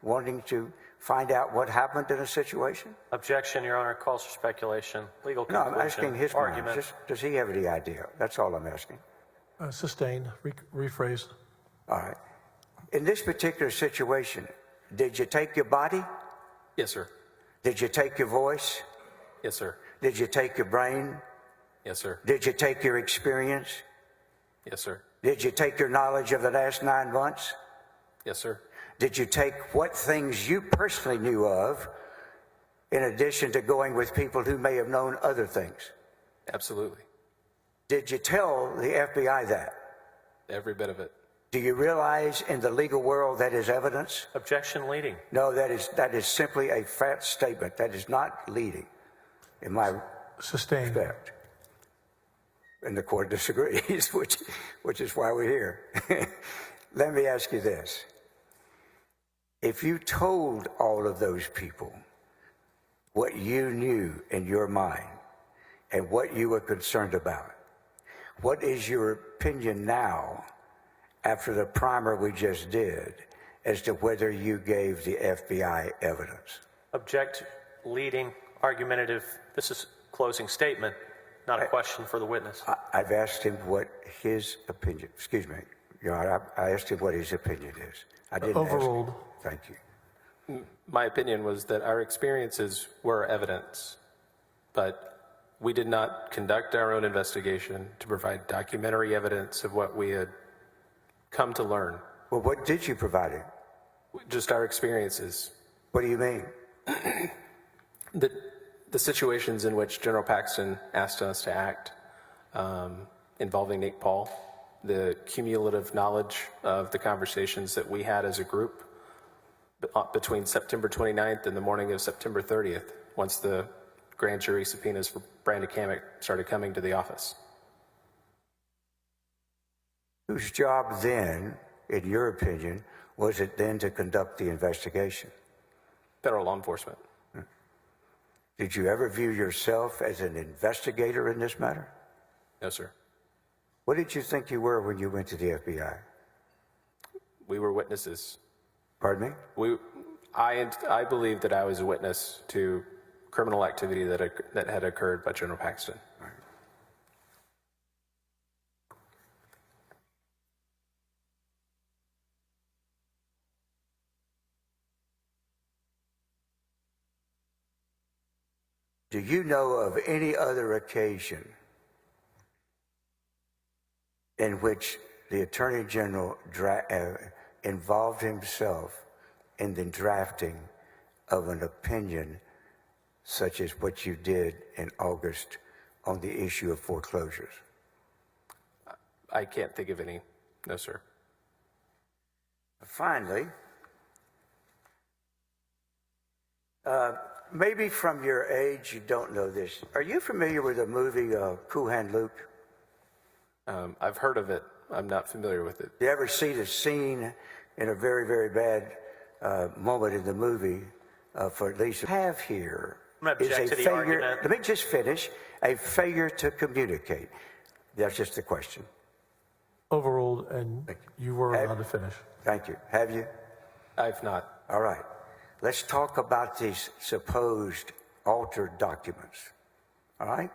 wanting to find out what happened in a situation? Objection, Your Honor. Calls for speculation. Legal No, conclusion. I'm asking his mind. argument. Does he have any idea? That's all I'm asking. Sustained. Rephrase. All right. In this particular situation, did you take your body? Yes, sir. Did you take your voice? Yes, sir. Did you take your brain? Yes, sir. Did you take your experience? Yes, sir. Did you take your knowledge of the last 9 months? Yes, sir. Did you take what things you personally knew of in addition to going with people who may have known other things? Absolutely. Did you tell the FBI that? Every bit of it. Do you realize in the legal world that is evidence? Objection leading. No, that is simply a fat statement. That is not leading, in my Sustained. respect. And the court disagrees, which is why we're here. Let me ask you this. If you told all of those people what you knew in your mind and what you were concerned about, what is your opinion now, after the primer we just did, as to whether you gave the FBI evidence? Object leading, argumentative. This is closing statement, not a question for the witness. I've asked him what his opinion, excuse me, Your Honor, I asked him what his opinion is. I didn't Overruled. ask him. Thank you. My opinion was that our experiences were evidence, but we did not conduct our own investigation to provide documentary evidence of what we had come to learn. Well, what did you provide him? Just our experiences. What do you mean? The situations in which General Paxton asked us to act involving Nick Paul, the cumulative knowledge of the conversations that we had as a group between September 29th and the morning of September 30th, once the grand jury subpoenas for Brandon Kamek started coming to the office. Whose job then, in your opinion, was it then to conduct the investigation? Federal law enforcement. Did you ever view yourself as an investigator in this matter? No, sir. What did you think you were when you went to the FBI? We were witnesses. Pardon me? I believe that I was a witness to criminal activity that had occurred by General Paxton. Do you know of any other occasion in which the Attorney General involved himself in the drafting of an opinion such as what you did in August on the issue of foreclosures? I can't think of any. No, sir. Finally, maybe from your age you don't know this. Are you familiar with the movie Cool Hand Luke? I've heard of it. I'm not familiar with it. You ever see the scene in a very, very bad moment in the movie for at least have here I'm gonna is a object to the failure. argument. Let me just finish. A failure to communicate. That's just the question. Overruled, and you were allowed to finish. Thank you. Have you? I've not. All right. Let's talk about these supposed altered documents. All right?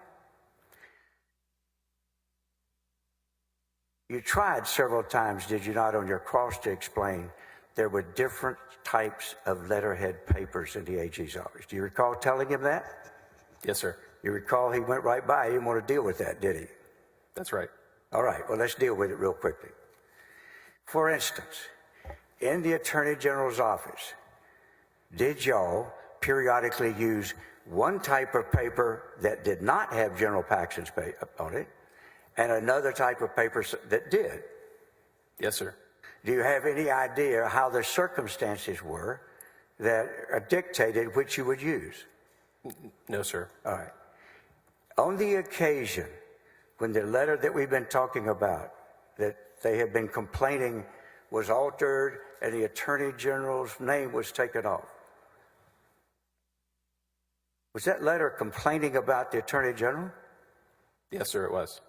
You tried several times, did you not, on your cross to explain there were different types of letterhead papers in the AG's office. Do you recall telling him that? Yes, sir. You recall he went right by. He didn't want to deal with that, did he? That's right. All right. Well, let's deal with it real quickly. For instance, in the Attorney General's office, did y'all periodically use one type of paper that did not have General Paxton's on it and another type of paper that did? Yes, sir. Do you have any idea how the circumstances were that dictated which you would use? No, sir. All right. On the occasion when the letter that we've been talking about, that they have been complaining was altered and the Attorney General's name was taken off, was that letter complaining about the Attorney General? Yes, sir, it was.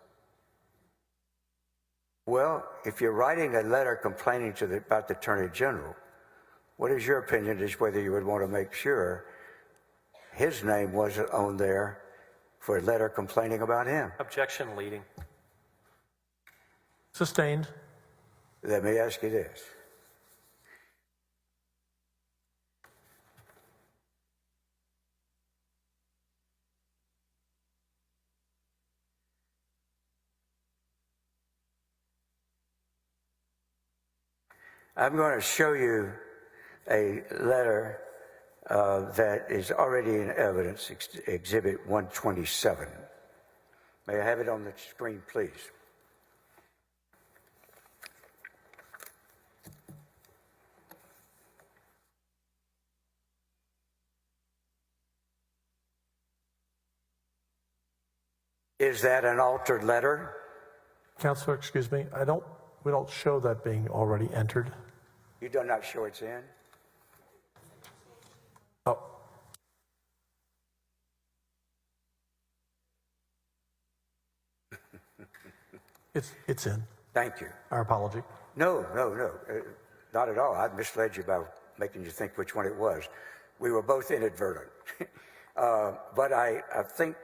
Well, if you're writing a letter complaining about the Attorney General, what is your opinion as whether you would want to make sure his name wasn't on there for a letter complaining about him? Objection leading. Sustained. Let me ask you this. I'm going to show you a letter that is already in evidence, Exhibit 127. May I have it on the screen, please? Is that an altered letter? Counselor, excuse me, we don't show that being already entered. You do not show it's in? Oh, it's in. Thank you. Our apology. No, not at all. I misled you by making you think which one it was. We were both inadvertent. But I think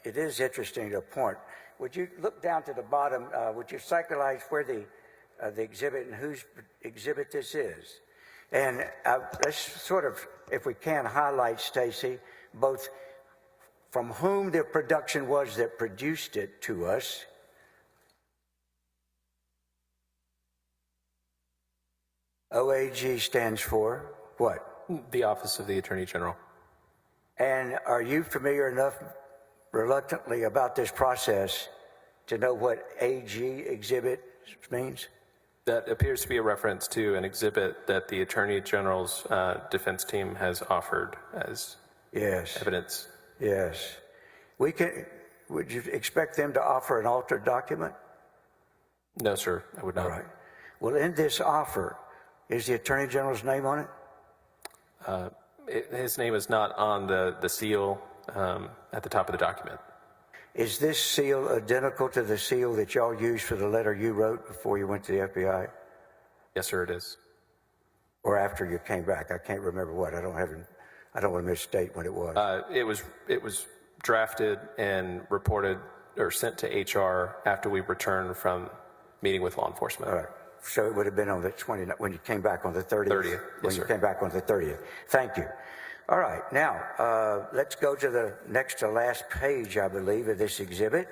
it is interesting to point. Would you look down to the bottom? Would you cyclize where the exhibit and whose exhibit this is? And let's sort of, if we can, highlight, Stacy, both from whom the production was that produced it to us. OAG stands for what? The Office of the Attorney General. And are you familiar enough reluctantly about this process to know what AG exhibit means? That appears to be a reference to an exhibit that the Attorney General's defense team has offered as evidence. Yes. Would you expect them to offer an altered document? No, sir, I would not. All right. Well, in this offer, is the Attorney General's name on it? His name is not on the seal at the top of the document. Is this seal identical to the seal that y'all used for the letter you wrote before you went to the FBI? Yes, sir, it is. Or after you came back? I can't remember what. I don't want to misstate when it was. It was drafted and reported or sent to HR after we returned from meeting with law enforcement. All right. So it would have been on the 20th, when you came back on the 30th? 30th, When yes, you sir. came back on the 30th. Thank you. All right. Now, let's go to the next to last page, I believe, of this exhibit.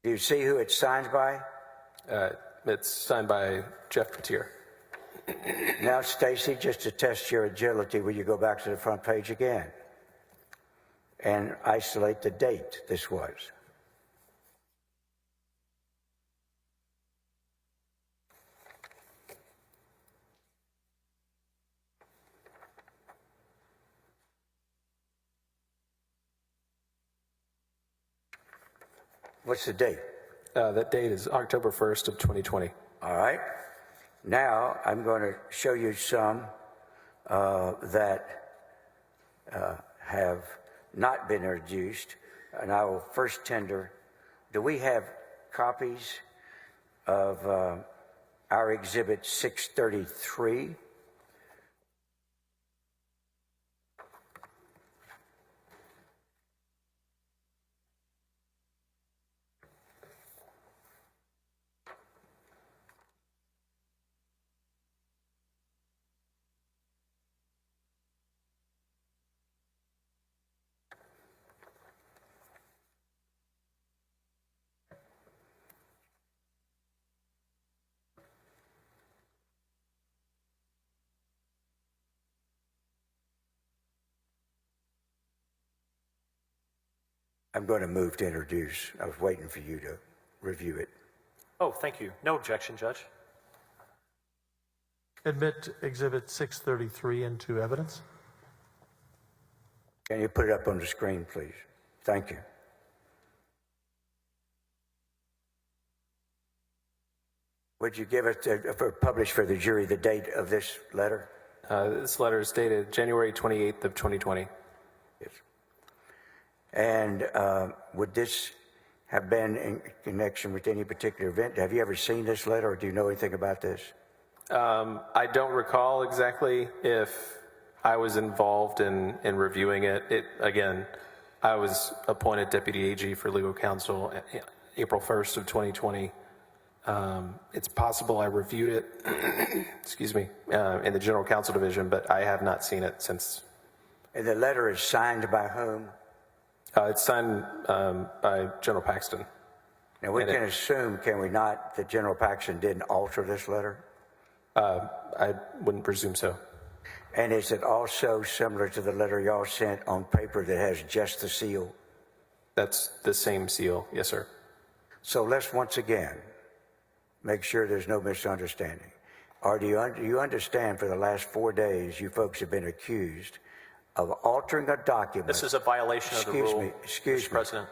Do you see who it's signed by? It's signed by Jeff Petier. Now, Stacy, just to test your agility, will you go back to the front page again and isolate the date this was? What's the date? That date is October 1st of 2020. All right. Now I'm going to show you some that have not been introduced, and I will first tender. Do we have copies of our exhibit 633? I'm going to move to introduce. I was waiting for you to review it. Oh, thank you. No objection, Judge. Admit Exhibit 633 into evidence. Can you put it up on the screen, please? Thank you. Would you give it publish for the jury the date of this letter? This letter is dated January 28th of 2020. Yes. And would this have been in connection with any particular event? Have you ever seen this letter, or do you know anything about this? I don't recall exactly if I was involved in reviewing it. Again, I was appointed Deputy AG for legal counsel April 1st of 2020. It's possible I reviewed it, excuse me, in the General Counsel Division, but I have not seen it since. And the letter is signed by whom? It's signed by General Paxton. Now, we can assume, can we not, that General Paxton didn't alter this letter? I wouldn't presume so. And is it also similar to the letter y'all sent on paper that has just the seal? That's the same seal, yes, sir. So let's once again make sure there's no misunderstanding. Or do you understand for the last 4 days you folks have been accused of altering a document? This is a violation of the rule, Excuse Mr. me. President.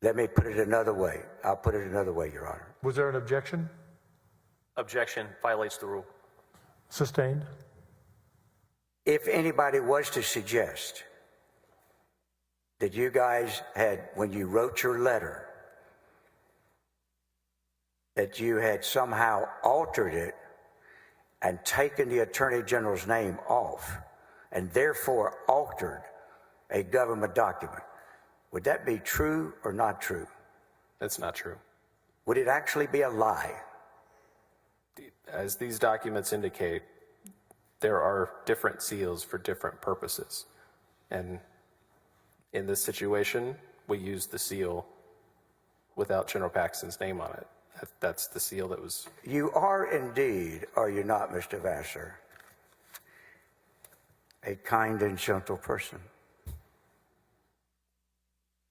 Let me put it another way. I'll put it another way, Your Honor. Was there an objection? Objection violates the rule. Sustained. If anybody was to suggest that you guys had, when you wrote your letter, that you had somehow altered it and taken the Attorney General's name off and therefore altered a government document, would that be true or not true? That's not true. Would it actually be a lie? As these documents indicate, there are different seals for different purposes. And in this situation, we used the seal without General Paxton's name on it. That's the seal that was... You are indeed, are you not, Mr. Vassar, a kind and gentle person.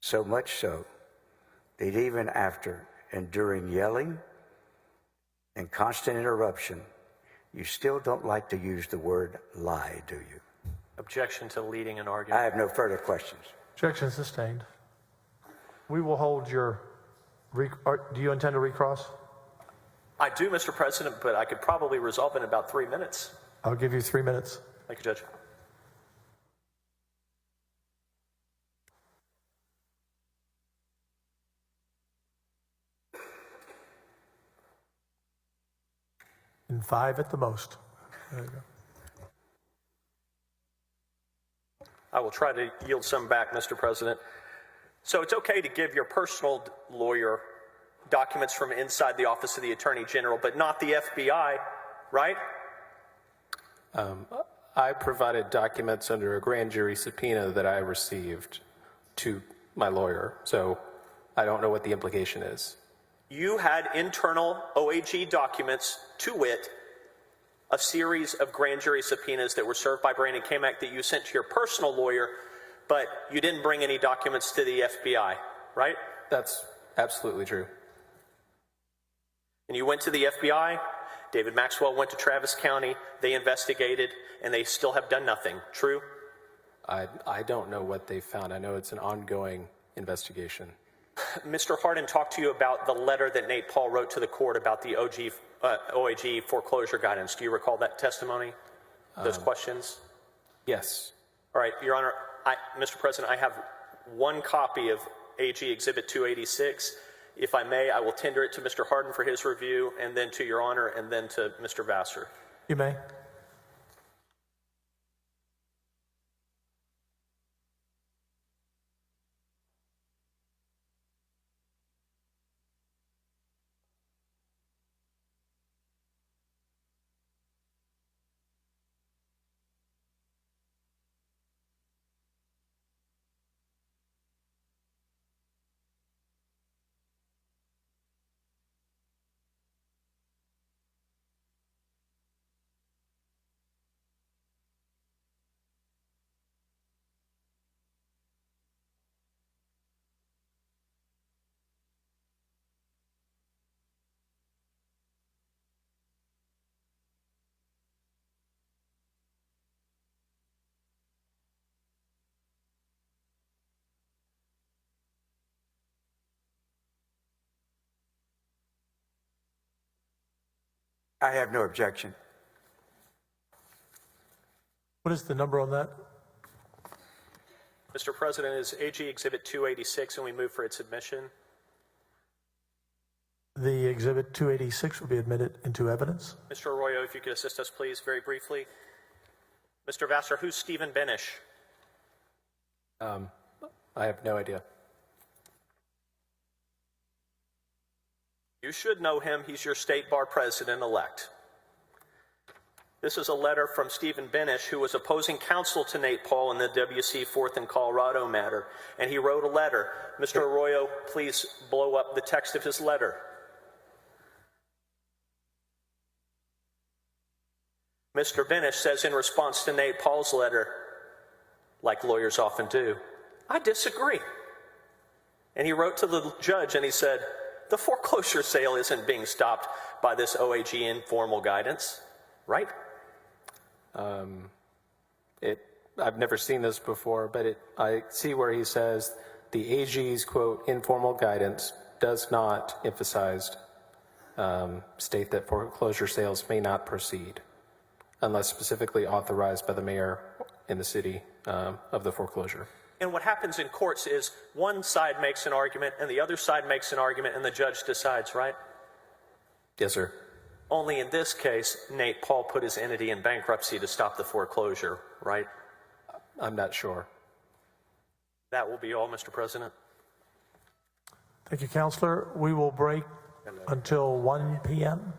So much so that even after enduring yelling and constant interruption, you still don't like to use the word lie, do you? Objection to leading an I argument. have no further questions. Objection sustained. We will hold your... Do you intend to recross? I do, Mr. President, but I could probably resolve it in about 3 minutes. I'll give you 3 minutes. Thank you, Judge. And 5 at the most. There you go. I will try to yield some back, Mr. President. So it's okay to give your personal lawyer documents from inside the Office of the Attorney General, but not the FBI, right? I provided documents under a grand jury subpoena that I received to my lawyer, so I don't know what the implication is. You had internal OAG documents, to wit, a series of grand jury subpoenas that were served by Brandon Kamak that you sent to your personal lawyer, but you didn't bring any documents to the FBI, right? That's absolutely true. And you went to the FBI, David Maxwell went to Travis County, they investigated, and they still have done nothing, true? I don't know what they found. I know it's an ongoing investigation. Mr. Hardin talked to you about the letter that Nate Paul wrote to the court about the OAG foreclosure guidance. Do you recall that testimony, those questions? Yes. All right, Your Honor, Mr. President, I have one copy of AG Exhibit 286. If I may, I will tender it to Mr. Hardin for his review, and then to Your Honor, and then to Mr. Vassar. You may. I have no objection. What is the number on that? Mr. President, is AG Exhibit 286, and we move for its admission. The Exhibit 286 will be admitted into evidence. Mr. Arroyo, if you could assist us, please, very briefly. Mr. Vassar, who's Stephen Benish? I have no idea. You should know him. He's your state bar president-elect. This is a letter from Stephen Benish, who was opposing counsel to Nate Paul in the WC 4th and Colorado matter, and he wrote a letter. Mr. Arroyo, please blow up the text of his letter. Mr. Benish says in response to Nate Paul's letter, like lawyers often do, I disagree. And he wrote to the judge and he said, the foreclosure sale isn't being stopped by this OAG informal guidance, right? I've never seen this before, but I see where he says the AG's, quote, informal guidance does not emphasize, state that foreclosure sales may not proceed unless specifically authorized by the mayor in the city of the foreclosure. And what happens in courts is one side makes an argument and the other side makes an argument and the judge decides, right? Yes, sir. Only in this case, Nate Paul put his entity in bankruptcy to stop the foreclosure, right? I'm not sure. That will be all, Mr. President. Thank you, Counselor. We will break until 1 p.m.